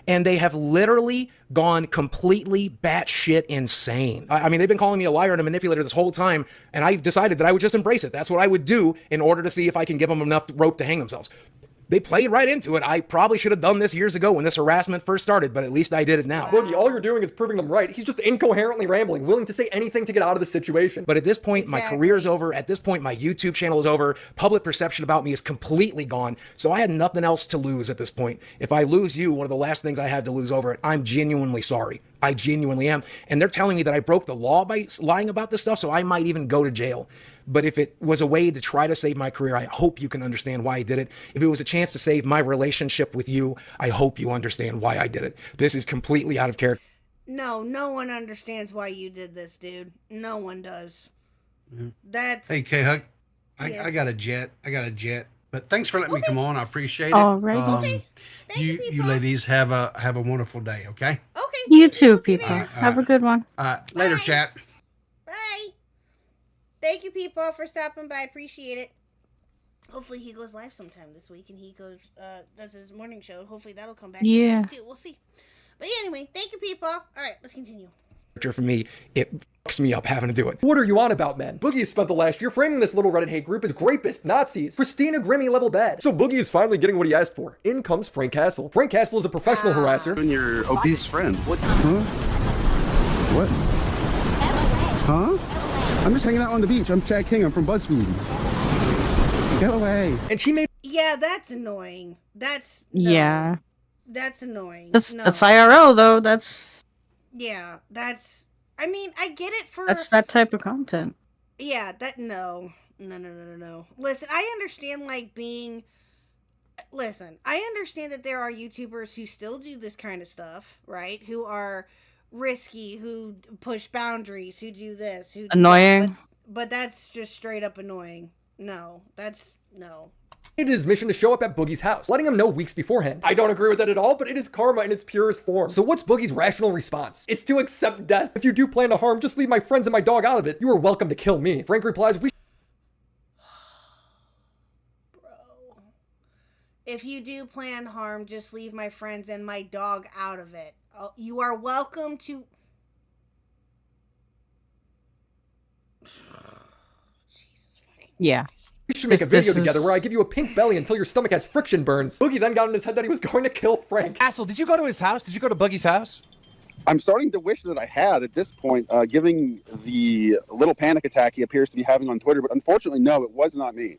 Speaker 10: and they have literally gone completely batshit insane. I mean, they've been calling me a liar and a manipulator this whole time, and I decided that I would just embrace it. That's what I would do in order to see if I can give them enough rope to hang themselves. They played right into it. I probably should have done this years ago when this harassment first started, but at least I did it now.
Speaker 6: Boogie, all you're doing is proving them right. He's just incoherently rambling, willing to say anything to get out of the situation.
Speaker 10: But at this point, my career's over. At this point, my YouTube channel is over. Public perception about me is completely gone. So I had nothing else to lose at this point. If I lose you, one of the last things I had to lose over it, I'm genuinely sorry. I genuinely am. And they're telling me that I broke the law by lying about this stuff, so I might even go to jail. But if it was a way to try to save my career, I hope you can understand why I did it. If it was a chance to save my relationship with you, I hope you understand why I did it. This is completely out of character.
Speaker 3: No one understands why you did this, dude. No one does. That's...
Speaker 5: Hey, KHuck, I got a jet. But thanks for letting me come on. I appreciate it.
Speaker 4: All right.
Speaker 5: You ladies have a wonderful day, okay?
Speaker 3: Okay.
Speaker 4: You too, people. Have a good one.
Speaker 5: Later, chat.
Speaker 3: Bye. Thank you, people, for stopping by. Appreciate it. Hopefully he goes live sometime this week and he goes does his morning show. Hopefully that'll come back
Speaker 4: yeah
Speaker 3: too. We'll see. But anyway, thank you, people. All right, let's continue.
Speaker 10: For me, it fucks me up having to do it.
Speaker 6: What are you on about, man? Boogie has spent the last year framing this little Reddit hate group as rapists, Nazis, Christina Grimmie level bad. So Boogie is finally getting what he asked for. In comes Frank Castle. Frank Castle is a professional harasser.
Speaker 11: And your obese friend.
Speaker 21: What's What? Huh? I'm just hanging out on the beach. I'm Chad King. I'm from BuzzFeed. Get away.
Speaker 6: And he made...
Speaker 3: Yeah, that's annoying. That's...
Speaker 4: Yeah.
Speaker 3: That's annoying.
Speaker 4: That's IRL, though. That's...
Speaker 3: Yeah, that's... I mean, I get it for...
Speaker 4: That's that type of content.
Speaker 3: Yeah, that... No. Listen, I understand, like, being... Listen, I understand that there are YouTubers who still do this kind of stuff, right? Who are risky, who push boundaries, who do this, who...
Speaker 4: Annoying.
Speaker 3: But that's just straight up annoying. No, that's... No.
Speaker 6: It is his mission to show up at Boogie's house, letting him know weeks beforehand. I don't agree with that at all, but it is karma in its purest form. So what's Boogie's rational response? It's to accept death. If you do plan to harm, just leave my friends and my dog out of it. You are welcome to kill me. Frank replies, Bro.
Speaker 3: If you do plan harm, just leave my friends and my dog out of it. You are welcome to...
Speaker 4: Yeah.
Speaker 6: We should make a video together where I give you a pink belly until your stomach has friction burns. Boogie then got in his head that he was going to kill Frank.
Speaker 7: Castle, did you go to his house? Did you go to Boogie's house?
Speaker 11: I'm starting to wish that I had at this point, given the little panic attack he appears to be having on Twitter. But unfortunately, no, it was not me.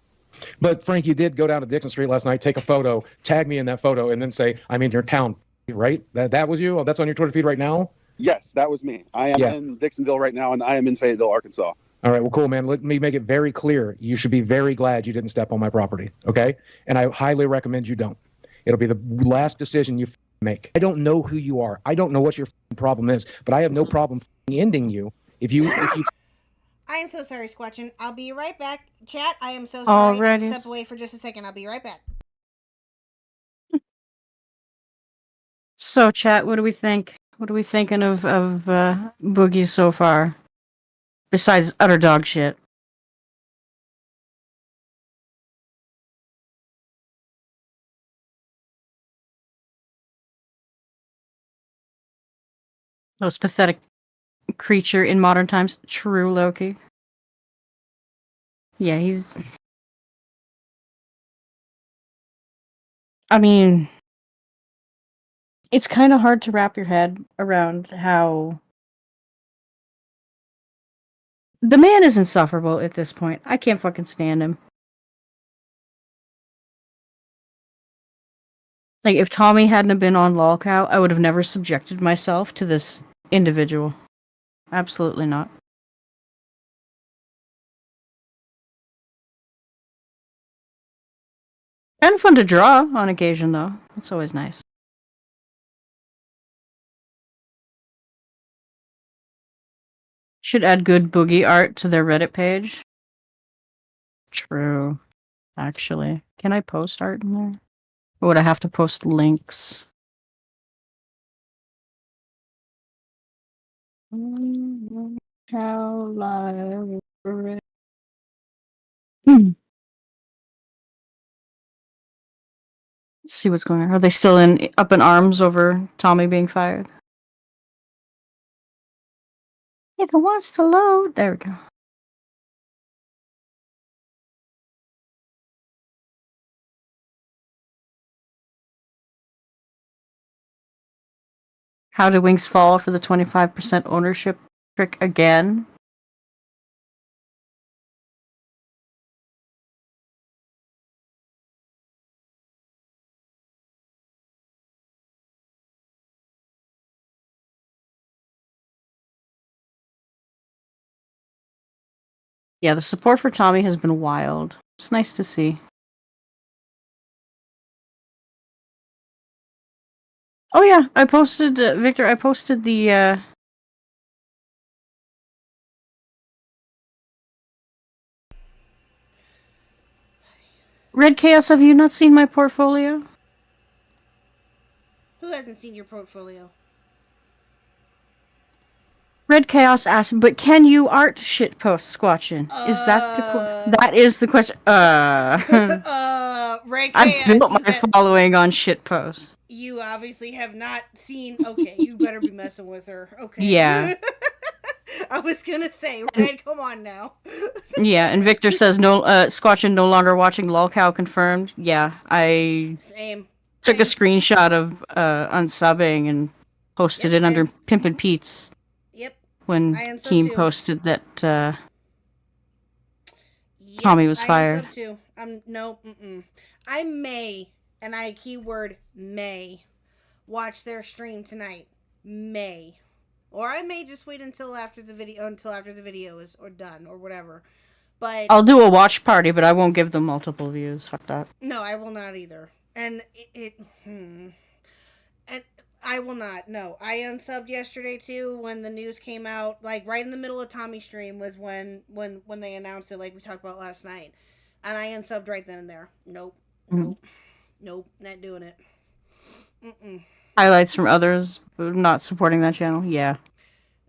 Speaker 7: But Frank, you did go down to Dixon Street last night, take a photo, tag me in that photo, and then say, I'm in your town, right? That was you? Oh, that's on your Twitter feed right now?
Speaker 11: Yes, that was me. I am in Dixonville right now, and I am in Fayetteville, Arkansas.
Speaker 7: All right, well, cool, man. Let me make it very clear. You should be very glad you didn't step on my property, okay? And I highly recommend you don't. It'll be the last decision you make. I don't know who you are. I don't know what your problem is, but I have no problem ending you if you...
Speaker 3: I am so sorry, Squatchin. I'll be right back. Chat, I am so sorry.
Speaker 4: Alrighty.
Speaker 3: Step away for just a second. I'll be right back.
Speaker 4: So, chat, what do we think? What are we thinking of Boogie so far? Besides utter dog shit. Most pathetic creature in modern times. True, Loki. Yeah, he's... I mean... It's kind of hard to wrap your head around how... The man is insufferable at this point. I can't fucking stand him. Like, if Tommy hadn't have been on LOLCOW, I would have never subjected myself to this individual. Absolutely not. Kind of fun to draw on occasion, though. That's always nice. Should add good Boogie art to their Reddit page. True. Actually. Can I post art in there? Or would I have to post links? How live? Let's see what's going on. Are they still up in arms over Tommy being fired? If it wants to load, there we go. How did Wings fall for the 25% ownership trick again? Yeah, the support for Tommy has been wild. It's nice to see. Oh yeah, I posted, Victor, I posted the, Red Chaos, have you not seen my portfolio?
Speaker 3: Who hasn't seen your portfolio?
Speaker 4: Red Chaos asked, but can you art shit post Squatchin? Is that that is the question?
Speaker 3: Red Chaos,
Speaker 4: I built my following on shit posts.
Speaker 3: You obviously have not seen. Okay, you better be messing with her. Okay.
Speaker 4: Yeah.
Speaker 3: I was gonna say, Red, come on now.
Speaker 4: Yeah, and Victor says no. Squatchin no longer watching LOLCOW confirmed. Yeah, I took a screenshot of unsubbing and posted it under Pimpin' Pete's.
Speaker 3: Yep.
Speaker 4: When Keem posted that Tommy was fired.
Speaker 3: No. I may, and I keyword may, watch their stream tonight. May. Or I may just wait until after the video is done or whatever. But
Speaker 4: I'll do a watch party, but I won't give them multiple views. Fuck that.
Speaker 3: No, I will not either. And and I will not. No, I unsubbed yesterday too when the news came out. Like right in the middle of Tommy's stream was when they announced it, like we talked about last night, and I unsubbed right then and there. Nope, nope, not doing it.
Speaker 4: Highlights from others not supporting that channel. Yeah.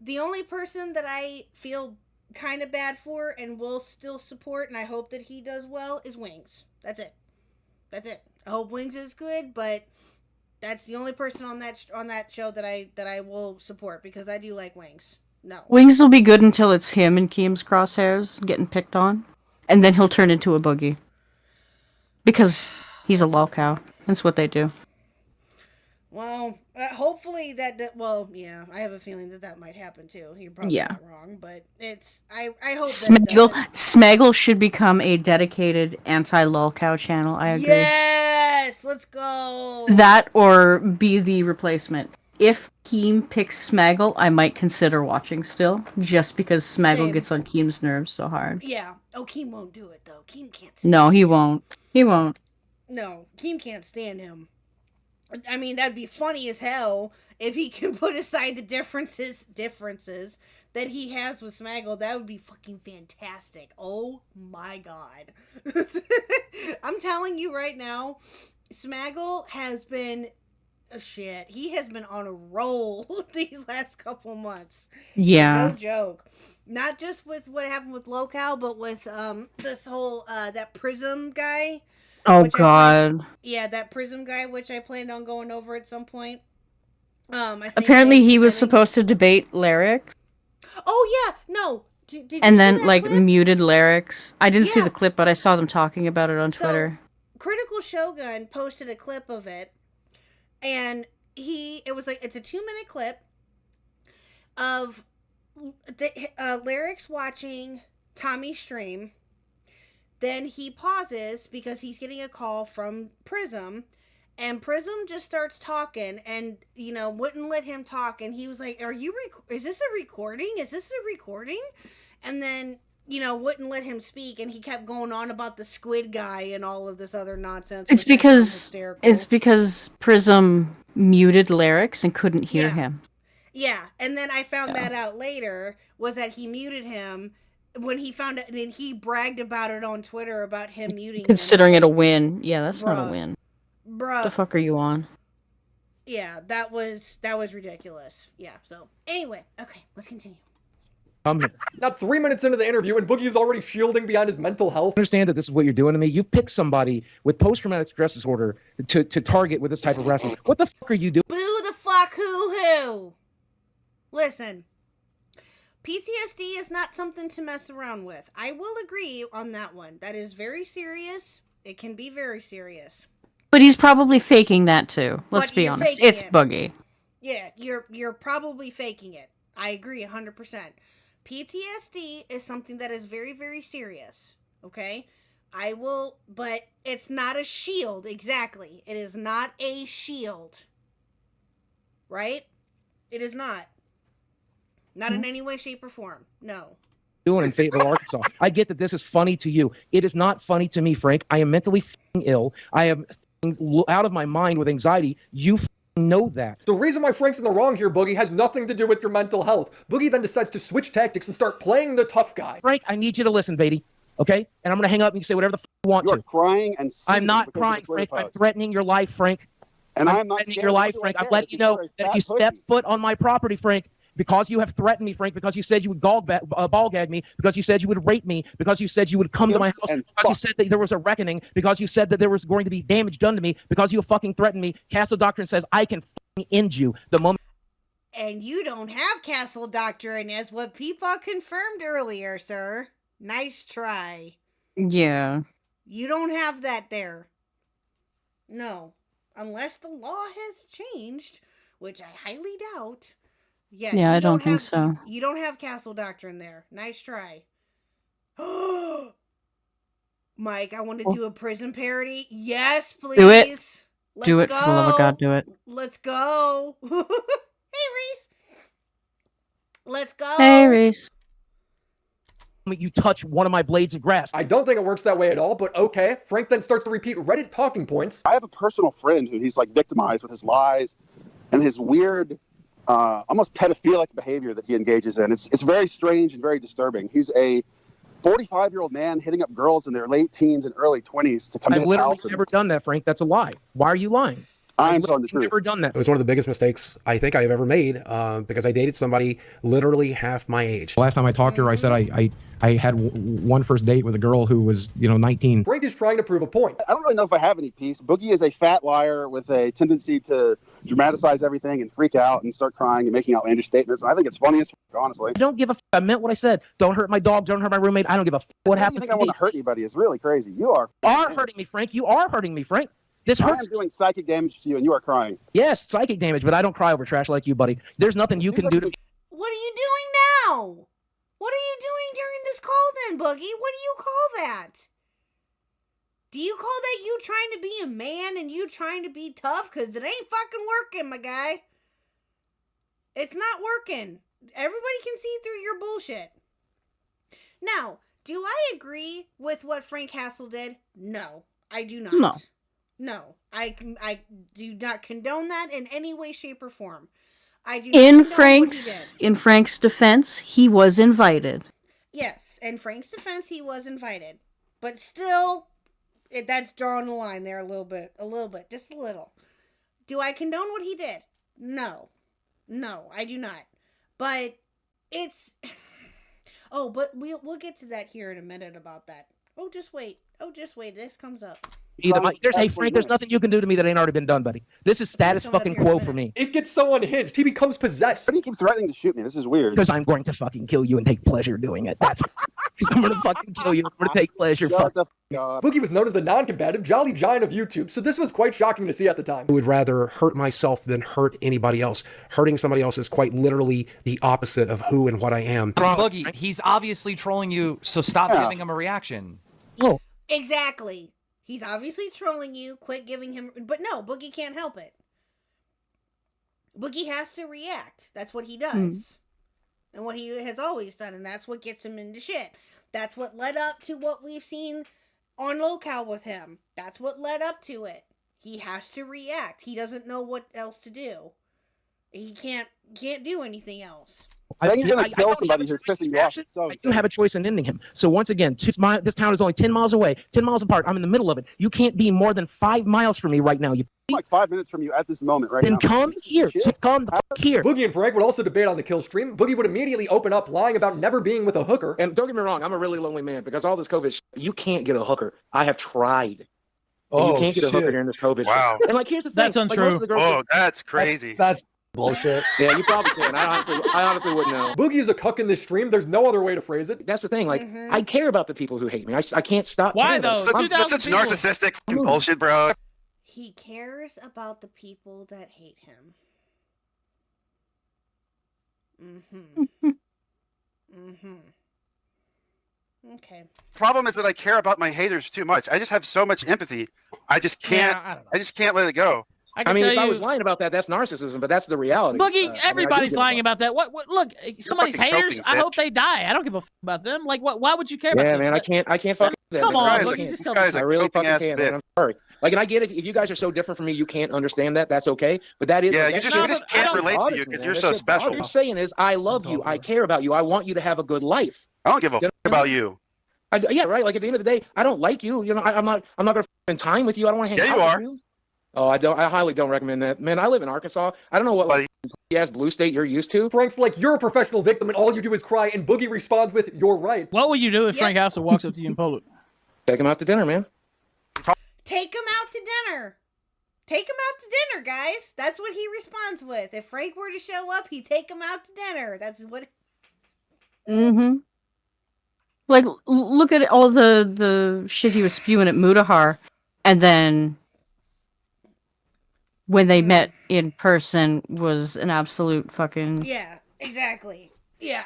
Speaker 3: The only person that I feel kind of bad for and will still support, and I hope that he does well, is Wings. That's it. I hope Wings is good, but that's the only person on that show that I will support because I do like Wings. No.
Speaker 4: Wings will be good until it's him and Keem's crosshairs getting picked on, and then he'll turn into a boogie. Because he's a LOLCOW. That's what they do.
Speaker 3: Well, hopefully well, yeah, I have a feeling that might happen too. You're probably not wrong, but I hope
Speaker 4: Smaggle should become a dedicated anti-LOLCOW channel. I agree.
Speaker 3: Yes, let's go.
Speaker 4: That or be the replacement. If Keem picks Smaggle, I might consider watching still, just because Smaggle gets on Keem's nerves so hard.
Speaker 3: Yeah. Oh, Keem won't do it though. Keem can't.
Speaker 4: No, he won't. He won't.
Speaker 3: No, Keem can't stand him. I mean, that'd be funny as hell if he can put aside the differences that he has with Smaggle. That would be fucking fantastic. Oh my god. I'm telling you right now, Smaggle has been shit, he has been on a roll these last couple months.
Speaker 4: Yeah.
Speaker 3: No joke. Not just with what happened with LOLCOW, but with this whole that Prism guy.
Speaker 4: Oh God.
Speaker 3: That Prism guy, which I planned on going over at some point. I think
Speaker 4: Apparently he was supposed to debate Lyrics.
Speaker 3: Oh yeah, no. Did you
Speaker 4: And
Speaker 3: see
Speaker 4: then
Speaker 3: that
Speaker 4: like
Speaker 3: clip?
Speaker 4: muted Lyrics. I didn't see
Speaker 3: Yeah.
Speaker 4: the clip, but I saw them talking about it on Twitter.
Speaker 3: Critical Shogun posted a clip of it, and it was like, it's a 2-minute clip of the Lyrics watching Tommy stream. Then he pauses because he's getting a call from Prism, and Prism just starts talking and, wouldn't let him talk. And he was like, is this a recording? Is this a recording? And then, wouldn't let him speak. And he kept going on about the squid guy and all of this other nonsense.
Speaker 4: It's
Speaker 3: which I found
Speaker 4: because
Speaker 3: hysterical.
Speaker 4: Prism muted Lyrics and couldn't hear him.
Speaker 3: Yeah. And then I found that out later, was that he muted him when he found it, and then he bragged about it on Twitter about him muting
Speaker 4: Considering
Speaker 3: him.
Speaker 4: it a win. Yeah, that's not
Speaker 3: Bruh.
Speaker 4: a win.
Speaker 3: Bruh.
Speaker 4: The fuck are you on?
Speaker 3: Yeah, that was ridiculous. Yeah, so anyway, okay, let's continue.
Speaker 6: Not 3 minutes into the interview, and Boogie is already shielding behind his mental health.
Speaker 7: Understand that this is what you're doing to me. You've picked somebody with post-traumatic stress disorder to target with this type of wrestling. What the fuck are you doing?
Speaker 3: Boo the fuck who? Listen, PTSD is not something to mess around with. I will agree on that one. That is very serious. It can be very serious.
Speaker 4: But he's probably faking that too. Let's
Speaker 3: But
Speaker 4: be
Speaker 3: you're
Speaker 4: honest.
Speaker 3: faking
Speaker 4: It's
Speaker 3: it.
Speaker 4: Boogie.
Speaker 3: Yeah, you're probably faking it. I agree 100%. PTSD is something that is very, very serious. Okay? But it's not a shield, exactly. It is not a shield. Right? It is not. Not in any way, shape, or form. No.
Speaker 7: Doing in Fayetteville, Arkansas. I get that this is funny to you. It is not funny to me, Frank. I am mentally ill. I am out of my mind with anxiety. You know that.
Speaker 6: The reason why Frank's in the wrong here, Boogie, has nothing to do with your mental health. Boogie then decides to switch tactics and start playing the tough guy.
Speaker 7: Frank, I need you to listen, baby. Okay? And I'm going to hang up and you can say whatever the fuck you want
Speaker 11: You're
Speaker 7: to.
Speaker 11: crying and
Speaker 7: I'm not crying, Frank. I'm threatening your life, Frank.
Speaker 11: And I'm not
Speaker 7: threatening
Speaker 11: scared
Speaker 7: your
Speaker 11: of
Speaker 7: life,
Speaker 11: you
Speaker 7: Frank.
Speaker 11: right
Speaker 7: I'm
Speaker 11: there.
Speaker 7: letting you know
Speaker 11: You're a
Speaker 7: that if
Speaker 11: fat
Speaker 7: you step
Speaker 11: pussy.
Speaker 7: foot on my property, Frank, because you have threatened me, Frank, because you said you would ball gag me, because you said you would rape me, because you said you would come to my house, because you said that there was a reckoning, because you said that there was going to be damage done to me, because you fucking threatened me. Castle Doctrine says I can fucking end you the moment.
Speaker 3: And you don't have Castle Doctrine, as what Peepaw confirmed earlier, sir. Nice try.
Speaker 4: Yeah.
Speaker 3: You don't have that there. No. Unless the law has changed, which I highly doubt.
Speaker 4: Yeah,
Speaker 3: you
Speaker 4: I don't think
Speaker 3: have-
Speaker 4: so.
Speaker 3: You don't have Castle Doctrine there. Nice try. Mike, I want to do a prison parody. Yes, please.
Speaker 4: Do it.
Speaker 3: Let's
Speaker 4: Do it
Speaker 3: go.
Speaker 4: for the love of God, do it.
Speaker 3: Let's go. Hey, Reese. Let's go.
Speaker 4: Hey, Reese.
Speaker 7: You touch one of my blades of grass.
Speaker 6: I don't think it works that way at all, but okay. Frank then starts to repeat Reddit talking points.
Speaker 11: I have a personal friend who he's like victimized with his lies and his weird, almost pedophilic behavior that he engages in. It's very strange and very disturbing. He's a 45-year-old man hitting up girls in their late teens and early 20s to come to
Speaker 7: I've
Speaker 11: his
Speaker 7: literally
Speaker 11: house.
Speaker 7: never done that, Frank. That's a lie. Why are you lying?
Speaker 11: I'm telling the truth.
Speaker 7: Never done that.
Speaker 10: It was one of the biggest mistakes I think I've ever made because I dated somebody literally half my age.
Speaker 7: Last time I talked to her, I said I had one first date with a girl who was 19.
Speaker 6: Frank is trying to prove a point.
Speaker 11: I don't really know if I have any peace. Boogie is a fat liar with a tendency to dramatize everything and freak out and start crying and making outlandish statements. And I think it's funny as fuck, honestly.
Speaker 7: I don't give a I meant what I said. Don't hurt my dog. Don't hurt my roommate. I don't give a what
Speaker 11: I
Speaker 7: happens
Speaker 11: think
Speaker 7: to
Speaker 11: I want
Speaker 7: me.
Speaker 11: to hurt anybody is really crazy. You are
Speaker 7: hurting me, Frank. You are hurting me, Frank. This
Speaker 11: I am
Speaker 7: hurts.
Speaker 11: doing psychic damage to you, and you are crying.
Speaker 7: Yes, psychic damage, but I don't cry over trash like you, buddy. There's nothing you can do to me.
Speaker 3: What are you doing now? What are you doing during this call then, Boogie? What do you call that? Do you call that you trying to be a man and you trying to be tough? Because it ain't fucking working, my guy. It's not working. Everybody can see through your bullshit. Now, do I agree with what Frank Castle did? No, I do not. No, I do not condone that in any way, shape, or form. I do not
Speaker 4: In
Speaker 3: condone what he did.
Speaker 4: Frank's defense, he was invited.
Speaker 3: Yes, in Frank's defense, he was invited. But still, that's drawing the line there a little bit, just a little. Do I condone what he did? No. No, I do not. But it's... Oh, but we'll get to that here in a minute about that. Oh, just wait. This comes up.
Speaker 10: Hey, Frank, there's nothing you can do to me that ain't already been done, buddy. This is status fucking quo for me.
Speaker 6: It gets so unhinged. He becomes possessed.
Speaker 11: Why do you keep threatening to shoot me? This is weird.
Speaker 10: Because I'm going to fucking kill you and take pleasure doing it. That's I'm going to fucking kill you. I'm going to take pleasure.
Speaker 6: Boogie was known as the non-combative Jolly Giant of YouTube, so this was quite shocking to see at the time.
Speaker 10: I would rather hurt myself than hurt anybody else. Hurting somebody else is quite literally the opposite of who and what I am.
Speaker 17: Boogie, he's obviously trolling you, so stop giving him a reaction.
Speaker 10: Oh.
Speaker 3: Exactly. He's obviously trolling you. Quit giving him... But no, Boogie can't help it. Boogie has to react. That's what he does. And what he has always done, and that's what gets him into shit. That's what led up to what we've seen on LOLCOW with him. That's what led up to it. He has to react. He doesn't know what else to do. He can't do anything else.
Speaker 11: Saying you're going to kill somebody who's pissing you off.
Speaker 10: I do have a choice in ending him. So once again, this town is only 10 miles away, 10 miles apart. I'm in the middle of it. You can't be more than 5 miles from me right now.
Speaker 11: I'm like 5 minutes from you at this moment right
Speaker 10: then
Speaker 11: now.
Speaker 10: Then come here. Come the fuck here.
Speaker 6: Boogie and Frank would also debate on the kill stream. Boogie would immediately open up lying about never being with a hooker.
Speaker 10: And don't get me wrong, I'm a really lonely man because all this COVID shit, you can't get a hooker. I have tried. You can't get a hooker during this COVID shit. And like, here's the thing.
Speaker 1: That's untrue.
Speaker 10: Like,
Speaker 1: that's crazy.
Speaker 6: That's bullshit.
Speaker 10: Yeah, you probably can. I honestly wouldn't know.
Speaker 6: Boogie is a cuck in this stream. There's no other way to phrase it.
Speaker 10: That's the thing. Like, I care about the people who hate me. I can't stop.
Speaker 1: Why though?
Speaker 22: That's such narcissistic bullshit, bro.
Speaker 3: He cares about the people that hate him. Okay.
Speaker 22: Problem is that I care about my haters too much. I just have so much empathy. I just can't. I just can't let it go.
Speaker 10: I mean, if I was lying about that, that's narcissism, but that's the reality.
Speaker 1: Boogie, everybody's lying about that. What? Look, somebody's haters. I hope they die. I don't give a about them. Like, why would you care about them?
Speaker 10: Yeah, man, I can't fucking.
Speaker 1: Come on, Boogie, just tell me.
Speaker 10: I really fucking can't. Man, I'm sorry. Like, and I get it. If you guys are so different from me, you can't understand that. That's okay. But that is.
Speaker 22: Yeah, you just can't relate to you because you're so special.
Speaker 10: What I'm saying is, I love you. I care about you. I want you to have a good life.
Speaker 22: I don't give a fuck about you.
Speaker 10: Yeah, right. Like at the end of the day, I don't like you. You know, I'm not gonna spend time with you. I don't want to hang out with you. Oh, I highly don't recommend that. Man, I live in Arkansas. I don't know what like ass blue state you're used to.
Speaker 6: Frank's like, you're a professional victim and all you do is cry, and Boogie responds with, you're right.
Speaker 1: What will you do if Frank Hassel walks up to you in public?
Speaker 10: Take him out to dinner, man.
Speaker 3: Take him out to dinner. Take him out to dinner, guys. That's what he responds with. If Frank were to show up, he'd take him out to dinner. That's what...
Speaker 4: Like, look at all the shit he was spewing at Mudahar, and then... when they met in person was an absolute fucking...
Speaker 3: Yeah, exactly. Yeah.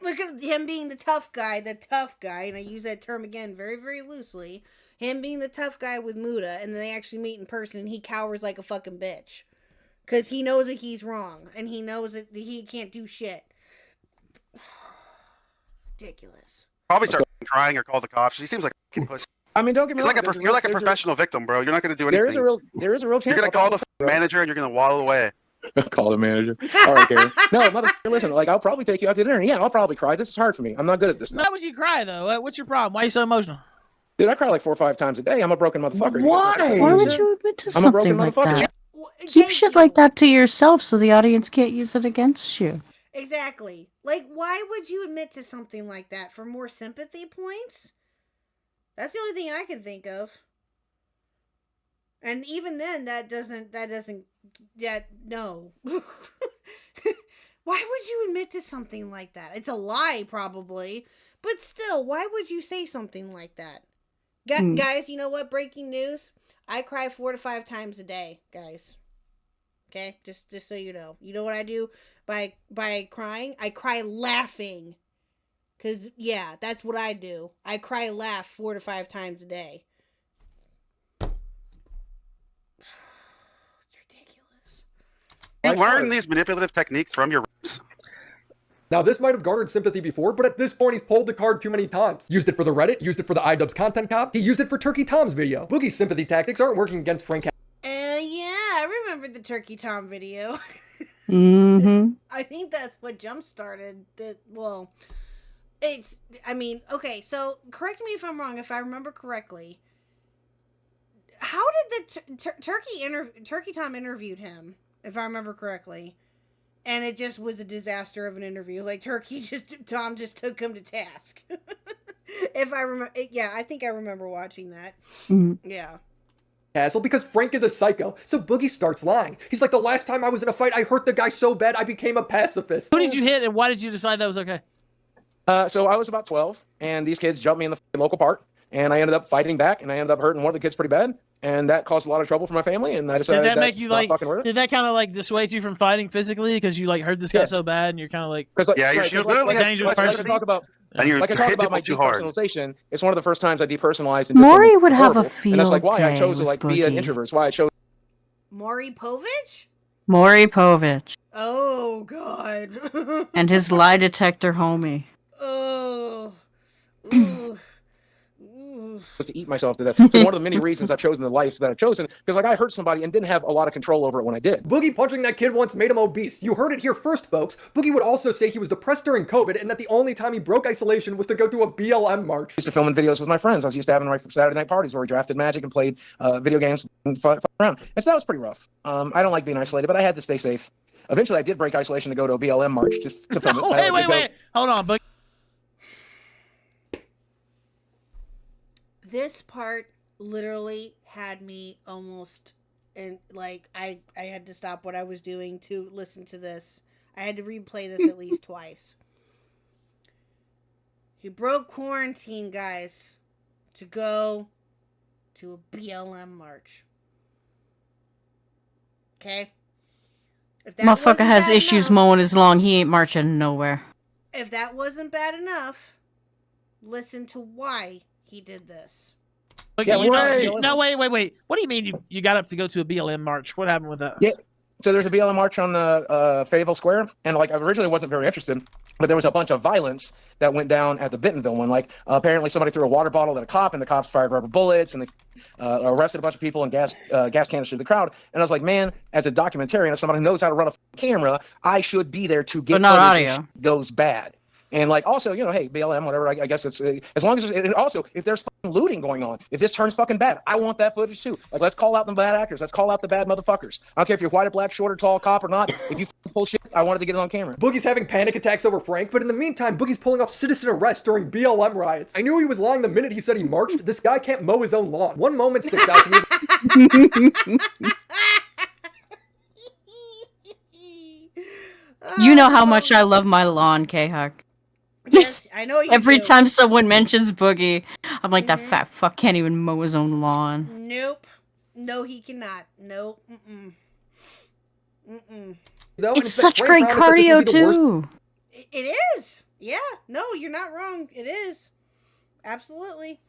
Speaker 3: Look at him being the tough guy, and I use that term again very, very loosely. Him being the tough guy with Muda, and then they actually meet in person, and he cowers like a fucking bitch. Because he knows that he's wrong, and he knows that he can't do shit. Ridiculous.
Speaker 22: Probably start crying or call the cops. He seems like a fucking pussy.
Speaker 10: I mean, don't get me wrong.
Speaker 22: You're like a professional victim, bro. You're not going to do anything.
Speaker 10: There is a real chance.
Speaker 22: You're going to call the manager and you're going to waddle away.
Speaker 10: Call the manager. All right, Karen. No, motherfucker, listen. Like, I'll probably take you out to dinner. Yeah, I'll probably cry. This is hard for me. I'm not good at this.
Speaker 1: Why would you cry though? What's your problem? Why are you so emotional?
Speaker 10: Dude, I cry like 4 or 5 times a day. I'm a broken motherfucker.
Speaker 4: Why? Why would you admit to
Speaker 10: I'm a broken
Speaker 4: something like
Speaker 10: motherfucker.
Speaker 4: that? Keep shit like that to yourself so the audience can't use it against you.
Speaker 3: Exactly. Like, why would you admit to something like that? For more sympathy points? That's the only thing I can think of. And even then, no. Why would you admit to something like that? It's a lie, probably. But still, why would you say something like that? Guys, you know what? Breaking news. I cry 4 to 5 times a day, guys. Okay? Just so you know. You know what I do by crying? I cry laughing. Because, yeah, that's what I do. I cry laugh 4 to 5 times a day. It's ridiculous.
Speaker 22: You learn these manipulative techniques from your roots.
Speaker 6: Now, this might have garnered sympathy before, but at this point, he's pulled the card too many times. Used it for the Reddit, used it for the iDubbbz content cop, he used it for Turkey Tom's video. Boogie's sympathy tactics aren't working against Frank.
Speaker 3: Yeah, I remember the Turkey Tom video. I think that's what jump-started the, well... okay, so correct me if I'm wrong, if I remember correctly. How did the Turkey Tom interviewed him, if I remember correctly, and it just was a disaster of an interview. Like Tom just took him to task. If I remember, yeah, I think I remember watching that.
Speaker 4: Mm-hmm.
Speaker 3: Yeah.
Speaker 6: Castle because Frank is a psycho, so Boogie starts lying. He's like, the last time I was in a fight, I hurt the guy so bad I became a pacifist.
Speaker 1: Who did you hit, and why did you decide that was okay?
Speaker 10: So I was about 12, and these kids jumped me in the local park, and I ended up fighting back, and I ended up hurting one of the kids pretty bad, and that caused a lot of trouble for my family, and I decided
Speaker 1: Did that
Speaker 10: that's
Speaker 1: make you
Speaker 10: not
Speaker 1: like?
Speaker 10: fucking worth it.
Speaker 1: Did that kind of like dissuade you from fighting physically because you like hurt this guy so bad, and you're kind of like,
Speaker 22: Yeah, you're literally
Speaker 1: a dangerous person.
Speaker 10: Talk about.
Speaker 22: And you're
Speaker 10: like I talk
Speaker 22: hitting
Speaker 10: about my
Speaker 22: people too hard.
Speaker 10: depersonalization. It's one of the first times I depersonalized. And did
Speaker 4: Maury
Speaker 10: something
Speaker 4: would have a
Speaker 10: horrible. And that's like
Speaker 4: field
Speaker 10: why I
Speaker 4: day
Speaker 10: chose to
Speaker 4: with
Speaker 10: like be an
Speaker 4: Boogie.
Speaker 10: introvert. It's why I chose.
Speaker 3: Maury Povich?
Speaker 4: Maury Povich
Speaker 3: Oh God.
Speaker 4: and his lie detector homie.
Speaker 3: Oh. Ooh.
Speaker 10: To eat myself to death. So one of the many reasons I've chosen the life that I've chosen, because like I hurt somebody and didn't have a lot of control over it when I did.
Speaker 6: Boogie punching that kid once made him obese. You heard it here first, folks. Boogie would also say he was depressed during COVID and that the only time he broke isolation was to go to a BLM march.
Speaker 10: I used to film videos with my friends. I was used to having like Saturday night parties where we drafted Magic and played video games and fun around. And so that was pretty rough. I don't like being isolated, but I had to stay safe. Eventually, I did break isolation to go to a BLM march just to film it.
Speaker 1: Wait. Hold on, but
Speaker 3: This part literally had me almost in like I had to stop what I was doing to listen to this. I had to replay this at least twice. He broke quarantine, guys, to go to a BLM march. Okay? If that
Speaker 4: Motherfucker
Speaker 3: wasn't
Speaker 4: has
Speaker 3: bad
Speaker 4: issues
Speaker 3: enough-
Speaker 4: mowing his lawn. He ain't marching nowhere.
Speaker 3: If that wasn't bad enough, listen to why he did this.
Speaker 1: But
Speaker 10: Yeah,
Speaker 1: wait. What do you mean you got up to go to a BLM march? What happened with that?
Speaker 10: Yeah. So there's a BLM march on the Fayetteville Square, and like I originally wasn't very interested, but there was a bunch of violence that went down at the Bentonville one. Like apparently somebody threw a water bottle at a cop, and the cops fired rubber bullets, and they arrested a bunch of people and gas canisters through the crowd. And I was like, man, as a documentarian, as somebody who knows how to run a camera, I should be there to get
Speaker 4: But not
Speaker 10: footage if
Speaker 4: audio.
Speaker 10: shit goes bad. And like also, you know, hey, BLM, whatever. I guess it's as long as and also if there's fucking looting going on, if this turns fucking bad, I want that footage too. Like let's call out the bad actors, let's call out the bad motherfuckers. I don't care if you're white or black, short or tall, cop or not. If you fucking pull shit, I wanted to get it on camera.
Speaker 6: Boogie's having panic attacks over Frank, but in the meantime, Boogie's pulling off citizen arrest during BLM riots. I knew he was lying the minute he said he marched. This guy can't mow his own lawn. One moment sticks out to me.
Speaker 4: You know how much I love my lawn, KHuck.
Speaker 3: Yes, I know you
Speaker 4: Every
Speaker 3: do.
Speaker 4: time someone mentions Boogie, I'm like, that fat fuck can't even mow his own lawn.
Speaker 3: Nope. No, he cannot. Nope. Mm-mm.
Speaker 6: Though, and
Speaker 4: It's
Speaker 6: that
Speaker 4: such
Speaker 6: Frank
Speaker 4: great
Speaker 6: promised that this
Speaker 4: cardio,
Speaker 6: would be the worst-
Speaker 4: too.
Speaker 3: It is. Yeah. No, you're not wrong. It is. Absolutely.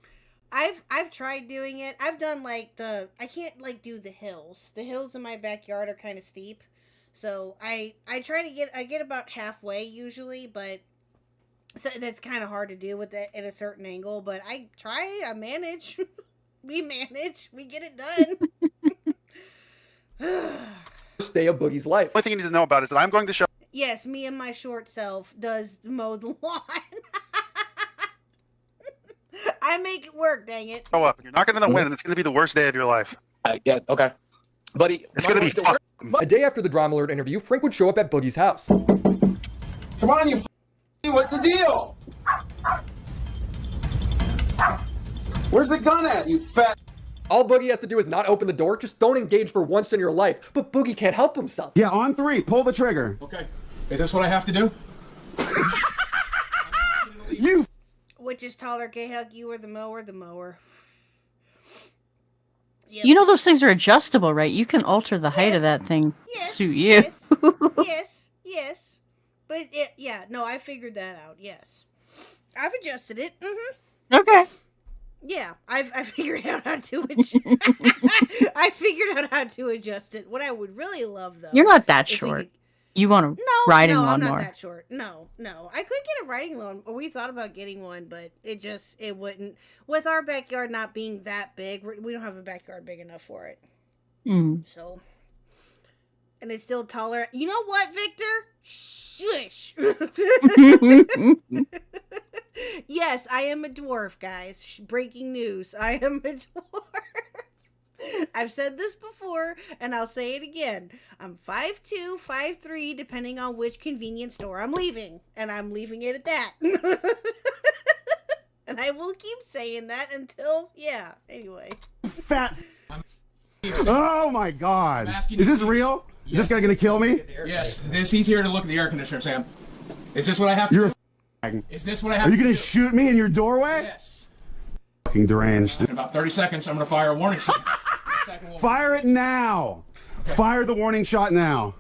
Speaker 3: I've tried doing it. I've done like I can't like do the hills. The hills in my backyard are kind of steep. So I try to get about halfway usually, but so that's kind of hard to do with it at a certain angle, but I manage. We manage. We get it done.
Speaker 6: First day of Boogie's life.
Speaker 22: The only thing you need to know about is that I'm going to show.
Speaker 3: Yes, me and my short self does mow the lawn. I make it work, dang it.
Speaker 22: Show up. You're not going to win, and it's going to be the worst day of your life.
Speaker 10: Yeah, okay. Buddy,
Speaker 22: it's going to be fucked.
Speaker 6: A day after the Drama Alert interview, Frank would show up at Boogie's house.
Speaker 2: Come on, you what's the deal? Where's the gun at, you fat?
Speaker 6: All Boogie has to do is not open the door, just don't engage for once in your life. But Boogie can't help himself.
Speaker 21: Yeah, on 3, pull the trigger.
Speaker 2: Okay. Is this what I have to do?
Speaker 21: You.
Speaker 3: Which is taller, KHuck? You or the mower? The mower. Yep.
Speaker 4: You know those things are adjustable, right? You can alter the height of that thing to suit you.
Speaker 3: Yes. But no, I figured that out. Yes, I've adjusted it.
Speaker 4: Okay.
Speaker 3: Yeah, I figured out how to adjust. I figured out how to adjust it. What I would really love though.
Speaker 4: You're not that short. You want a riding
Speaker 3: no,
Speaker 4: lawnmower.
Speaker 3: I'm not that short. No. I could get a riding lawn. We thought about getting one, but it wouldn't. With our backyard not being that big, we don't have a backyard big enough for it. So, and it's still taller. You know what, Victor? Shush. Yes, I am a dwarf, guys. Breaking news. I am a dwarf. I've said this before, and I'll say it again. I'm 5'2", 5'3", depending on which convenience store I'm leaving. And I'm leaving it at that. And I will keep saying that until, yeah, anyway.
Speaker 21: Fat. Oh my God. Is this real? Is this guy gonna kill me?
Speaker 10: Yes, he's here to look at the air conditioner, Sam. Is this what I have to do? Is this what I have
Speaker 21: Are
Speaker 10: to
Speaker 21: you gonna
Speaker 10: do?
Speaker 21: shoot me in your doorway?
Speaker 10: Yes.
Speaker 21: Fucking deranged.
Speaker 10: In about 30 seconds, I'm gonna fire a warning shot.
Speaker 21: Fire it now. Fire the warning shot now.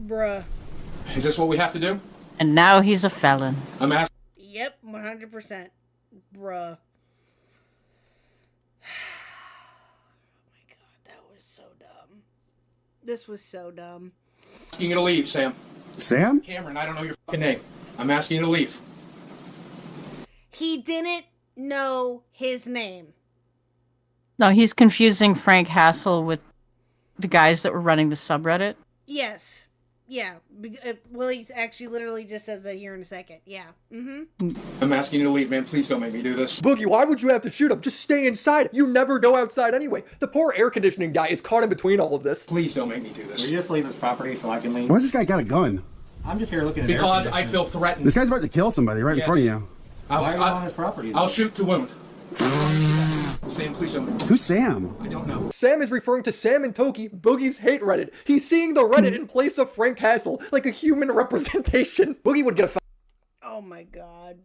Speaker 3: Bruh.
Speaker 10: Is this what we have to do?
Speaker 4: And now he's a felon.
Speaker 10: I'm asking.
Speaker 3: Yep, 100%. Bruh. This was so dumb.
Speaker 10: Asking you to leave, Sam.
Speaker 21: Sam?
Speaker 10: Cameron, I don't know your fucking name. I'm asking you to leave.
Speaker 3: He didn't know his name.
Speaker 4: No, he's confusing Frank Hassel with the guys that were running the subreddit.
Speaker 3: Yes. Yeah. Willie actually literally just says that here in a second. Yeah. Mm-hmm.
Speaker 10: I'm asking you to leave, man. Please don't make me do this.
Speaker 6: Boogie, why would you have to shoot him? Just stay inside. You never go outside anyway. The poor air conditioning guy is caught in between all of this.
Speaker 10: Please don't make me do this.
Speaker 8: Will you just leave his property so I can leave?
Speaker 21: Why's this guy got a gun?
Speaker 8: I'm just here looking at
Speaker 10: Because I feel threatened.
Speaker 21: This guy's about to kill somebody right in front of you.
Speaker 8: Why are you on his property?
Speaker 10: I'll shoot to wound. Sam, please don't.
Speaker 21: Who's Sam?
Speaker 10: I don't know.
Speaker 6: Sam is referring to Sam and Toki, Boogie's hate Reddit. He's seeing the Reddit in place of Frank Hassel, like a human representation. Boogie would get a
Speaker 3: Oh my God.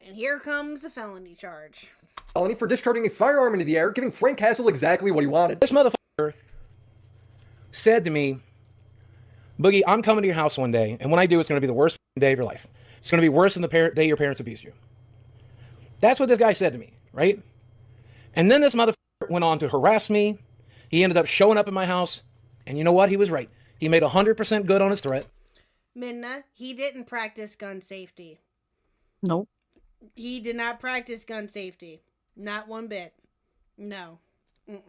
Speaker 3: And here comes the felony charge.
Speaker 6: felony for discharging a firearm into the air, giving Frank Hassel exactly what he wanted.
Speaker 10: This motherfucker said to me, Boogie, I'm coming to your house one day, and when I do, it's going to be the worst day of your life. It's going to be worse than the day your parents abused you. That's what this guy said to me, right? And then this motherfucker went on to harass me. He ended up showing up at my house, and you know what? He was right. He made 100% good on his threat.
Speaker 3: Minna, he didn't practice gun safety.
Speaker 4: Nope.
Speaker 3: He did not practice gun safety. Not one bit. No.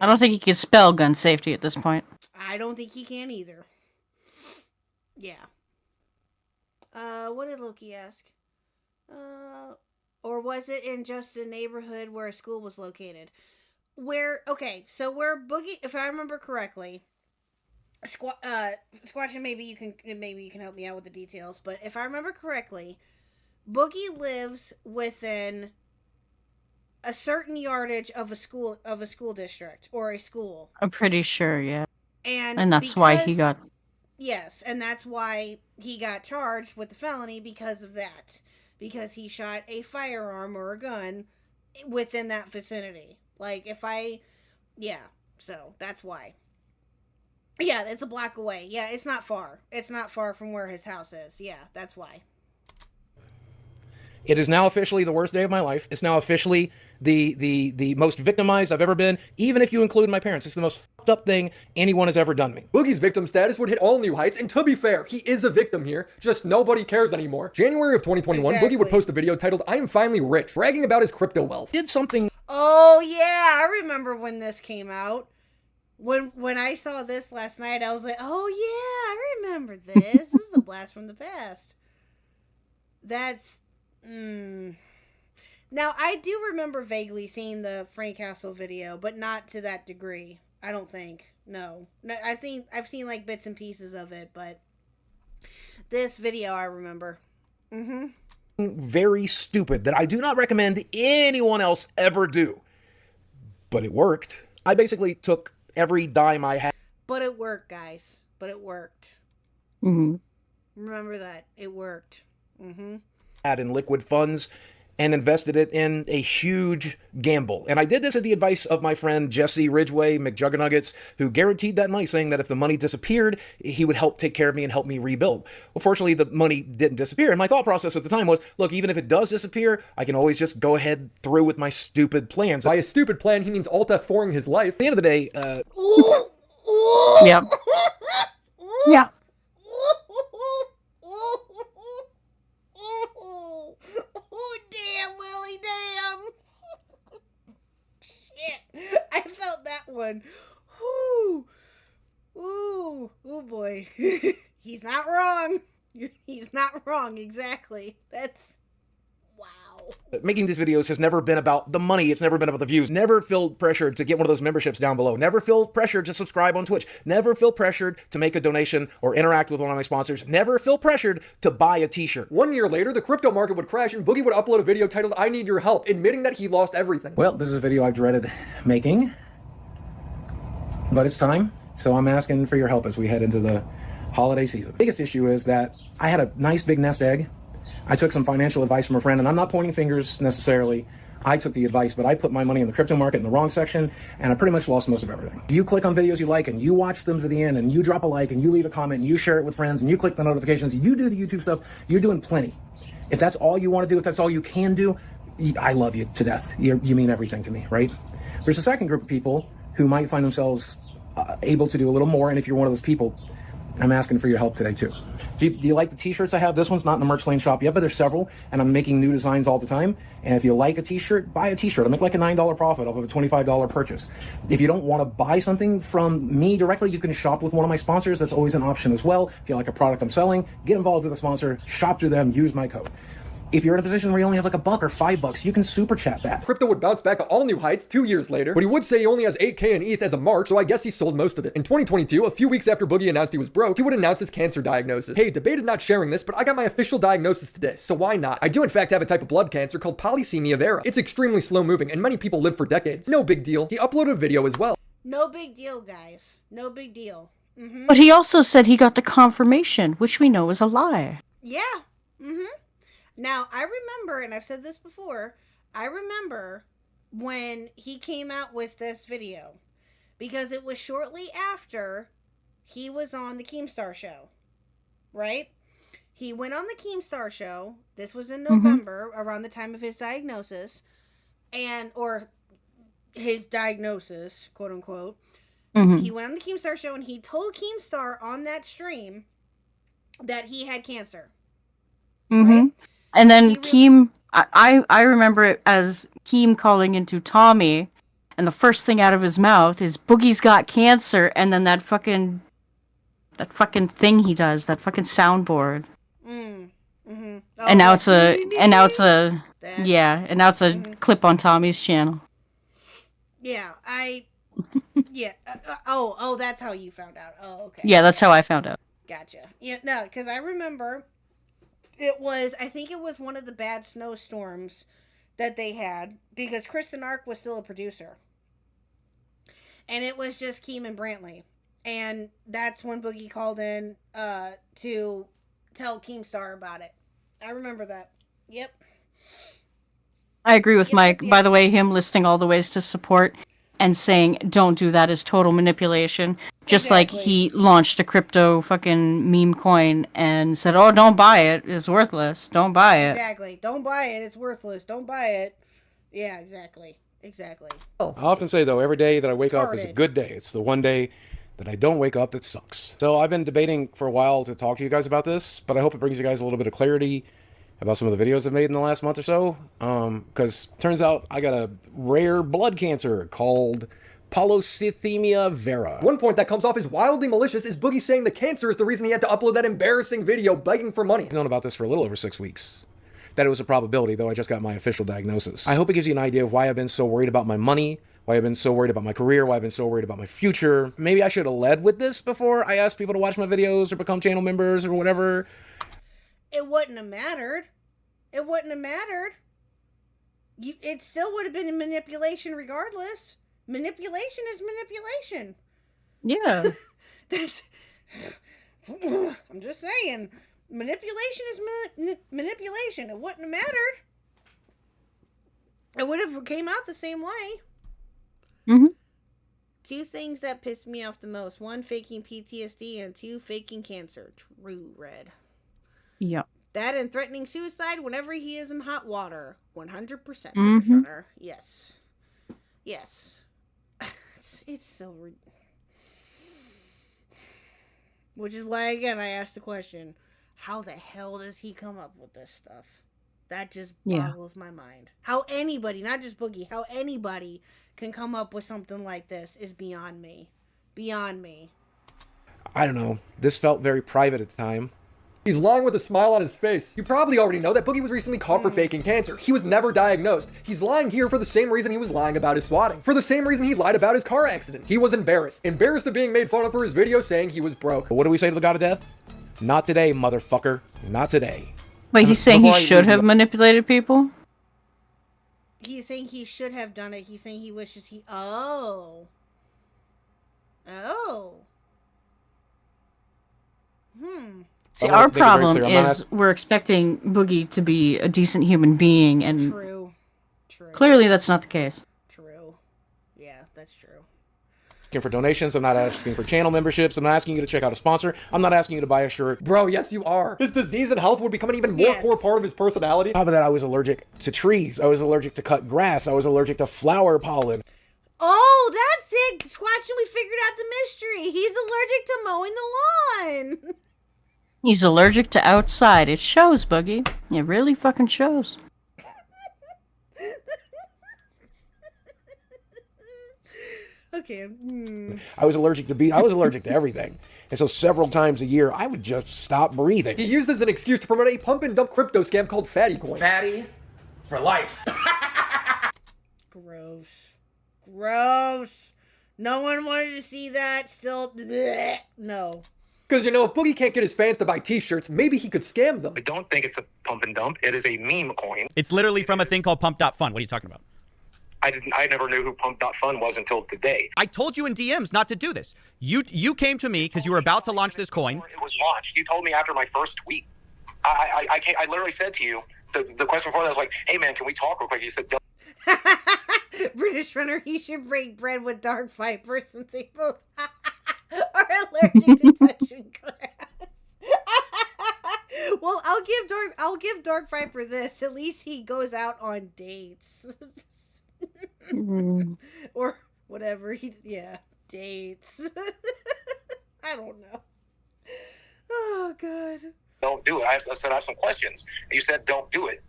Speaker 4: I don't think he can spell gun safety at this point.
Speaker 3: I don't think he can either. Yeah. What did Loki ask? Or was it in just a neighborhood where a school was located? Where Boogie, if I remember correctly, Squatchin, maybe you can help me out with the details, but if I remember correctly, Boogie lives within a certain yardage of a school district or a school.
Speaker 4: I'm pretty sure, yeah.
Speaker 3: And
Speaker 4: that's why he got...
Speaker 3: Yes, and that's why he got charged with the felony because of that. Because he shot a firearm or a gun within that vicinity. So that's why. Yeah, it's a block away. Yeah, it's not far. It's not far from where his house is. Yeah, that's why.
Speaker 10: It is now officially the worst day of my life. It's now officially the most victimized I've ever been, even if you include my parents. It's the most fucked up thing anyone has ever done to me.
Speaker 6: Boogie's victim status would hit all new heights, and to be fair, he is a victim here, just nobody cares anymore. January of 2021, exactly. Boogie would post a video titled, "I am finally rich," bragging about his crypto wealth.
Speaker 10: Did something...
Speaker 3: Oh yeah, I remember when this came out. When I saw this last night, I was like, oh yeah, I remember this. This is a blast from the past. That's... Now, I do remember vaguely seeing the Frank Hassel video, but not to that degree. I don't think. No. I've seen like bits and pieces of it, but this video I remember.
Speaker 10: Very stupid that I do not recommend anyone else ever do. But it worked. I basically took every dime I had.
Speaker 3: But it worked, guys. But it worked. Remember that. It worked.
Speaker 10: Had in liquid funds and invested it in a huge gamble. And I did this at the advice of my friend Jesse Ridgway McJuggernuggets, who guaranteed that money, saying that if the money disappeared, he would help take care of me and help me rebuild. Well, fortunately, the money didn't disappear. And my thought process at the time was, look, even if it does disappear, I can always just go ahead through with my stupid plans.
Speaker 6: By a stupid plan, he means Alt F4ing his life.
Speaker 10: At the end of the day,
Speaker 4: Yep. Yeah.
Speaker 3: Damn, Willie, damn. Shit. I felt that one. Ooh. Ooh. Oh, boy. He's not wrong. He's not wrong, exactly. That's... Wow.
Speaker 10: Making these videos has never been about the money. It's never been about the views. Never feel pressured to get one of those memberships down below. Never feel pressured to subscribe on Twitch. Never feel pressured to make a donation or interact with one of my sponsors. Never feel pressured to buy a t-shirt.
Speaker 6: 1 year later, the crypto market would crash and Boogie would upload a video titled "I Need Your Help," admitting that he lost everything.
Speaker 7: Well, this is a video I've dreaded making, but it's time. So I'm asking for your help as we head into the holiday season. The biggest issue is that I had a nice big nest egg. I took some financial advice from a friend, and I'm not pointing fingers necessarily. I took the advice, but I put my money in the crypto market in the wrong section, and I pretty much lost most of everything. If you click on videos you like, and you watch them to the end, and you drop a like, and you leave a comment, and you share it with friends, and you click the notifications, you do the YouTube stuff, you're doing plenty. If that's all you want to do, if that's all you can do, I love you to death. You mean everything to me, right? There's a second group of people who might find themselves able to do a little more, and if you're one of those people, I'm asking for your help today too. Do you like the t-shirts I have? This one's not in the merch lane shop yet, but there's several, and I'm making new designs all the time. And if you like a t-shirt, buy a t-shirt. I'll make like a $9 profit off of a $25 purchase. If you don't want to buy something from me directly, you can shop with one of my sponsors. That's always an option as well. If you like a product I'm selling, get involved with a sponsor, shop through them, use my code. If you're in a position where you only have like $1 or $5, you can super chat that.
Speaker 6: Crypto would bounce back to all new heights 2 years later, but he would say he only has 8K in ETH as of March, so I guess he sold most of it. In 2022, a few weeks after Boogie announced he was broke, he would announce his cancer diagnosis. Hey, debated not sharing this, but I got my official diagnosis today, so why not? I do in fact have a type of blood cancer called polycythemia vera. It's extremely slow moving, and many people live for decades. No big deal. He uploaded a video as well.
Speaker 3: No big deal, guys. No big deal. Mm-hmm.
Speaker 4: But he also said he got the confirmation, which we know is a lie.
Speaker 3: Yeah. Mm-hmm. Now, I remember, and I've said this before, I remember when he came out with this video, because it was shortly after he was on the Keemstar show, right? He went on the Keemstar show. This was in November, around the time of his diagnosis, or his diagnosis, quote unquote. He went on the Keemstar show, and he told Keemstar on that stream that he had cancer. Right?
Speaker 4: And then Keem, I remember it as Keem calling into Tommy, and the first thing out of his mouth is "Boogie's got cancer," and then that fucking thing he does, that fucking soundboard. Oh, and now it's a clip on Tommy's channel.
Speaker 3: Yeah, oh, that's how you found out. Oh, okay.
Speaker 4: Yeah, that's how I found out.
Speaker 3: Gotcha. Yeah, no, because I remember. I think it was one of the bad snowstorms that they had, because Kristen Ark was still a producer. And it was just Keem and Brantley. And that's when Boogie called in to tell Keemstar about it. I remember that. Yep.
Speaker 4: I agree with Mike. By the way, him listing all the ways to support and saying don't do that is total manipulation. Just like he launched a crypto fucking meme coin and said, "Oh, don't buy it. It's worthless. Don't buy it."
Speaker 3: Exactly. Don't buy it. It's worthless. Don't buy it. Yeah, exactly.
Speaker 10: I often say, though, every day that I wake up is a good day. It's the one day that I don't wake up that sucks. So I've been debating for a while to talk to you guys about this, but I hope it brings you guys a little bit of clarity about some of the videos I've made in the last month or so. Because turns out I got a rare blood cancer called polycythemia vera.
Speaker 6: One point that comes off as wildly malicious is Boogie saying the cancer is the reason he had to upload that embarrassing video begging for money.
Speaker 10: I've known about this for a little over 6 weeks. That it was a probability, though I just got my official diagnosis. I hope it gives you an idea of why I've been so worried about my money, why I've been so worried about my career, why I've been so worried about my future. Maybe I should have led with this before I asked people to watch my videos or become channel members or whatever.
Speaker 3: It wouldn't have mattered. It wouldn't have mattered. It still would have been a manipulation regardless. Manipulation is manipulation.
Speaker 4: Yeah.
Speaker 3: I'm just saying. Manipulation is manipulation. It wouldn't have mattered. It would have came out the same way. Two things that pissed me off the most. One, faking PTSD, and two, faking cancer. True, Red.
Speaker 4: Yep.
Speaker 3: That and threatening suicide whenever he is in hot water. 100%. Yes. It's so... Which is why, again, I asked the question, how the hell does he come up with this stuff? That just boggles my mind. How anybody, not just Boogie, how anybody can come up with something like this is beyond me. Beyond me.
Speaker 10: I don't know. This felt very private at the time.
Speaker 6: He's lying with a smile on his face. You probably already know that Boogie was recently caught for faking cancer. He was never diagnosed. He's lying here for the same reason he was lying about his swatting. For the same reason he lied about his car accident. He was embarrassed. Embarrassed of being made fun of for his video saying he was broke.
Speaker 10: But what do we say to the god of death? Not today, motherfucker. Not today.
Speaker 4: Wait, he's saying he should have manipulated people?
Speaker 3: He's saying he should have done it. He's saying he wishes he... Oh.
Speaker 4: See, our problem is we're expecting Boogie to be a decent human being, and clearly that's not the case.
Speaker 3: True. Yeah, that's true.
Speaker 10: Asking for donations. I'm not asking for channel memberships. I'm not asking you to check out a sponsor. I'm not asking you to buy a shirt.
Speaker 6: Bro, yes you are. His disease and health would become an even more core part of his personality.
Speaker 10: On top of that, I was allergic to trees. I was allergic to cut grass. I was allergic to flower pollen.
Speaker 3: Oh, that's it. Squatch and we figured out the mystery. He's allergic to mowing the lawn.
Speaker 4: He's allergic to outside. It shows, Boogie. It really fucking shows.
Speaker 3: Okay.
Speaker 10: I was allergic to everything. And so several times a year, I would just stop breathing.
Speaker 6: He used as an excuse to promote a pump and dump crypto scam called Fatty Coin.
Speaker 19: Fatty for life.
Speaker 3: Gross. Gross. No one wanted to see that. Still, bleh. No.
Speaker 6: Because, you know, if Boogie can't get his fans to buy t-shirts, maybe he could scam them.
Speaker 12: I don't think it's a pump and dump. It is a meme coin.
Speaker 13: It's literally from a thing called Pump.Fun. What are you talking about?
Speaker 12: I never knew who Pump.Fun was until today.
Speaker 13: I told you in DMs not to do this. You came to me because you were about to launch this coin.
Speaker 12: It was launched. You told me after my first tweet. I literally said to you, the question before that was like, hey man, can we talk real quick? You said,
Speaker 3: British runner, he should break bread with Dark Viper since they both are allergic to touching grass. Well, I'll give Dark Viper this. At least he goes out on dates. Or whatever dates. I don't know. Oh god.
Speaker 12: don't do it. I said I have some questions. And you said don't do it.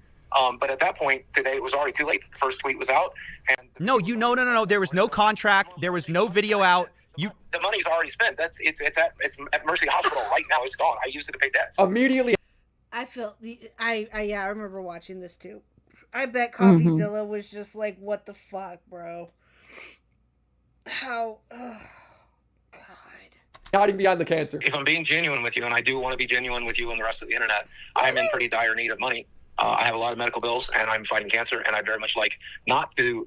Speaker 12: But at that point today, it was already too late. The first tweet was out, and
Speaker 13: no. There was no contract. There was no video out.
Speaker 12: The money's already spent. It's at Mercy Hospital right now. It's gone. I used it to pay debts.
Speaker 6: Immediately.
Speaker 3: I remember watching this too. I bet CoffeeZilla was just like, what the fuck, bro? How?
Speaker 6: Hiding behind the cancer.
Speaker 12: If I'm being genuine with you, and I do want to be genuine with you and the rest of the internet, I'm in pretty dire need of money. I have a lot of medical bills, and I'm fighting cancer, and I very much like not to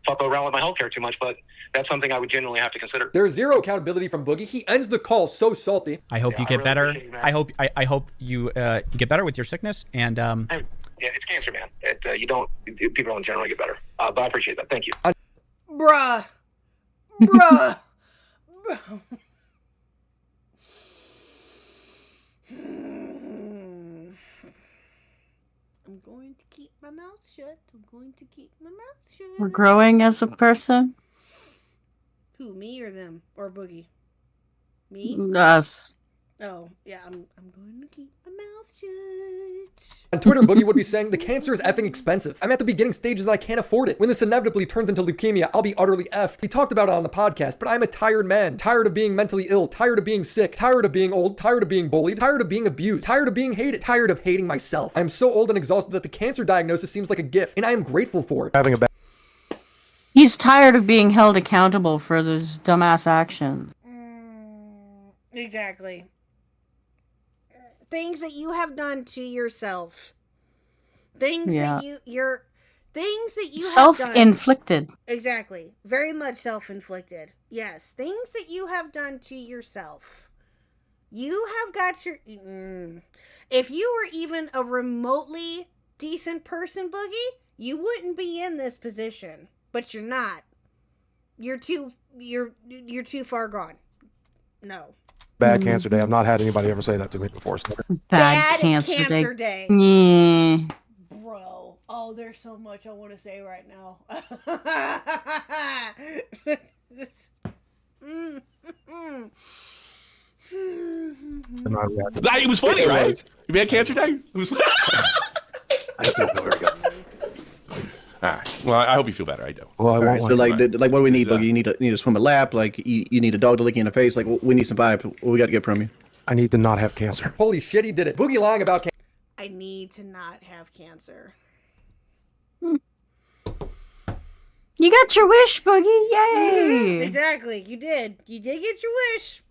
Speaker 12: fuck around with my healthcare too much, but that's something I would genuinely have to consider.
Speaker 6: There's zero accountability from Boogie. He ends the call so salty.
Speaker 13: I hope you get better. I hope you get better with your sickness, and
Speaker 12: yeah, it's cancer, man. People don't generally get better, but I appreciate that. Thank you.
Speaker 3: Bruh. I'm going to keep my mouth shut.
Speaker 4: We're growing as a person.
Speaker 3: Who, me or them? Or Boogie? Me?
Speaker 4: Us.
Speaker 3: Oh, yeah, I'm going to keep my mouth shut.
Speaker 6: On Twitter, Boogie would be saying, the cancer is effing expensive. I'm at the beginning stages and I can't afford it. When this inevitably turns into leukemia, I'll be utterly effed. He talked about it on the podcast, but I'm a tired man. Tired of being mentally ill, tired of being sick, tired of being old, tired of being bullied, tired of being abused, tired of being hated, tired of hating myself. I'm so old and exhausted that the cancer diagnosis seems like a gift, and I am grateful for it.
Speaker 4: He's tired of being held accountable for those dumbass actions.
Speaker 3: Exactly. Things that you have done to yourself. Things that you
Speaker 4: self-inflicted.
Speaker 3: Exactly. Very much self-inflicted. Yes. Things that you have done to yourself. You have got your... If you were even a remotely decent person, Boogie, you wouldn't be in this position. But you're not. You're too far gone. No.
Speaker 10: Bad cancer day. I've not had anybody ever say that to me before. So.
Speaker 3: Bad cancer day.
Speaker 4: Yeah.
Speaker 3: Bro. Oh, there's so much I want to say right now.
Speaker 23: It was funny, right? You had cancer day? It was
Speaker 12: I just don't know where to go.
Speaker 23: All right. Well, I hope you feel better. I do.
Speaker 10: Well,
Speaker 23: All right,
Speaker 24: so what do we need? Like, you need to swim a lap. Like, you need a dog to lick you in the face. Like, we need some vibe. What we got to get from you?
Speaker 7: I need to not have cancer.
Speaker 6: Holy shit, he did it. Boogie lying about cancer.
Speaker 3: I need to not have cancer.
Speaker 4: You got your wish, Boogie. Yay!
Speaker 3: Exactly. You did. You did get your wish.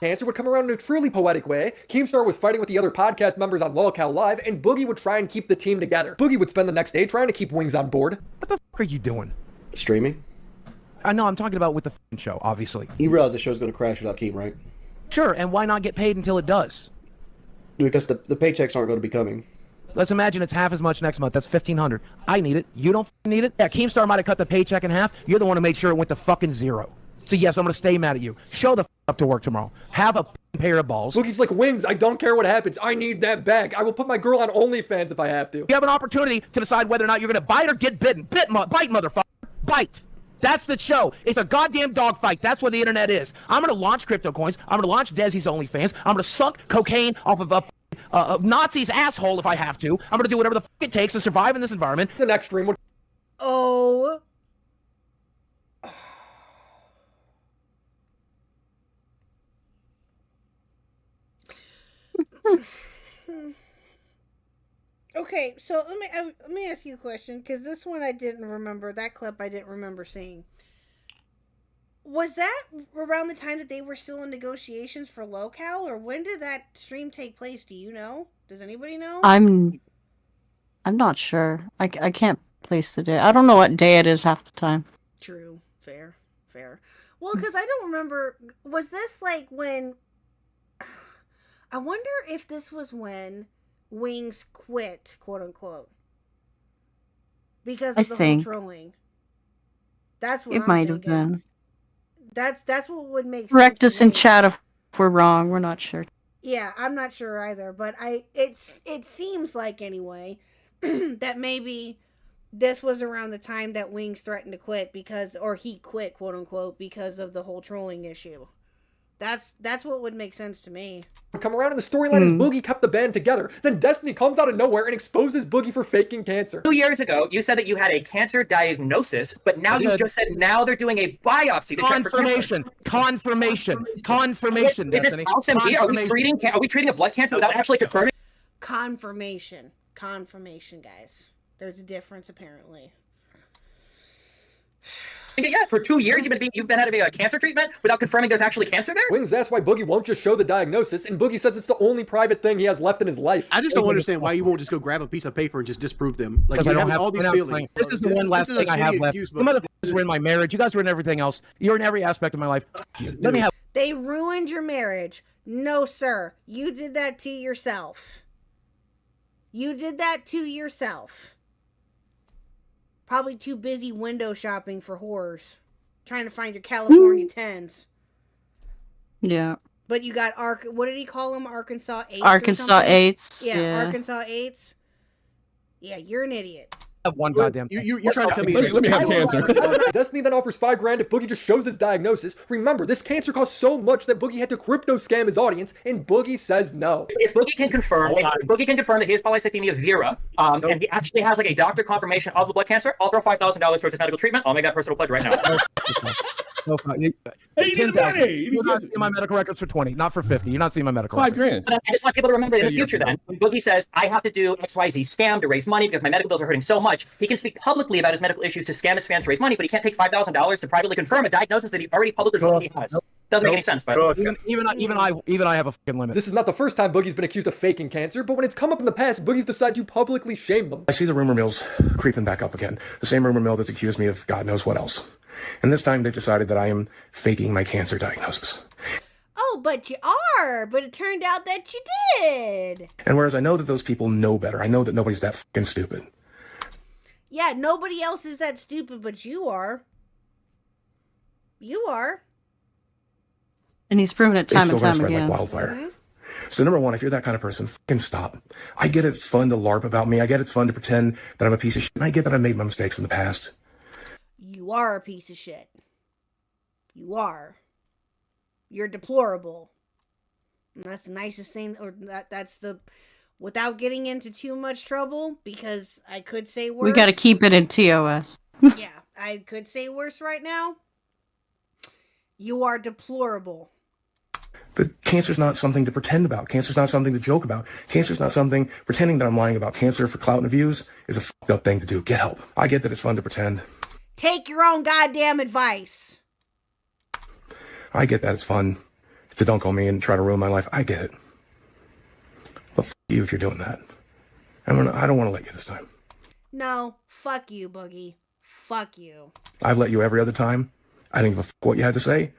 Speaker 6: Cancer would come around in a truly poetic way. Keemstar was fighting with the other podcast members on LOLCOW Live, and Boogie would try and keep the team together. Boogie would spend the next day trying to keep Wings on board.
Speaker 7: What the fuck are you doing?
Speaker 9: Streaming?
Speaker 7: I know, I'm talking about with the f***ing show, obviously.
Speaker 9: You realize the show's going to crash without Keem, right?
Speaker 7: Sure, and why not get paid until it does?
Speaker 9: Because the paychecks aren't going to be coming.
Speaker 7: Let's imagine it's half as much next month. That's $1,500. I need it. You don't need it? Yeah, Keemstar might have cut the paycheck in half. You're the one who made sure it went to fucking zero. So yes, I'm going to stay mad at you. Show the f*** up to work tomorrow. Have a pair of balls.
Speaker 6: Boogie's like, Wings, I don't care what happens. I need that bag. I will put my girl on OnlyFans if I have to.
Speaker 7: You have an opportunity to decide whether or not you're going to bite or get bitten. Bite, motherfucker. Bite. That's the show. It's a goddamn dogfight. That's what the internet is. I'm going to launch crypto coins. I'm going to launch Desi's OnlyFans. I'm going to suck cocaine off of a Nazi's asshole if I have to. I'm going to do whatever the fuck it takes to survive in this environment.
Speaker 6: The next stream would...
Speaker 3: Oh. Okay, so let me ask you a question, because this one I didn't remember. That clip I didn't remember seeing. Was that around the time that they were still in negotiations for LOLCOW, or when did that stream take place? Do you know? Does anybody know?
Speaker 4: I'm not sure. I can't place the day. I don't know what day it is half the time.
Speaker 3: True. Fair. Well, because I don't remember. Was this like when... I wonder if this was when Wings quit, quote unquote, because of the whole trolling. That's what
Speaker 4: it might have been.
Speaker 3: That's what would make sense.
Speaker 4: Correct us in chat if we're wrong. We're not sure.
Speaker 3: Yeah, I'm not sure either, but it seems like anyway that maybe this was around the time that Wings threatened to quit or he quit, quote unquote, because of the whole trolling issue. That's what would make sense to me.
Speaker 6: Would come around, and the storyline is Boogie kept the band together. Then Destiny comes out of nowhere and exposes Boogie for faking cancer.
Speaker 14: 2 years ago, you said that you had a cancer diagnosis, but now you just said now they're doing a biopsy to check for cancer.
Speaker 7: Confirmation.
Speaker 14: Is this false MD? Are we treating a blood cancer without actually confirming?
Speaker 3: Confirmation, guys. There's a difference apparently.
Speaker 14: Yeah, for 2 years you've been out of a cancer treatment without confirming there's actually cancer there?
Speaker 6: Wings asks why Boogie won't just show the diagnosis, and Boogie says it's the only private thing he has left in his life.
Speaker 21: I just don't understand why you won't just go grab a piece of paper and just disprove them. Like, you have all these feelings.
Speaker 7: This is the one last thing I have left. The motherfuckers were in my marriage. You guys were in everything else. You're in every aspect of my life. Let me have...
Speaker 3: They ruined your marriage. No, sir. You did that to yourself. Probably too busy window shopping for whores. Trying to find your California 10s.
Speaker 4: Yeah.
Speaker 3: But you got what did he call them? Arkansas 8s?
Speaker 4: Arkansas 8s.
Speaker 3: Yeah, Arkansas 8s. Yeah, you're an idiot.
Speaker 7: One goddamn thing.
Speaker 21: You're trying to tell me.
Speaker 23: Let me have cancer.
Speaker 6: Destiny then offers $5,000 if Boogie just shows his diagnosis. Remember, this cancer cost so much that Boogie had to crypto scam his audience, and Boogie says no.
Speaker 14: If Boogie can confirm that he has polycythemia vera, and he actually has like a doctor confirmation of the blood cancer, I'll throw $5,000 towards his medical treatment. I'll make that personal pledge right now.
Speaker 7: You're not seeing my medical records for 20, not for 50. You're not seeing my medical records.
Speaker 23: $5,000.
Speaker 14: But I just want people to remember in the future then, when Boogie says, I have to do XYZ scam to raise money because my medical bills are hurting so much, he can speak publicly about his medical issues to scam his fans to raise money, but he can't take $5,000 to privately confirm a diagnosis that he already publicly said he has. Doesn't make any sense, but
Speaker 7: even I have a fucking limit.
Speaker 6: This is not the first time Boogie's been accused of faking cancer, but when it's come up in the past, Boogie's decided to publicly shame them.
Speaker 15: I see the rumor mill's creeping back up again. The same rumor mill that's accused me of God knows what else. And this time they've decided that I am faking my cancer diagnosis.
Speaker 3: Oh, but you are. But it turned out that you did.
Speaker 15: And whereas I know that those people know better, I know that nobody's that fucking stupid.
Speaker 3: Yeah, nobody else is that stupid, but you are. You are.
Speaker 4: And he's proven it time and time
Speaker 15: spread
Speaker 4: again.
Speaker 15: Like wildfire. So number one, if you're that kind of person, fucking stop. I get it's fun to LARP about me. I get it's fun to pretend that I'm a piece of shit. And I get that I made my mistakes in the past.
Speaker 3: You are a piece of shit. You are. You're deplorable. And that's the nicest thing, or that's the, without getting into too much trouble, because I could say worse.
Speaker 4: We got to keep it in TOS.
Speaker 3: Yeah, I could say worse right now. You are deplorable.
Speaker 15: But cancer's not something to pretend about. Cancer's not something to joke about. Cancer's not something pretending that I'm lying about cancer for clout and views is a fucked up thing to do. Get help. I get that it's fun to pretend.
Speaker 3: Take your own goddamn advice.
Speaker 15: I get that it's fun to dunk on me and try to ruin my life. I get it. But fuck you if you're doing that. I don't want to let you this time.
Speaker 3: No, fuck you, Boogie. Fuck you.
Speaker 15: I've let you every other time. I didn't give a fuck what you had to say.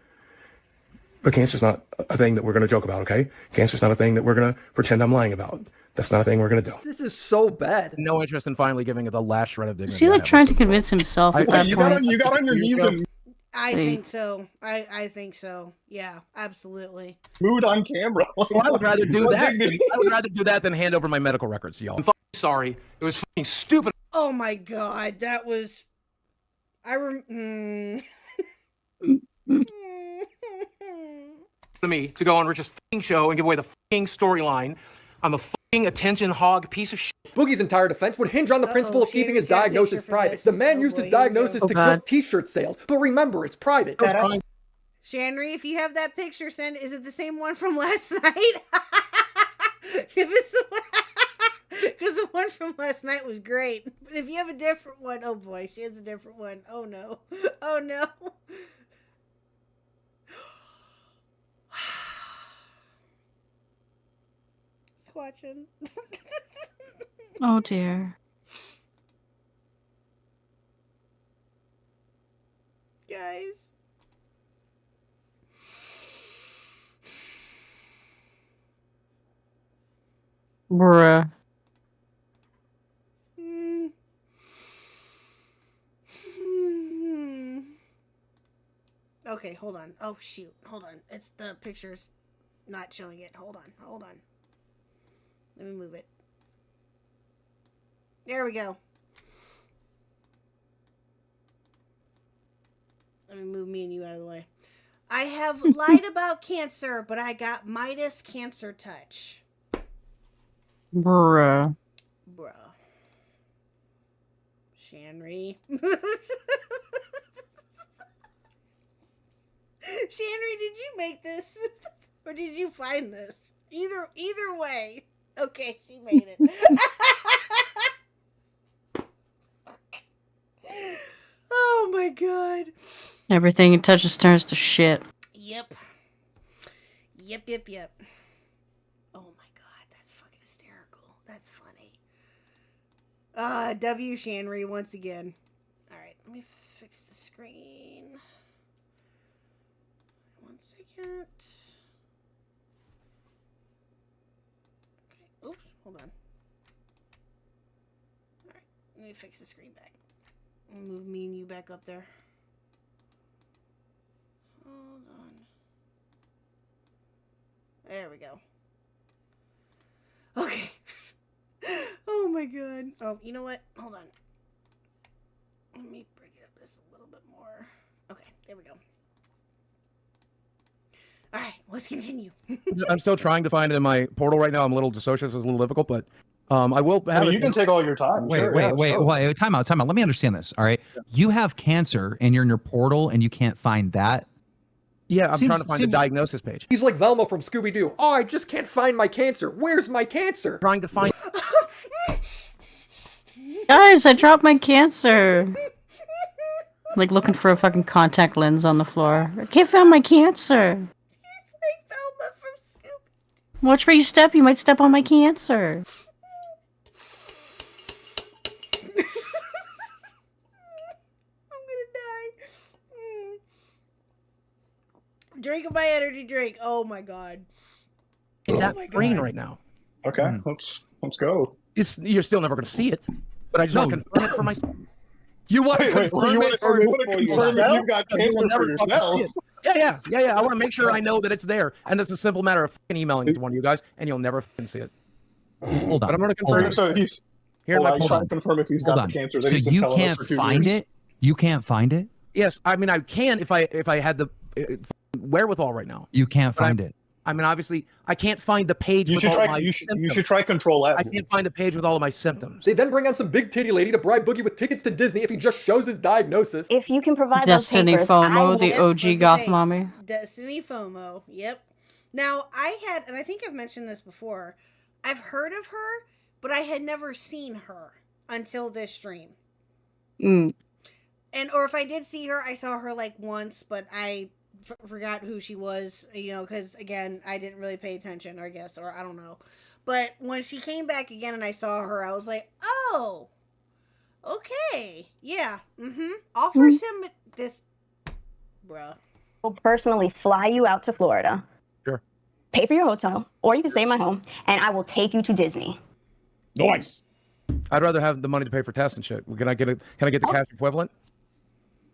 Speaker 15: But cancer's not a thing that we're going to joke about, okay? Cancer's not a thing that we're going to pretend I'm lying about. That's not a thing we're going to do.
Speaker 6: This is so bad.
Speaker 7: No interest in finally giving it the last shred of dignity.
Speaker 4: Is he like trying to convince himself at that point?
Speaker 21: You got on your knees and
Speaker 3: I think so. I think so. Yeah, absolutely.
Speaker 21: mood on camera.
Speaker 7: Well, I would rather do that. I would rather do that than hand over my medical records, y'all. I'm fucking sorry. It was fucking stupid.
Speaker 3: Oh my god, that was.
Speaker 7: To me to go on Rich's fucking show and give away the fucking storyline. I'm a fucking attention hog piece of shit.
Speaker 6: Boogie's entire defense would hinge on the principle of keeping his diagnosis private. The man used his diagnosis to get t-shirt sales, but remember, it's private.
Speaker 3: Shanry, if you have that picture, is it the same one from last night? If it's the one, because the one from last night was great. But if you have a different one, oh boy, she has a different one. Oh no. Oh no. Watching.
Speaker 4: Oh dear.
Speaker 3: Guys.
Speaker 4: Bruh.
Speaker 3: Okay, hold on. Oh shoot. Hold on. It's the picture's not showing it. Hold on. Hold on. Let me move it. There we go. Let me move me and you out of the way. I have lied about cancer, but I got Midas cancer touch.
Speaker 4: Bruh.
Speaker 3: Bruh. Shanry. Shanry, did you make this? Or did you find this? Either way. Okay, she made it. Oh my god.
Speaker 4: Everything it touches turns to shit.
Speaker 3: Yep. Yep. Oh my god, that's fucking hysterical. That's funny. W Shanry once again. Alright, let me fix the screen. 1 second. Oops, hold on. Alright, let me fix the screen back. Move me and you back up there. Hold on. There we go. Okay. Oh my god. Oh, you know what? Hold on. Let me break it up just a little bit more. Okay, there we go. Alright, let's continue.
Speaker 7: I'm still trying to find it in my portal right now. I'm a little dissociated, so it's a little difficult, but I will have
Speaker 21: you can take all your time.
Speaker 13: Wait, time out. Let me understand this. All right. Yeah. You have cancer and you're in your portal and you can't find that.
Speaker 7: Yeah, I'm trying to find the diagnosis page.
Speaker 6: He's like Velma from Scooby-Doo. Oh, I just can't find my cancer. Where's my cancer?
Speaker 7: Trying to find...
Speaker 4: Guys, I dropped my cancer. Like looking for a fucking contact lens on the floor. I can't find my cancer.
Speaker 3: He's like Velma from Scooby.
Speaker 4: Watch where you step. You might step on my cancer.
Speaker 3: Drinking my energy drink. Oh my god.
Speaker 7: In that brain right now.
Speaker 21: Okay, let's go.
Speaker 7: You're still never going to see it, but I just want to confirm it for myself.
Speaker 13: You want to confirm it for
Speaker 21: confirm if you've got cancer for yourself?
Speaker 7: Yeah. I want to make sure I know that it's there, and it's a simple matter of fucking emailing it to one of you guys, and you'll never fucking see it.
Speaker 13: Hold on.
Speaker 7: But I'm going to confirm.
Speaker 21: So he's trying to confirm if he's got the cancer.
Speaker 13: So you can't find it. You can't find it.
Speaker 7: Yes, I mean I can if I had the wherewithal right now.
Speaker 13: You can't find it.
Speaker 7: I mean, obviously, I can't find the page with all my symptoms.
Speaker 21: You should try Control F.
Speaker 7: I can't find the page with all of my symptoms.
Speaker 6: They then bring on some big titty lady to bribe Boogie with tickets to Disney if he just shows his diagnosis.
Speaker 16: If you can provide
Speaker 4: Destiny
Speaker 16: those papers, I
Speaker 4: FOMO,
Speaker 16: will-
Speaker 4: the OG goth mommy.
Speaker 3: Destiny FOMO. Yep. Now, I had, and I think I've mentioned this before, I've heard of her, but I had never seen her until this stream.
Speaker 4: Mm.
Speaker 3: And, or if I did see her, I saw her like once, but I forgot who she was, you know, because again, I didn't really pay attention, I guess, or I don't know. But when she came back again and I saw her, I was like, oh, okay, yeah, offers him this, bruh.
Speaker 16: will personally fly you out to Florida.
Speaker 7: Sure.
Speaker 16: Pay for your hotel, or you can stay in my home, and I will take you to Disney.
Speaker 7: Nice. I'd rather have the money to pay for tests and shit. Can I get the cash equivalent?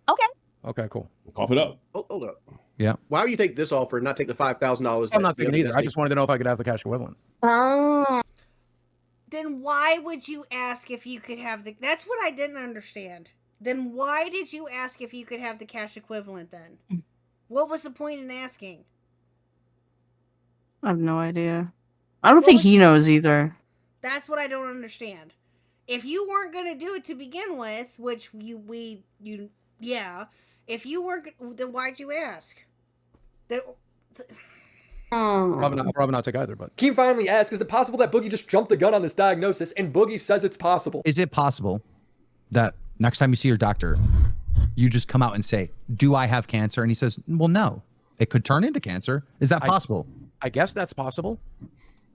Speaker 16: Okay.
Speaker 7: Okay, cool.
Speaker 9: Cough it up. Hold up.
Speaker 13: Yeah.
Speaker 9: Why would you take this offer and not take the $5,000?
Speaker 7: I'm not taking either. I just wanted to know if I could have the cash equivalent.
Speaker 3: Then why would you ask if you could have the... That's what I didn't understand. Then why did you ask if you could have the cash equivalent then? What was the point in asking?
Speaker 4: I have no idea. I don't think he knows either.
Speaker 3: That's what I don't understand. If you weren't going to do it to begin with, which if you weren't, then why'd you ask?
Speaker 7: Probably not take either, but
Speaker 6: Keem finally asks, is it possible that Boogie just jumped the gun on this diagnosis? And Boogie says it's possible.
Speaker 13: Is it possible that next time you see your doctor, you just come out and say, do I have cancer? And he says, well, no, it could turn into cancer. Is that possible?
Speaker 7: I guess that's possible.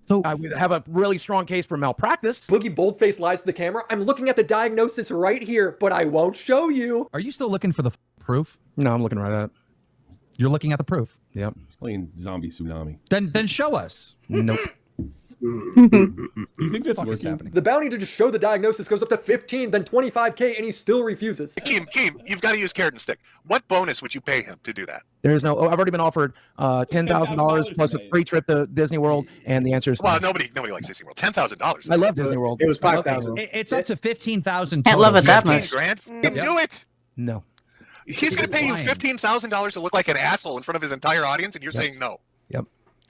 Speaker 7: So I would have a really strong case for malpractice.
Speaker 6: Boogie boldface lies to the camera. I'm looking at the diagnosis right here, but I won't show you.
Speaker 13: Are you still looking for the proof?
Speaker 7: No, I'm looking right at it.
Speaker 13: You're looking at the proof?
Speaker 7: Yep.
Speaker 23: He's playing Zombie Tsunami.
Speaker 13: Then show us.
Speaker 7: Nope.
Speaker 23: You think that's what's happening?
Speaker 6: The bounty to just show the diagnosis goes up to 15, then 25K, and he still refuses.
Speaker 12: Keem, you've got to use carrot and stick. What bonus would you pay him to do that?
Speaker 7: There's no. I've already been offered $10,000 plus a free trip to Disney World, and the answer is
Speaker 12: well, nobody likes Disney World. $10,000.
Speaker 7: I love Disney World.
Speaker 9: It was 5,000.
Speaker 13: It's up to 15,000.
Speaker 4: Can't love it that
Speaker 12: 15
Speaker 4: much.
Speaker 12: grand? Do it.
Speaker 7: No.
Speaker 12: He's going to pay you $15,000 to look like an asshole in front of his entire audience, and you're saying no.
Speaker 7: Yep.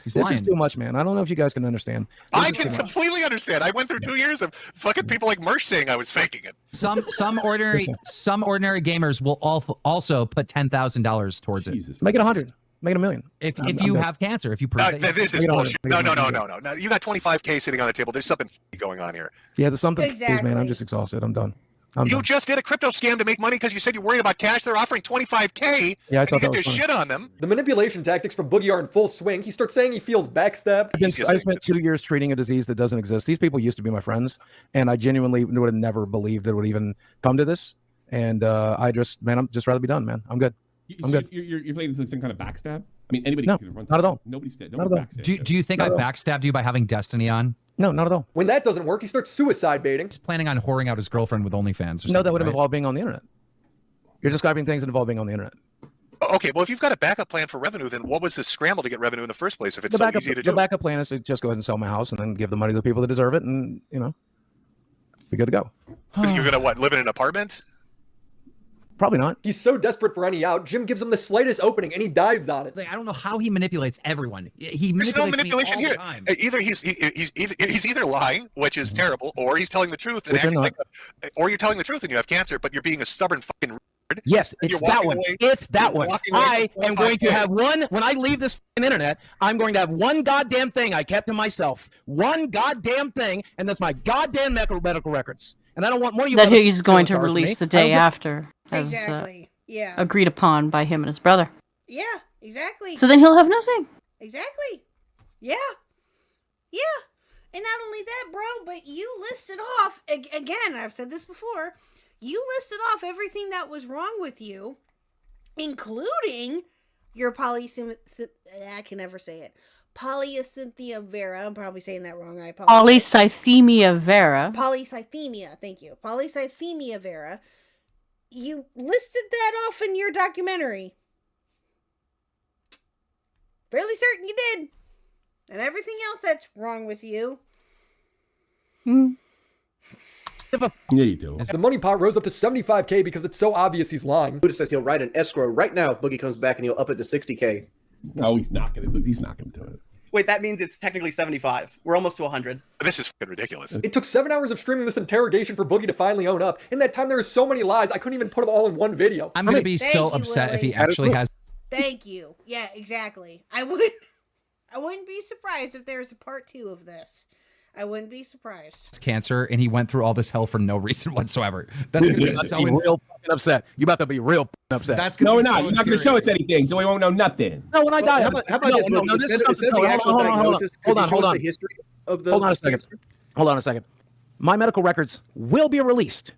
Speaker 7: This is too much, man. I don't know if you guys can understand.
Speaker 12: I can completely understand. I went through 2 years of fucking people like Mersh saying I was faking it.
Speaker 13: Some ordinary gamers will also put $10,000 towards it.
Speaker 7: Make it 100. Make it $1 million.
Speaker 13: If you have cancer, if you prove that
Speaker 12: this is bullshit. No. You got 25K sitting on the table. There's something going on here.
Speaker 7: Yeah, there's something. Please, man. I'm just exhausted. I'm done.
Speaker 12: You just did a crypto scam to make money because you said you're worried about cash. They're offering 25K.
Speaker 7: Yeah, I
Speaker 12: and
Speaker 7: thought
Speaker 12: you
Speaker 7: that
Speaker 12: get
Speaker 7: was
Speaker 12: to
Speaker 7: funny.
Speaker 12: shit on them.
Speaker 6: The manipulation tactics from Boogie are in full swing. He starts saying he feels backstabbed.
Speaker 7: I spent 2 years treating a disease that doesn't exist. These people used to be my friends, and I genuinely would have never believed it would even come to this. And I'm just rather be done, man. I'm good. I'm good.
Speaker 23: You're playing this as some kind of backstab? I mean, anybody
Speaker 7: No,
Speaker 23: can run
Speaker 7: not at all.
Speaker 23: Nobody's dead.
Speaker 7: Not at all.
Speaker 13: Do you think I backstabbed you by having Destiny on?
Speaker 7: No, not at all.
Speaker 6: When that doesn't work, he starts suicide baiting.
Speaker 13: He's planning on whoring out his girlfriend with OnlyFans.
Speaker 7: No, that would have involved being on the internet. You're describing things that involve being on the internet.
Speaker 12: Okay, well, if you've got a backup plan for revenue, then what was the scramble to get revenue in the first place if it's so easy to do?
Speaker 7: The backup plan is to just go ahead and sell my house and then give the money to the people that deserve it, and be good to go.
Speaker 12: You're gonna live in an apartment?
Speaker 7: Probably not.
Speaker 6: He's so desperate for any out, Jim gives him the slightest opening and he dives on it.
Speaker 13: I don't know how he manipulates everyone.
Speaker 12: There's no manipulation here. Either he's either lying, which is terrible, or he's telling the truth and acting like or you're telling the truth and you have cancer, but you're being a stubborn fucking.
Speaker 7: Yes, it's that one. It's that one. I am going to have one, when I leave this internet, I'm going to have one goddamn thing I kept to myself. One goddamn thing, and that's my goddamn medical records. And I don't want more of you.
Speaker 4: That he's going to release the day after. As,
Speaker 3: Exactly. Yeah.
Speaker 4: agreed upon by him and his brother.
Speaker 3: Yeah, exactly.
Speaker 4: So then he'll have nothing.
Speaker 3: Exactly. Yeah. Yeah. And not only that, bro, but you listed off, again, I've said this before, you listed off everything that was wrong with you, including your I can never say it. Polycythemia vera. I'm probably saying that wrong. I apologize.
Speaker 4: Polycythemia vera.
Speaker 3: Polycythemia. Thank you. Polycythemia vera. You listed that off in your documentary. Fairly certain you did. And everything else that's wrong with you.
Speaker 23: Yeah, you do.
Speaker 6: The money pot rose up to 75K because it's so obvious he's lying.
Speaker 9: Buddha says he'll write an escrow right now if Boogie comes back and he'll up it to 60K.
Speaker 23: No, he's not gonna do it.
Speaker 5: Wait, that means it's technically 75. We're almost to 100.
Speaker 12: This is fucking ridiculous.
Speaker 6: It took 7 hours of streaming this interrogation for Boogie to finally own up. In that time, there were so many lies, I couldn't even put them all in one video.
Speaker 13: I'm gonna be so upset if he actually has.
Speaker 3: Thank you. Yeah, exactly. I wouldn't be surprised if there's a part 2 of this. I wouldn't be surprised.
Speaker 13: Cancer, and he went through all this hell for no reason whatsoever. That's gonna be so
Speaker 7: real fucking upset. You about to be real fucking upset.
Speaker 13: That's
Speaker 7: no,
Speaker 13: we're
Speaker 7: not. You're not going to show us anything, so we won't know nothing. No, when I die.
Speaker 9: How about this?
Speaker 7: No, this is
Speaker 9: instead of the actual diagnosis,
Speaker 7: hold on.
Speaker 9: the history of the
Speaker 7: Hold on a second. Hold on a second. My medical records will be released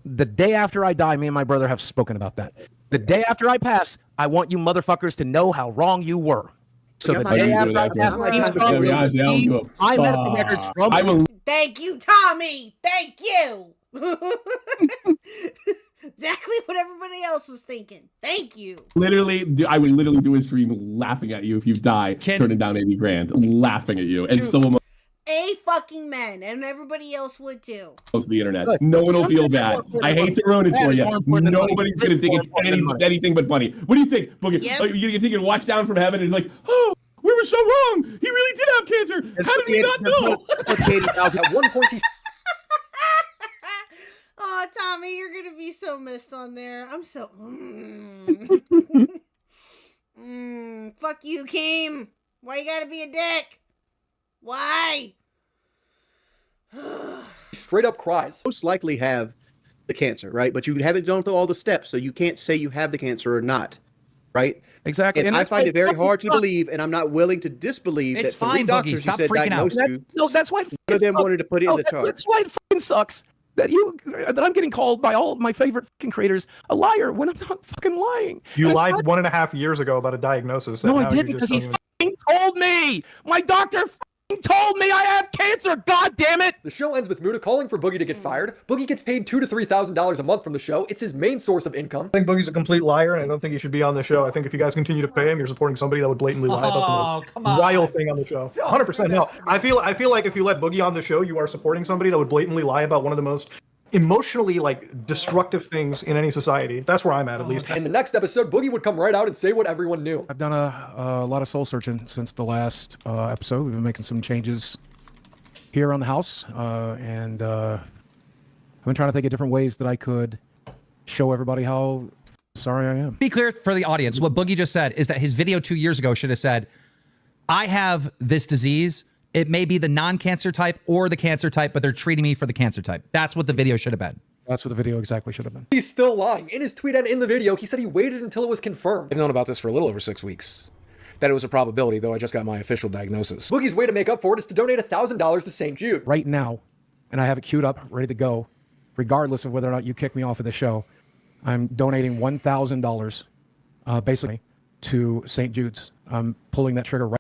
Speaker 7: the day after I die. Me and my brother have spoken about that. The day after I pass, I want you motherfuckers to know how wrong you were. So the day after I pass, my medical records from.
Speaker 3: Thank you, Tommy. Thank you. Exactly what everybody else was thinking. Thank you.
Speaker 18: Literally, I would literally do a stream laughing at you if you die, turning down 80 grand, laughing at you, and someone
Speaker 3: A fucking men, and everybody else would too.
Speaker 18: posts the internet. No one will feel bad. I hate to ruin it for you. Nobody's gonna think it's anything but funny. What do you think, Boogie?
Speaker 3: Yep.
Speaker 18: You think you watch down from heaven and it's like, oh, we were so wrong. He really did have cancer. How did we not know?
Speaker 6: At one point, he
Speaker 3: Oh, Tommy, you're gonna be so missed on there. I'm so. Fuck you, Keem. Why you gotta be a dick? Why?
Speaker 6: straight up cries.
Speaker 9: Most likely have the cancer, right? But you haven't gone through all the steps, so you can't say you have the cancer or not, right?
Speaker 7: Exactly.
Speaker 9: And I find it very hard to believe, and I'm not willing to disbelieve
Speaker 13: it's
Speaker 9: that
Speaker 13: fine,
Speaker 9: 3 doctors
Speaker 13: Boogie. Stop
Speaker 9: who said
Speaker 13: freaking
Speaker 9: diagnosed
Speaker 13: out.
Speaker 9: you,
Speaker 7: No, that's why it
Speaker 9: none of them
Speaker 7: sucks.
Speaker 9: wanted to put it in the chart.
Speaker 7: That's why it fucking sucks that I'm getting called by all of my favorite fucking creators a liar when I'm not fucking lying.
Speaker 20: You
Speaker 7: And
Speaker 20: lied
Speaker 7: it's
Speaker 20: 1.5 years ago about a diagnosis.
Speaker 7: No, I didn't, because he fucking told me. My doctor fucking told me I have cancer. God damn it!
Speaker 6: The show ends with Muda calling for Boogie to get fired. Boogie gets paid $2,000 to $3,000 a month from the show. It's his main source of income.
Speaker 20: I think Boogie's a complete liar, and I don't think he should be on the show. I think if you guys continue to pay him, you're supporting somebody that would blatantly lie about the most vile thing on the show. 100%. No, I feel like if you let Boogie on the show, you are supporting somebody that would blatantly lie about one of the most emotionally destructive things in any society. That's where I'm at least.
Speaker 6: In the next episode, Boogie would come right out and say what everyone knew.
Speaker 7: I've done a lot of soul searching since the last episode. We've been making some changes here on the house, and I've been trying to think of different ways that I could show everybody how sorry I am.
Speaker 13: Be clear for the audience, what Boogie just said is that his video 2 years ago should have said, I have this disease. It may be the non-cancer type or the cancer type, but they're treating me for the cancer type. That's what the video should have been.
Speaker 7: That's what the video exactly should have been.
Speaker 6: He's still lying. In his tweet and in the video, he said he waited until it was confirmed.
Speaker 7: I've known about this for a little over 6 weeks. That it was a probability, though I just got my official diagnosis.
Speaker 6: Boogie's way to make up for it is to donate $1,000 to St. Jude.
Speaker 7: Right now, and I have it queued up, ready to go, regardless of whether or not you kick me off of the show, I'm donating $1,000 basically to St. Jude's. I'm pulling that trigger right.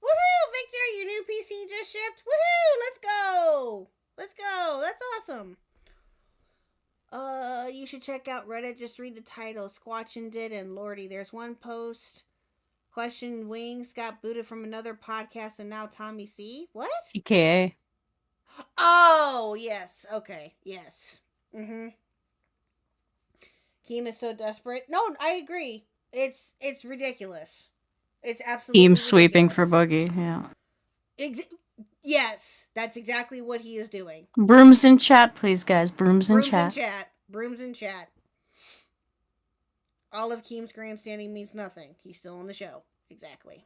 Speaker 3: Woohoo, Victor, your new PC just shipped. Woohoo, let's go. Let's go. That's awesome. You should check out Reddit. Just read the title. Squatchin' did and Lordy. There's one post. Question Wings got booted from another podcast and now Tommy C. What?
Speaker 4: PKA.
Speaker 3: Oh, yes. Okay. Yes. Mm-hmm. Keem is so desperate. No, I agree. It's ridiculous. It's absolutely
Speaker 4: Team sweeping for Boogie, yeah.
Speaker 3: Yes, that's exactly what he is doing.
Speaker 4: Brooms in chat, please, guys. Brooms in chat.
Speaker 3: Brooms in chat. All of Keem's grandstanding means nothing. He's still on the show. Exactly.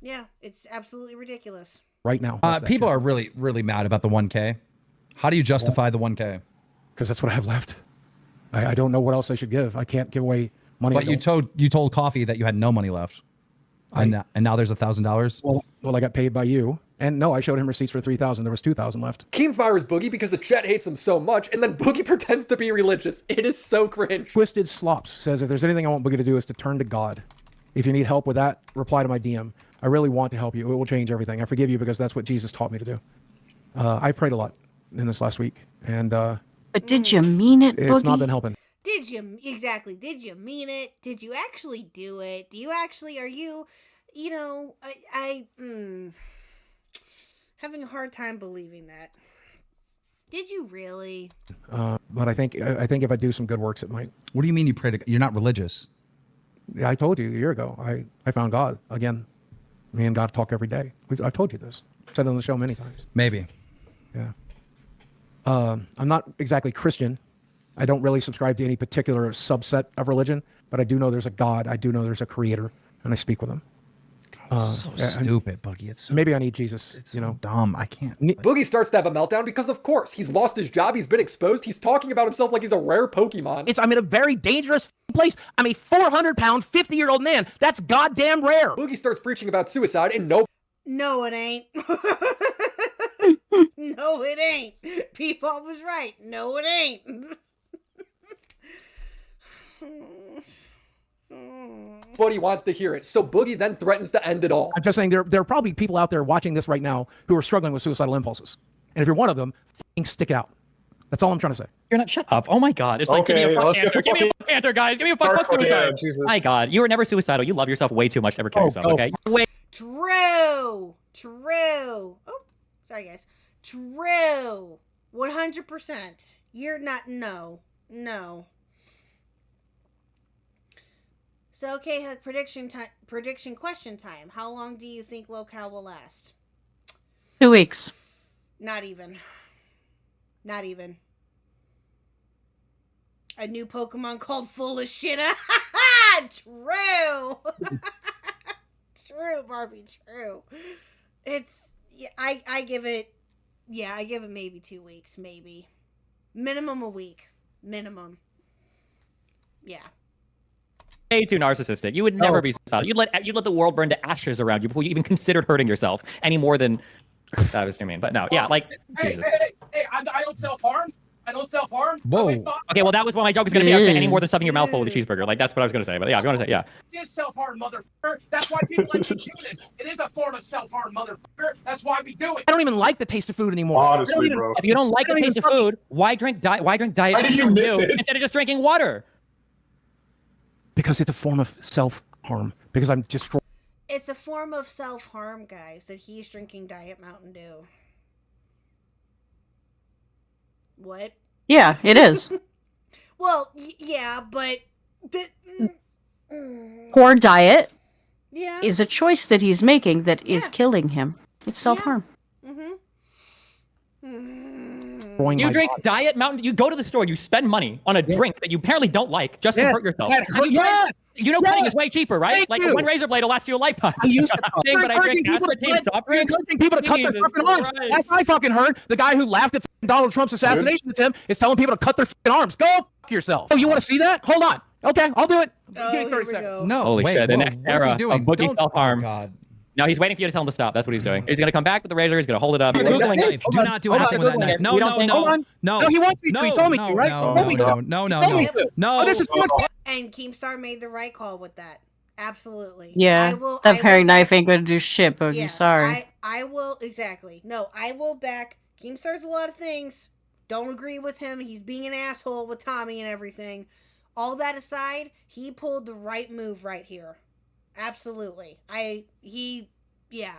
Speaker 3: Yeah, it's absolutely ridiculous.
Speaker 7: Right now.
Speaker 13: People are really, really mad about the 1K. How do you justify the 1K?
Speaker 7: Because that's what I have left. I don't know what else I should give. I can't give away money.
Speaker 13: But you told Coffee that you had no money left. And now there's $1,000.
Speaker 7: Well, I got paid by you, and no, I showed him receipts for $3,000. There was $2,000 left.
Speaker 6: Keem fires Boogie because the chat hates him so much, and then Boogie pretends to be religious. It is so cringe.
Speaker 7: Twisted Slops says, if there's anything I want Boogie to do is to turn to God. If you need help with that, reply to my DM. I really want to help you. It will change everything. I forgive you because that's what Jesus taught me to do. I prayed a lot in this last week, and
Speaker 4: but did you mean it, Boogie?
Speaker 7: It's not been helping.
Speaker 3: Did you mean it? Did you actually do it? Are you having a hard time believing that. Did you really?
Speaker 7: But I think if I do some good works, it might.
Speaker 13: What do you mean you pray to God? You're not religious.
Speaker 7: Yeah, I told you a year ago. I found God again. Me and God talk every day. I've told you this. I've said it on the show many times.
Speaker 13: Maybe.
Speaker 7: Yeah. I'm not exactly Christian. I don't really subscribe to any particular subset of religion, but I do know there's a God. I do know there's a creator, and I speak with him.
Speaker 13: So stupid, Boogie. It's so,
Speaker 7: maybe I need Jesus.
Speaker 13: It's so dumb. I can't.
Speaker 6: Boogie starts to have a meltdown because, of course, he's lost his job. He's been exposed. He's talking about himself like he's a rare Pokemon.
Speaker 7: I'm in a very dangerous place. I'm a 400-pound, 50-year-old man. That's goddamn rare.
Speaker 6: Boogie starts preaching about suicide, and
Speaker 3: No, it ain't. No, it ain't. Peepaw was right. No, it ain't.
Speaker 6: Nobody wants to hear it. So Boogie then threatens to end it all.
Speaker 7: I'm just saying there are probably people out there watching this right now who are struggling with suicidal impulses. And if you're one of them, stick it out. That's all I'm trying to say.
Speaker 14: You're not. Shut up. Oh my God. It's like, give me a fuck answer. Give me a fuck answer, guys. Give me a fuck suicide. My God. You were never suicidal. You love yourself way too much to ever kill yourself, okay?
Speaker 3: True. Oh, sorry, guys. True. 100%. You're not. No. So, okay, Huck, prediction question time. How long do you think LOLCOW will last?
Speaker 4: 2 weeks.
Speaker 3: Not even. A new Pokemon called Full of Shit. True. True, Barbie, true. I give it maybe 2 weeks, maybe. Minimum a week. Minimum. Yeah.
Speaker 14: Way too narcissistic. You would never be suicidal. You'd let the world burn to ashes around you before you even considered hurting yourself any more than that was too mean. But no, yeah, like Jesus.
Speaker 10: Hey, I don't self-harm.
Speaker 13: Whoa.
Speaker 14: Okay, well that was what my joke was gonna be. I was saying any more than stuffing your mouth full with a cheeseburger. Like that's what I was gonna say. But yeah, if you want to say yeah.
Speaker 10: It is self-harm, motherfucker. That's why people like to do this. It is a form of self-harm, motherfucker. That's why we do it.
Speaker 7: I don't even like the taste of food anymore.
Speaker 20: Honestly, bro.
Speaker 14: If you don't like the taste of food, why drink diet
Speaker 20: How do you miss it?
Speaker 14: instead of just drinking water?
Speaker 7: Because it's a form of self-harm. Because I'm destroying.
Speaker 3: It's a form of self-harm, guys, that he's drinking Diet Mountain Dew. What?
Speaker 4: Yeah, it is.
Speaker 3: Well, yeah, but...
Speaker 4: Poor diet
Speaker 3: Yeah.
Speaker 4: is a choice that he's making that is killing him. It's self-harm.
Speaker 14: You drink Diet Mountain. You go to the store. You spend money on a drink that you apparently don't like just to hurt yourself. You know, cleaning is way cheaper, right? Like one razor blade will last you a lifetime.
Speaker 7: I used to
Speaker 14: but I drink aspartame soft drinks.
Speaker 7: encouraging people to cut their fucking arms. That's what I fucking heard. The guy who laughed at Donald Trump's assassination attempt is telling people to cut their fucking arms. Go fuck yourself. Oh, you want to see that? Hold on. Okay, I'll do it. Give me 30 seconds.
Speaker 13: No.
Speaker 14: Holy shit! The next era of Boogie
Speaker 13: Don't-
Speaker 14: self-harm.
Speaker 13: Oh, God.
Speaker 14: No, he's waiting for you to tell him to stop. That's what he's doing. He's gonna come back with the razor. He's gonna hold it up. He's Googling it.
Speaker 13: Do not do anything with that knife. No, no, no.
Speaker 7: No, he wants me to. He told me to, right?
Speaker 13: No.
Speaker 7: This is too much.
Speaker 3: And Keemstar made the right call with that. Absolutely.
Speaker 4: Yeah, that paring knife ain't gonna do shit, Boogie.
Speaker 3: Yeah,
Speaker 4: Sorry.
Speaker 3: I will, exactly. No, I will back. Keemstar's a lot of things. Don't agree with him. He's being an asshole with Tommy and everything. All that aside, he pulled the right move right here. Absolutely. Yeah.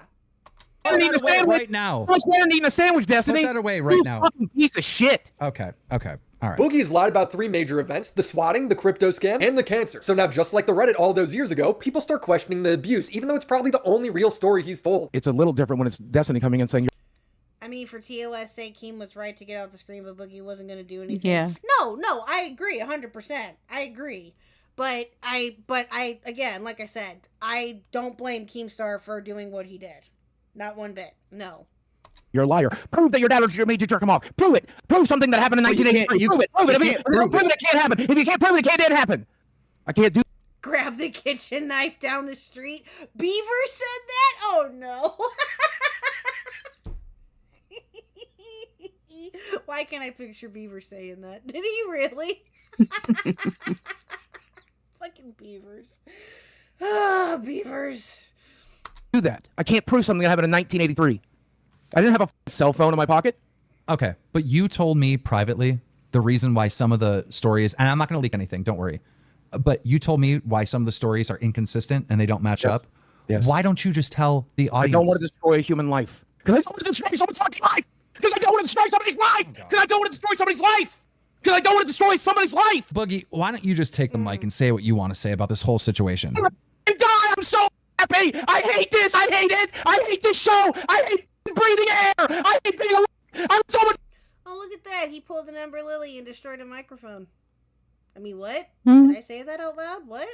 Speaker 13: Put that away right now.
Speaker 7: What's man eating a sandwich, Destiny?
Speaker 13: Put that away right now.
Speaker 7: Fucking piece of shit.
Speaker 13: Okay. All right.
Speaker 6: Boogie's lied about 3 major events: the swatting, the crypto scam, and the cancer. So now, just like the Reddit all those years ago, people start questioning the abuse, even though it's probably the only real story he's told.
Speaker 7: It's a little different when it's Destiny coming in saying,
Speaker 3: I mean, for TOS sake, Keem was right to get out the screen, but Boogie wasn't going to do anything.
Speaker 4: Yeah.
Speaker 3: No, I agree 100%. I agree. But I, again, like I said, I don't blame Keemstar for doing what he did. Not one bit. No.
Speaker 7: you're a liar. Prove that your dad made you jerk him off. Prove it. Prove something that happened in 1983. Prove it. Prove it. If you don't prove it, it can't happen. If you can't prove it, it can't happen. I can't do.
Speaker 3: Grab the kitchen knife down the street. Beaver said that? Oh, no. Why can't I picture Beaver saying that? Did he really? Fucking beavers. Ah, beavers.
Speaker 7: Do that. I can't prove something that happened in 1983. I didn't have a cell phone in my pocket.
Speaker 13: Okay, but you told me privately the reason why some of the stories, and I'm not going to leak anything, don't worry, but you told me why some of the stories are inconsistent and they don't match up.
Speaker 7: Yes.
Speaker 13: Why don't you just tell the audience?
Speaker 7: I don't want to destroy a human life. Because I don't want to destroy someone's fucking life. Because I don't want to destroy somebody's life. Because I don't want to destroy somebody's life.
Speaker 10: because I don't want to destroy somebody's life.
Speaker 13: Boogie, why don't you just take the mic and say what you want to say about this whole situation?
Speaker 10: I'm so happy. I hate this. I hate it. I hate this show. I hate breathing air. I hate being alive. I'm so much.
Speaker 3: Oh, look at that. He pulled an Ember Lily and destroyed a microphone. I mean, what?
Speaker 4: Hmm.
Speaker 3: Did I say that out loud? What?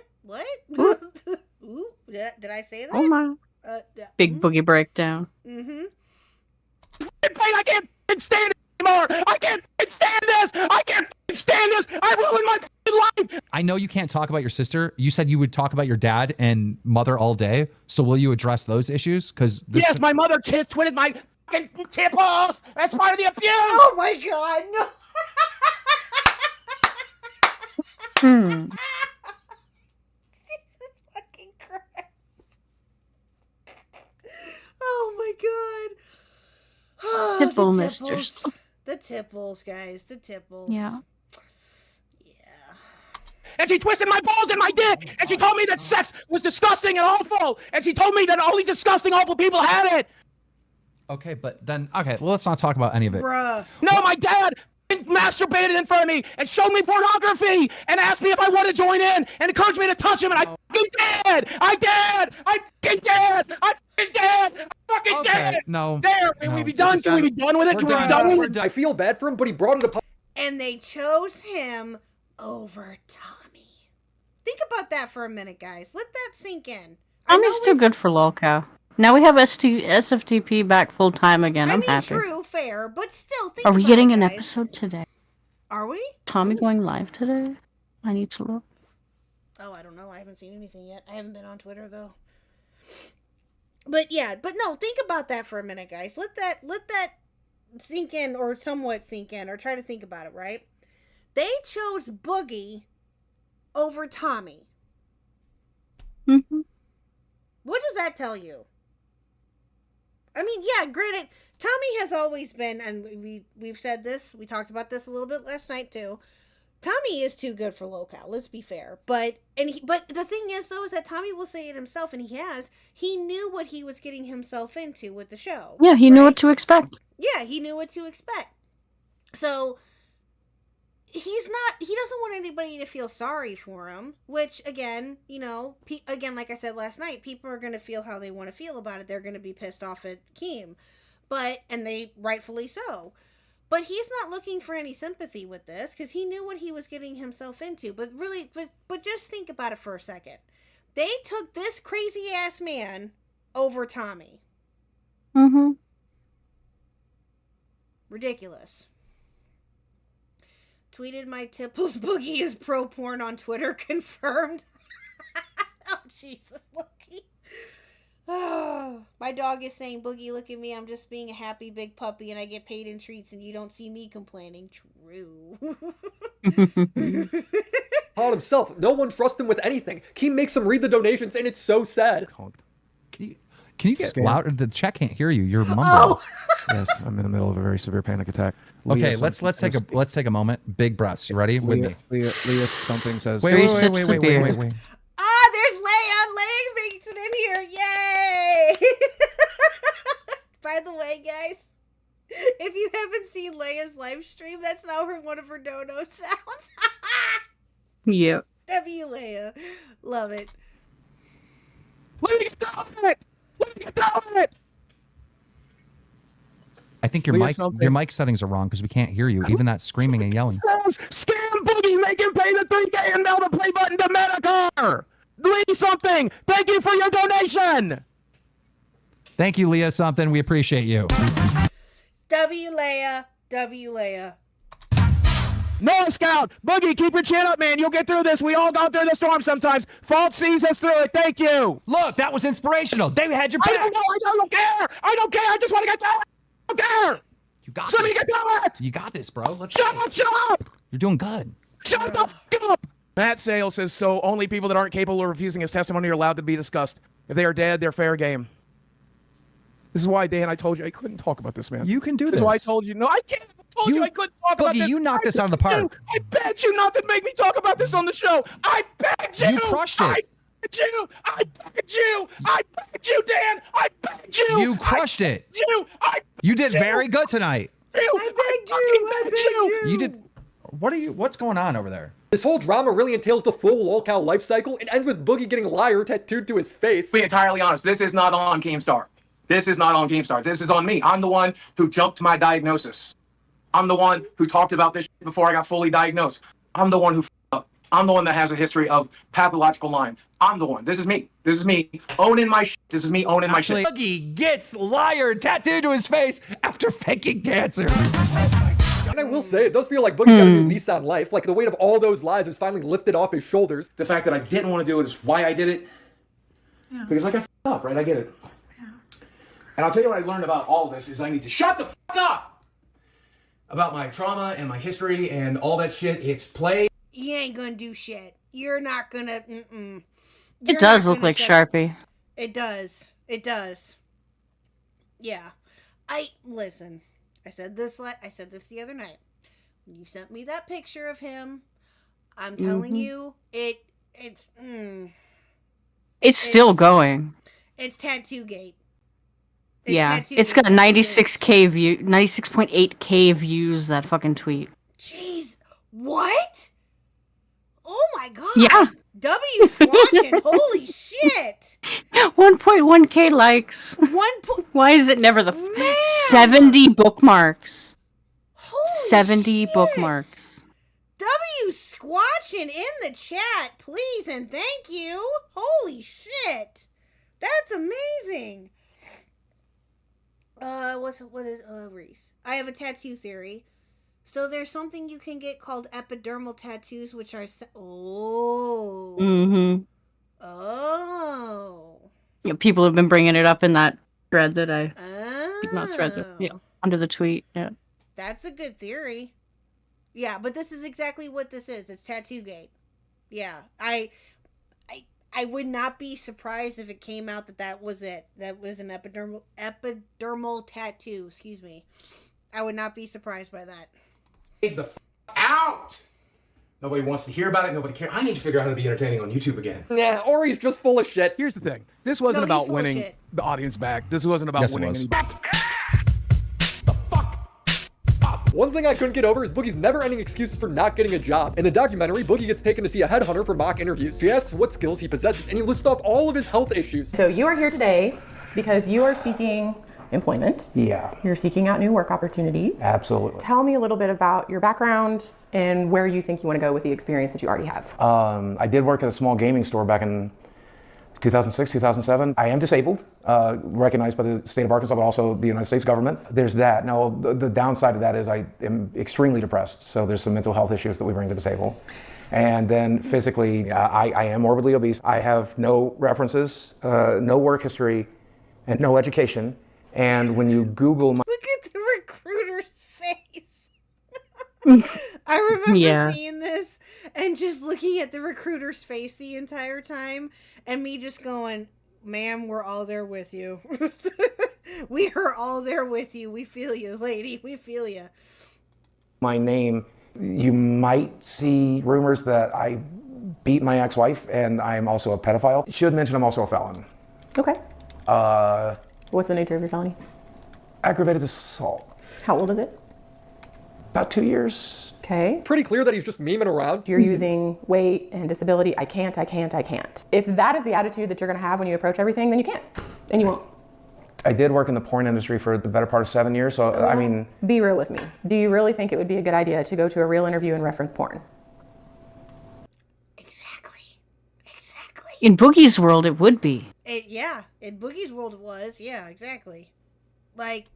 Speaker 3: Ooh, did I say that?
Speaker 4: Oh my. Big Boogie breakdown.
Speaker 3: Mm-hmm.
Speaker 10: I can't stand it anymore. I can't stand this. I can't stand this. I ruined my life.
Speaker 13: I know you can't talk about your sister. You said you would talk about your dad and mother all day. So will you address those issues? Because
Speaker 10: yes, my mother twitted my fucking tipples. That's part of the abuse.
Speaker 3: Oh my god, no.
Speaker 4: Hmm.
Speaker 3: Jesus fucking Christ. Oh my god. Oh,
Speaker 4: Tipple
Speaker 3: the
Speaker 4: misters.
Speaker 3: tipples. The tipples, guys. The tipples.
Speaker 4: Yeah.
Speaker 10: And she twisted my balls and my dick. And she told me that sex was disgusting and awful. And she told me that only disgusting, awful people had it.
Speaker 13: Okay, but then, okay, well, let's not talk about any of it.
Speaker 3: Bruh.
Speaker 10: No, my dad masturbated in front of me and showed me pornography and asked me if I wanted to join in and encouraged me to touch him. And I fucking did. I did. I fucking did. I fucking did. I fucking did.
Speaker 13: No.
Speaker 10: There. Can we be done? Can we be done with it? Can we be done with it?
Speaker 6: I feel bad for him, but he brought it upon.
Speaker 3: And they chose him over Tommy. Think about that for a minute, guys. Let that sink in.
Speaker 4: Tommy's too good for LOLCOW. Now we have SFDP back full time again. I'm happy.
Speaker 3: True, fair, but still think
Speaker 4: Are we
Speaker 3: about
Speaker 4: getting
Speaker 3: it,
Speaker 4: an
Speaker 3: guys.
Speaker 4: episode today?
Speaker 3: Are we?
Speaker 4: Tommy going live today? I need to look.
Speaker 3: Oh, I don't know. I haven't seen anything yet. I haven't been on Twitter though. But yeah, but no, think about that for a minute, guys. Let that sink in, or somewhat sink in, or try to think about it, right? They chose Boogie over Tommy.
Speaker 4: Mm-hmm.
Speaker 3: What does that tell you? I mean, yeah, granted, Tommy has always been, and we've said this, we talked about this a little bit last night too. Tommy is too good for LOLCOW, let's be fair. But the thing is though, is that Tommy will say it himself, and he knew what he was getting himself into with the show.
Speaker 4: Yeah, he knew what to expect.
Speaker 3: Yeah, he knew what to expect. So he doesn't want anybody to feel sorry for him, which again, like I said last night, people are going to feel how they want to feel about it. They're going to be pissed off at Keem, and they rightfully so. But he's not looking for any sympathy with this because he knew what he was getting himself into. But really, but just think about it for a second. They took this crazy ass man over Tommy.
Speaker 4: Mm-hmm.
Speaker 3: Ridiculous. Tweeted my tipples Boogie is pro porn on Twitter, confirmed. Oh, Jesus, Loki. Oh, my dog is saying, Boogie, look at me. I'm just being a happy big puppy and I get paid in treats and you don't see me complaining. True.
Speaker 6: On himself. No one trusts him with anything. Keem makes him read the donations and it's so sad.
Speaker 13: Can you get louder? The chat can't hear you. You're mumbling.
Speaker 3: Oh.
Speaker 7: Yes, I'm in the middle of a very severe panic attack.
Speaker 13: Okay, let's take a moment. Big breaths. You ready? With me.
Speaker 7: Leah something says.
Speaker 13: Wait.
Speaker 3: Ah, there's Leia. Leia makes it in here. Yay! By the way, guys, if you haven't seen Leia's live stream, that's now one of her dono sounds.
Speaker 4: Yep.
Speaker 3: W Leia. Love it.
Speaker 10: Let me get down it. Let me get down it.
Speaker 13: I think your mic settings are wrong because we can't hear you. Even that screaming and yelling.
Speaker 10: Scam Boogie, make him pay the $3K and mail the play button to Medicare. Leave something. Thank you for your donation.
Speaker 13: Thank you, Leah. Something. We appreciate you.
Speaker 3: W Leia. W Leia.
Speaker 10: No, Scout. Boogie, keep your chin up, man. You'll get through this. We all go through the storm sometimes. Fault sees us through it. Thank you.
Speaker 13: Look, that was inspirational. They had your back.
Speaker 10: I don't know. I don't care. I don't care. I just want to get through it. I don't care.
Speaker 13: You got
Speaker 10: Somebody
Speaker 13: this.
Speaker 10: get through it.
Speaker 13: You got this, bro.
Speaker 10: Shut up.
Speaker 13: You're doing good.
Speaker 10: Shut the f*** up. Matt Sales says, so only people that aren't capable of refusing his testimony are allowed to be discussed. If they are dead, they're fair game. This is why, Dan, I told you I couldn't talk about this, man.
Speaker 13: You can do this.
Speaker 10: This is why I told you. No, I can't. I told you I couldn't talk about
Speaker 13: Boogie,
Speaker 10: this.
Speaker 13: you knocked this out of the park.
Speaker 10: I begged you not to make me talk about this on the show. I begged you.
Speaker 13: You crushed it.
Speaker 10: I begged you. I begged you. I begged you, Dan. I begged you.
Speaker 13: You crushed it.
Speaker 10: You.
Speaker 13: You did very good tonight.
Speaker 3: I begged you.
Speaker 13: You did. What's going on over there?
Speaker 6: This whole drama really entails the full LOLCOW life cycle and ends with Boogie getting liar tattooed to his face.
Speaker 7: To be entirely honest, this is not on Keemstar. This is not on Keemstar. This is on me. I'm the one who jumped to my diagnosis. I'm the one who talked about this shit before I got fully diagnosed. I'm the one who f***ed up. I'm the one that has a history of pathological lying. I'm the one. This is me. This is me owning my shit. This is me owning my shit.
Speaker 13: Boogie gets liar tattooed to his face after faking cancer.
Speaker 6: And I will say, it does feel like Boogie's got a new lease on life. Like the weight of all those lies is finally lifted off his shoulders.
Speaker 15: The fact that I didn't want to do it is why I did it. Yeah. Because I got f***ed up, right? I get it. Yeah. And I'll tell you what I learned about all this is I need to shut the f*** up about my trauma and my history and all that shit. It's play.
Speaker 3: You ain't gonna do shit. You're not gonna.
Speaker 4: It does look like Sharpie.
Speaker 3: It does. It does. Yeah. Listen. I said this the other night. When you sent me that picture of him, I'm telling you, it's
Speaker 4: still going.
Speaker 3: It's Tattoo Gate.
Speaker 4: It's got 96K view, 96.8K views. That fucking tweet.
Speaker 3: Jeez, what? Oh my god.
Speaker 4: Yeah.
Speaker 3: W squatching. Holy shit.
Speaker 4: 1.1K likes. Why is it never 70 bookmarks?
Speaker 3: Holy
Speaker 4: 70
Speaker 3: shit.
Speaker 4: Bookmarks.
Speaker 3: W squatching in the chat, please and thank you. Holy shit. That's amazing. What is Reese? I have a tattoo theory. So there's something you can get called epidermal tattoos, which are
Speaker 4: Yeah, people have been bringing it up in that thread that I not thread, under the tweet. Yeah,
Speaker 3: that's a good theory. Yeah, but this is exactly what this is. It's Tattoo Gate. Yeah, I would not be surprised if it came out that was it. That was an epidermal tattoo. Excuse me. I would not be surprised by that.
Speaker 15: The f*** out! Nobody wants to hear about it. Nobody cares. I need to figure out how to be entertaining on YouTube again.
Speaker 6: Yeah, or he's just full of shit.
Speaker 7: Here's the thing. This wasn't about winning the audience back. This wasn't about winning anybody.
Speaker 6: One thing I couldn't get over is Boogie's never-ending excuses for not getting a job. In the documentary, Boogie gets taken to see a headhunter for mock interviews. She asks what skills he possesses, and he lists off all of his health issues.
Speaker 1: So you are here today because you are seeking employment.
Speaker 15: Yeah.
Speaker 1: You're seeking out new work opportunities.
Speaker 15: Absolutely.
Speaker 1: Tell me a little bit about your background and where you think you want to go with the experience that you already have.
Speaker 15: I did work at a small gaming store back in 2006, 2007. I am disabled, recognized by the state of Arkansas, but also the United States government. There's that. Now, the downside of that is I am extremely depressed. So there's some mental health issues that we bring to the table. And then physically, I am morbidly obese. I have no references, no work history, and no education. And when you Google my...
Speaker 3: Look at the recruiter's face. I remember seeing this and just looking at the recruiter's face the entire time and me just going, ma'am, we're all there with you. We are all there with you. We feel you, lady. We feel you.
Speaker 15: My name, you might see rumors that I beat my ex-wife and I am also a pedophile. Should mention I'm also a felon.
Speaker 1: Okay. What's the nature of your felony?
Speaker 15: Aggravated assault.
Speaker 1: How old is it?
Speaker 15: About 2 years.
Speaker 1: Okay.
Speaker 6: Pretty clear that he's just memeing around.
Speaker 1: You're using weight and disability. I can't. If that is the attitude that you're going to have when you approach everything, then you can't. And you won't.
Speaker 15: I did work in the porn industry for the better part of 7 years, so I mean...
Speaker 1: Be real with me. Do you really think it would be a good idea to go to a real interview and reference porn?
Speaker 3: Exactly.
Speaker 4: In Boogie's world, it would be.
Speaker 3: Yeah, in Boogie's world it was. Yeah, exactly. Like...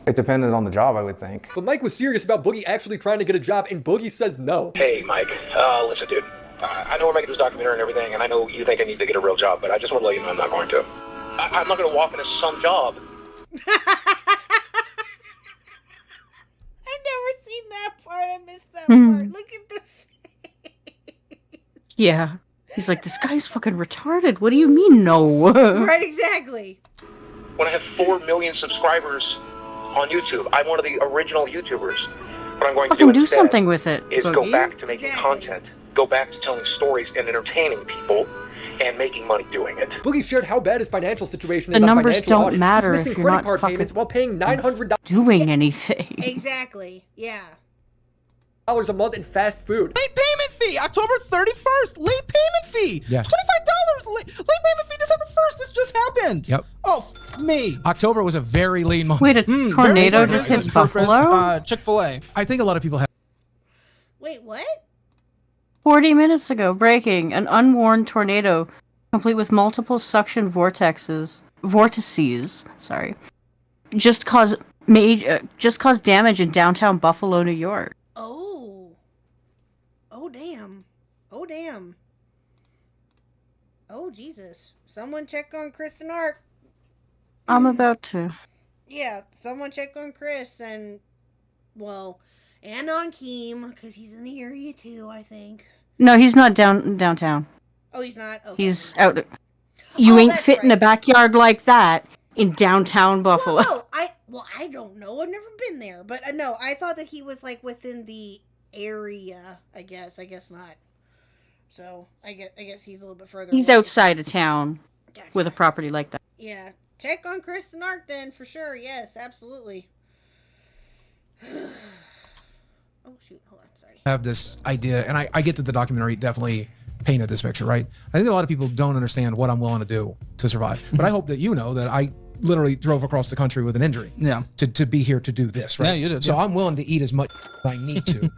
Speaker 15: It depended on the job, I would think.
Speaker 6: But Mike was serious about Boogie actually trying to get a job, and Boogie says no.
Speaker 7: Hey, Mike. Listen, dude. I know we're making this documentary and everything, and I know you think I need to get a real job, but I just want to let you know I'm not going to. I'm not going to walk into some job.
Speaker 3: I've never seen that part. I missed that part. Look at the face.
Speaker 4: Yeah. He's like, this guy's fucking retarded. What do you mean, no?
Speaker 3: Right, exactly.
Speaker 7: When I have 4 million subscribers on YouTube, I'm one of the original YouTubers. What I'm going to
Speaker 4: do something with it.
Speaker 7: Is
Speaker 4: Boogie.
Speaker 7: go back to making content, go back to telling stories and entertaining people,
Speaker 11: and making money doing it.
Speaker 6: Boogie shared how bad his financial situation
Speaker 4: The
Speaker 6: is on
Speaker 4: numbers
Speaker 6: financial
Speaker 4: don't
Speaker 6: audit.
Speaker 4: matter
Speaker 6: He's missing
Speaker 4: if you're
Speaker 6: credit
Speaker 4: not
Speaker 6: card
Speaker 4: fucking
Speaker 6: payments while paying $900
Speaker 4: doing anything.
Speaker 3: Exactly. Yeah.
Speaker 6: a month in fast food.
Speaker 17: Late payment fee, October 31st. Late payment fee.
Speaker 7: Yeah.
Speaker 17: $25. Late payment fee, December 1st. This just happened.
Speaker 7: Yep.
Speaker 17: Oh, me.
Speaker 7: October was a very lean month.
Speaker 4: Wait, a tornado just hit Buffalo?
Speaker 17: Chick-fil-A.
Speaker 7: I think a lot of people have.
Speaker 3: Wait, what?
Speaker 4: 40 minutes ago, breaking. An unwarned tornado, complete with multiple suction vortices, sorry, just caused damage in downtown Buffalo, New York.
Speaker 3: Oh. Oh, damn. Oh, damn. Oh, Jesus. Someone check on Chris and Art.
Speaker 4: I'm about to.
Speaker 3: Yeah, someone check on Chris and, well, and on Keem, because he's in the area too, I think.
Speaker 4: No, he's not downtown.
Speaker 3: Oh, he's not? Okay.
Speaker 4: He's out. You ain't fit in a backyard like that in downtown Buffalo.
Speaker 3: Well, no, I don't know. I've never been there. But no, I thought that he was like within the area, I guess. I guess not. So, I guess he's a little bit further
Speaker 4: He's
Speaker 3: away.
Speaker 4: outside of town with a property like that.
Speaker 3: Yeah. Check on Chris and Art then, for sure. Yes, absolutely. Oh, shoot. Hold on. Sorry.
Speaker 7: Have this idea, and I get that the documentary definitely painted this picture, right? I think a lot of people don't understand what I'm willing to do to survive. But I hope that you know that I literally drove across the country with an injury.
Speaker 17: Yeah.
Speaker 7: To be here to do this, right?
Speaker 17: Yeah, you did.
Speaker 7: So
Speaker 17: yeah.
Speaker 7: I'm willing to eat as much as I need to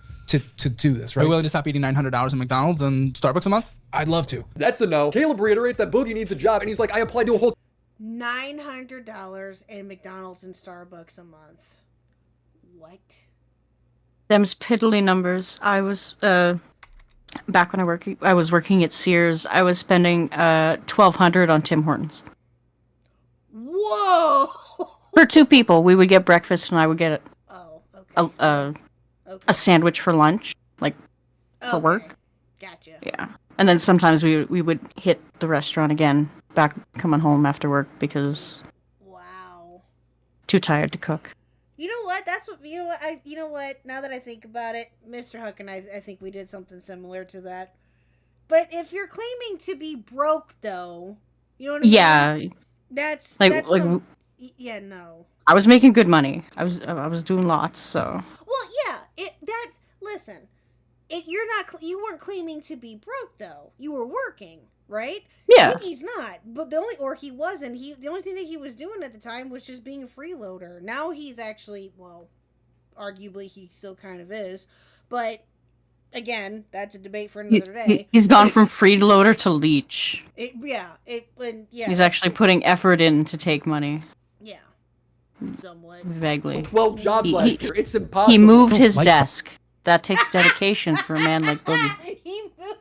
Speaker 7: do this,
Speaker 17: Are
Speaker 7: right?
Speaker 17: you willing to stop eating $900 at McDonald's and Starbucks a month?
Speaker 7: I'd love to.
Speaker 6: That's a no. Caleb reiterates that Boogie needs a job, and he's like, I applied to a whole
Speaker 3: $900 in McDonald's and Starbucks a month. What?
Speaker 4: Them's piddly numbers. I was back when I was working at Sears. I was spending $1,200 on Tim Hortons.
Speaker 3: Whoa!
Speaker 4: For two people, we would get breakfast, and I would get a sandwich for lunch, like for work.
Speaker 3: Gotcha.
Speaker 4: Yeah, and then sometimes we would hit the restaurant again, back coming home after work because too tired to cook.
Speaker 3: You know what? That's what you know what? Now that I think about it, Mr. Huck and I think we did something similar to that. But if you're claiming to be broke, though, you know what I mean?
Speaker 4: Yeah,
Speaker 3: that's
Speaker 4: like
Speaker 3: yeah, no.
Speaker 4: I was making good money. I was doing lots, so.
Speaker 3: Well, yeah. Listen. You weren't claiming to be broke though. You were working, right?
Speaker 4: Yeah.
Speaker 3: He's not, but the only thing that he was doing at the time was just being a freeloader. Now he's actually, well, arguably he still kind of is, but again, that's a debate for another day.
Speaker 4: He's gone from freeloader to leech.
Speaker 3: Yeah.
Speaker 4: He's actually putting effort in to take money.
Speaker 3: Yeah. Somewhat.
Speaker 4: Vaguely.
Speaker 6: 12 jobs last year. It's impossible.
Speaker 4: He moved his desk. That takes dedication for a man like Boogie.
Speaker 3: He moved.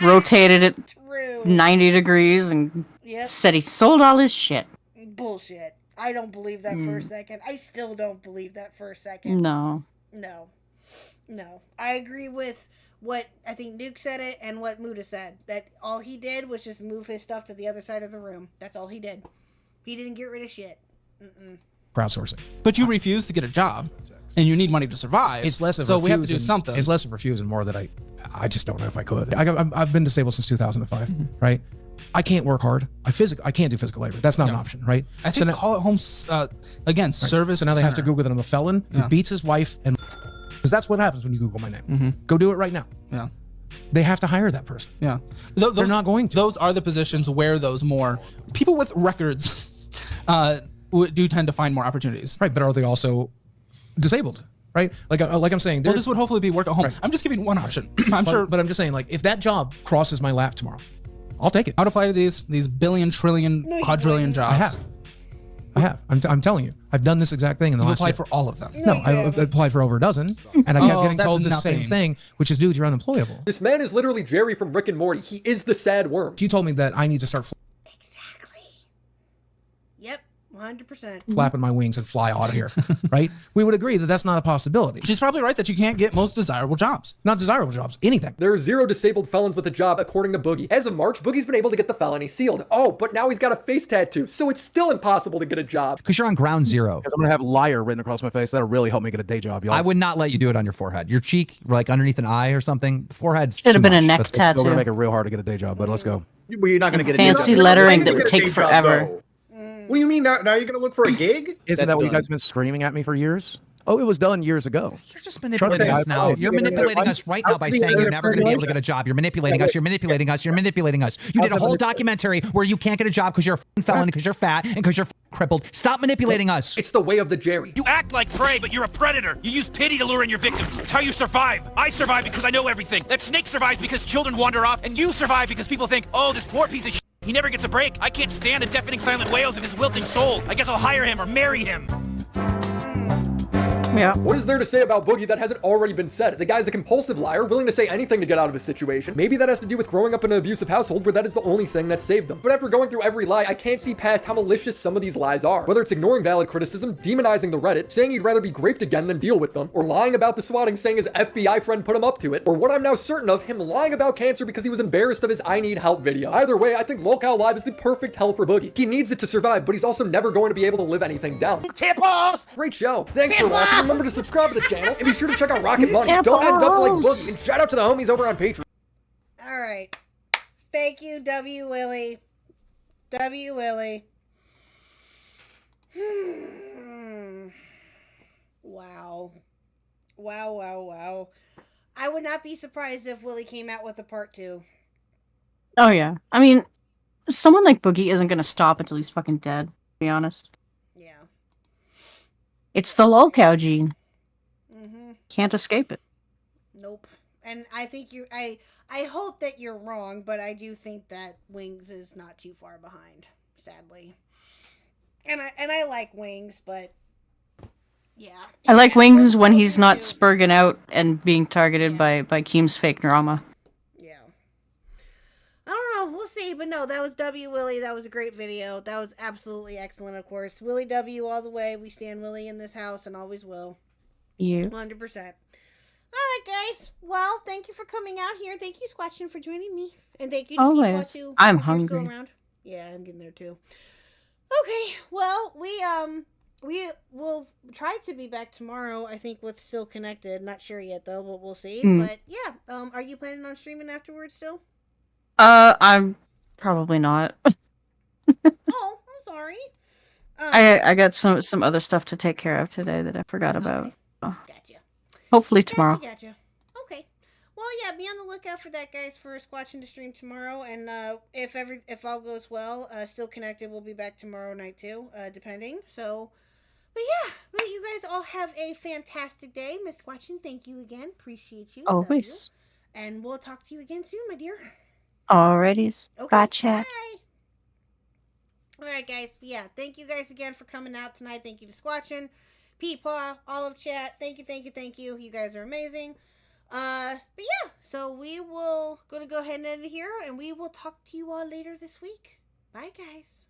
Speaker 4: Rotated it
Speaker 3: True.
Speaker 4: 90 degrees and said he sold all his shit.
Speaker 3: Bullshit. I don't believe that for a second. I still don't believe that for a second.
Speaker 4: No.
Speaker 3: I agree with what I think Duke said it and what Muda said. That all he did was just move his stuff to the other side of the room. That's all he did. He didn't get rid of shit.
Speaker 7: Crowdsourcing.
Speaker 17: But you refuse to get a job, and you need money to survive.
Speaker 7: It's less of
Speaker 17: so we have to do
Speaker 7: refuse
Speaker 17: something.
Speaker 7: It's less of refuse and more that I just don't know if I could. I've been disabled since 2005, right? I can't work hard. I can't do physical labor. That's not an option, right?
Speaker 17: I think call it home again. Service.
Speaker 7: So now they have to
Speaker 17: center.
Speaker 7: Google that I'm a felon who beats his wife, and because that's what happens when you Google my name. Go do it right now.
Speaker 17: Yeah.
Speaker 7: They have to hire that person.
Speaker 17: Yeah.
Speaker 7: They're not going to.
Speaker 17: Those are the positions where those more people with records do tend to find more opportunities.
Speaker 7: Right, but are they also disabled? Right, like I'm saying,
Speaker 17: well, this would hopefully be work at home. Right. I'm just giving one option. I'm sure,
Speaker 7: but I'm just saying, like, if that job crosses my lap tomorrow, I'll take it.
Speaker 17: I'd apply to these billion, trillion, quadrillion jobs.
Speaker 7: I have. I'm telling you, I've done this exact thing in the last year.
Speaker 17: You've applied for all of them.
Speaker 7: No, I applied for over a dozen, and I kept getting told the same thing, which is, dude, you're unemployable.
Speaker 6: This man is literally Jerry from Rick and Morty. He is the sad worm.
Speaker 7: If you told me that I need to start
Speaker 3: 100%.
Speaker 7: flapping my wings and fly out of here, right? We would agree that that's not a possibility.
Speaker 17: She's probably right that you can't get most desirable jobs.
Speaker 7: Not desirable jobs, anything.
Speaker 6: There are 0 disabled felons with a job, according to Boogie. As of March, Boogie's been able to get the felony sealed. Oh, but now he's got a face tattoo, so it's still impossible to get a job.
Speaker 13: Because you're on ground zero.
Speaker 15: Because I'm going to have liar written across my face. That'll really help me get a day job, y'all.
Speaker 13: I would not let you do it on your forehead. Your cheek, like underneath an eye or something. Forehead
Speaker 4: should have been a neck tattoo.
Speaker 15: It's still going to make it real hard to get a day job, but let's go.
Speaker 9: Well, you're not going to get a
Speaker 4: fancy
Speaker 9: day job.
Speaker 4: lettering that
Speaker 9: You're
Speaker 4: would
Speaker 9: not gonna
Speaker 4: take
Speaker 9: get a day job,
Speaker 4: forever.
Speaker 9: though. What do you mean now? Now you're going to look for a gig?
Speaker 7: Isn't that what you guys have been screaming at me for years? Oh, it was done years ago.
Speaker 13: You're just manipulating us now. You're manipulating us right now by saying you're never going to be able to get a job. You're manipulating us. You're manipulating us. You're manipulating us. You did a whole documentary where you can't get a job because you're a f***ing felon, because you're fat, and because you're crippled. Stop manipulating us.
Speaker 6: It's the way of the Jerry.
Speaker 2: You act like prey, but you're a predator. You use pity to lure in your victims. It's how you survive. I survive because I know everything. That snake survives because children wander off, and you survive because people think, oh, this poor piece of shit. He never gets a break. I can't stand the deafening silent wails of his wilting soul. I guess I'll hire him or marry him.
Speaker 4: Yeah.
Speaker 6: What is there to say about Boogie that hasn't already been said? The guy's a compulsive liar, willing to say anything to get out of a situation. Maybe that has to do with growing up in an abusive household where that is the only thing that saved him. But after going through every lie, I can't see past how malicious some of these lies are. Whether it's ignoring valid criticism, demonizing the Reddit, saying he'd rather be raped again than deal with them, or lying about the swatting saying his FBI friend put him up to it, or what I'm now certain of, him lying about cancer because he was embarrassed of his I Need Help video. Either way, I think LOLCOW Live is the perfect hell for Boogie. He needs it to survive, but he's also never going to be able to live anything down.
Speaker 2: Tampons!
Speaker 6: Great show. Thanks for watching. Remember to subscribe to the channel and be sure to check out Rocket Money. Don't end up like Boogie. And shout out to the homies over on Patreon.
Speaker 3: All right. Thank you, W. Willie. W. Willie. Wow. Wow, wow, wow. I would not be surprised if Willie came out with a part 2.
Speaker 4: Oh yeah. I mean, someone like Boogie isn't gonna stop until he's fucking dead, to be honest.
Speaker 3: Yeah.
Speaker 4: It's the LOLCOW gene.
Speaker 3: Mm-hmm.
Speaker 4: Can't escape it.
Speaker 3: Nope. And I think I hope that you're wrong, but I do think that Wings is not too far behind, sadly. And I like Wings, but yeah.
Speaker 4: I like Wings when he's not spurging out and being targeted by Keem's fake drama.
Speaker 3: I don't know. We'll see. But no, that was W. Willie. That was a great video. That was absolutely excellent, of course. Willie W. all the way. We stand Willie in this house and always will.
Speaker 4: You.
Speaker 3: 100%. All right, guys. Well, thank you for coming out here. Thank you, Squatchin, for joining me. And thank you to
Speaker 4: Always.
Speaker 3: Peepaw, too.
Speaker 4: I'm
Speaker 3: if you're
Speaker 4: hungry.
Speaker 3: Still around. Yeah, I'm getting there, too. Okay. Well, we will try to be back tomorrow, I think, with Still Connected. Not sure yet, though, but we'll see. But, yeah. Are you planning on streaming afterwards still?
Speaker 4: I'm probably not.
Speaker 3: Oh, I'm sorry.
Speaker 4: I got some other stuff to take care of today that I forgot about. So.
Speaker 3: Gotcha.
Speaker 4: Hopefully tomorrow.
Speaker 3: Gotcha. Okay. Well, yeah, be on the lookout for that, guys, for Squatching to stream tomorrow. And if all goes well, Still Connected will be back tomorrow night too, depending. So, but yeah, but you guys all have a fantastic day. Miss Squatching, thank you again. Appreciate you. Love
Speaker 4: Always.
Speaker 3: you. And we'll talk to you again soon, my dear.
Speaker 4: Alrighties.
Speaker 3: Okay,
Speaker 4: Bye, chat.
Speaker 3: All right, guys. Yeah, thank you guys again for coming out tonight. Thank you to Squatchin, Peepaw, all of chat. Thank you. You guys are amazing. But yeah, so we will gonna go ahead and end it here, and we will talk to you all later this week. Bye, guys.